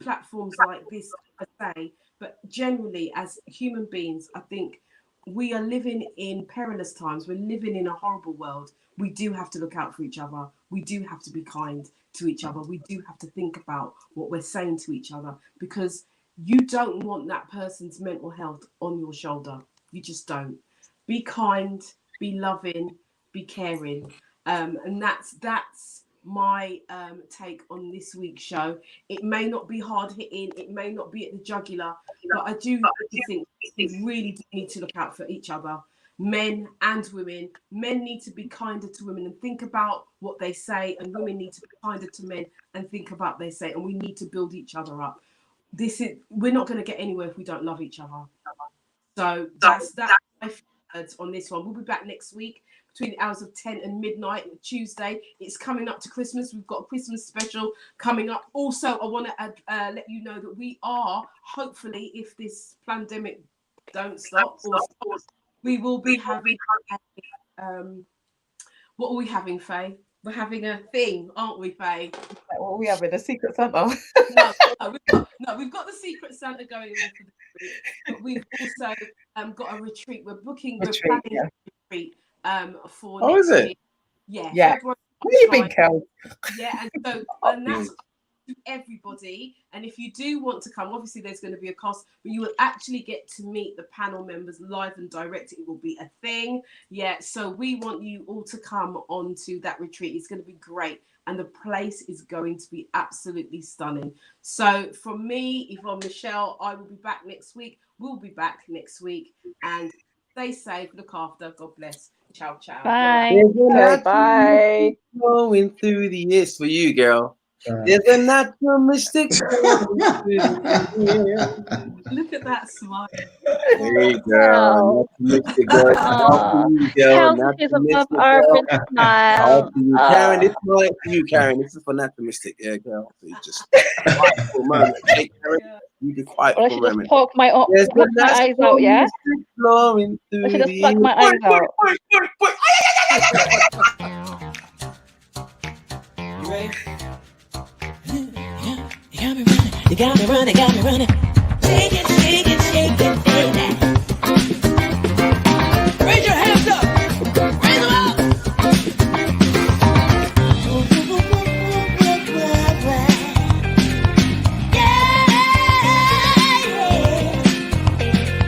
Speaker 2: platforms like this per se, but generally as human beings, I think we are living in perilous times. We're living in a horrible world. We do have to look out for each other. We do have to be kind to each other. We do have to think about what we're saying to each other, because you don't want that person's mental health on your shoulder. You just don't. Be kind, be loving, be caring. And that's my take on this week's show. It may not be hard hitting, it may not be at the jugular, but I do think we really do need to look out for each other, men and women. Men need to be kinder to women and think about what they say, and women need to be kinder to men and think about what they say, and we need to build each other up. We're not going to get anywhere if we don't love each other. So that's my words on this one. We'll be back next week between the hours of 10 and midnight Tuesday. It's coming up to Christmas. We've got a Christmas special coming up. Also, I want to let you know that we are, hopefully, if this pandemic don't stop, or we will be having what are we having, Faye? We're having a thing, aren't we, Faye?
Speaker 4: What are we having? A secret Santa?
Speaker 2: We've got the secret Santa going on for the retreat, but we've also got a retreat. We're planning a retreat for next
Speaker 3: is it?
Speaker 2: week. Yeah.
Speaker 4: Where you been, Kel?
Speaker 2: Yeah, and that's to everybody. And if you do want to come, obviously there's going to be a cost, but you will actually get to meet the panel members live and direct. It will be a thing. Yeah, so we want you all to come onto that retreat. It's going to be great. And the place is going to be absolutely stunning. So from me, Yvonne Michelle, I will be back next week. We'll be back next week. And stay safe, look after. God bless. Ciao, ciao.
Speaker 5: Bye.
Speaker 10: Bye.
Speaker 3: Going through the years for you, girl. There's a natural mystic.
Speaker 2: Look at that smile.
Speaker 3: Hey, girl. Mystic girl.
Speaker 5: Health is above our smile.
Speaker 3: Karen, this is not for you, Karen. This is for natural mystic. Yeah, girl. So you just quiet for a moment. Hey, Karen, you be quiet for a moment.
Speaker 5: Just poke my eyes out, yeah? I should just pluck my eyes out.
Speaker 1: You got me running, got me running.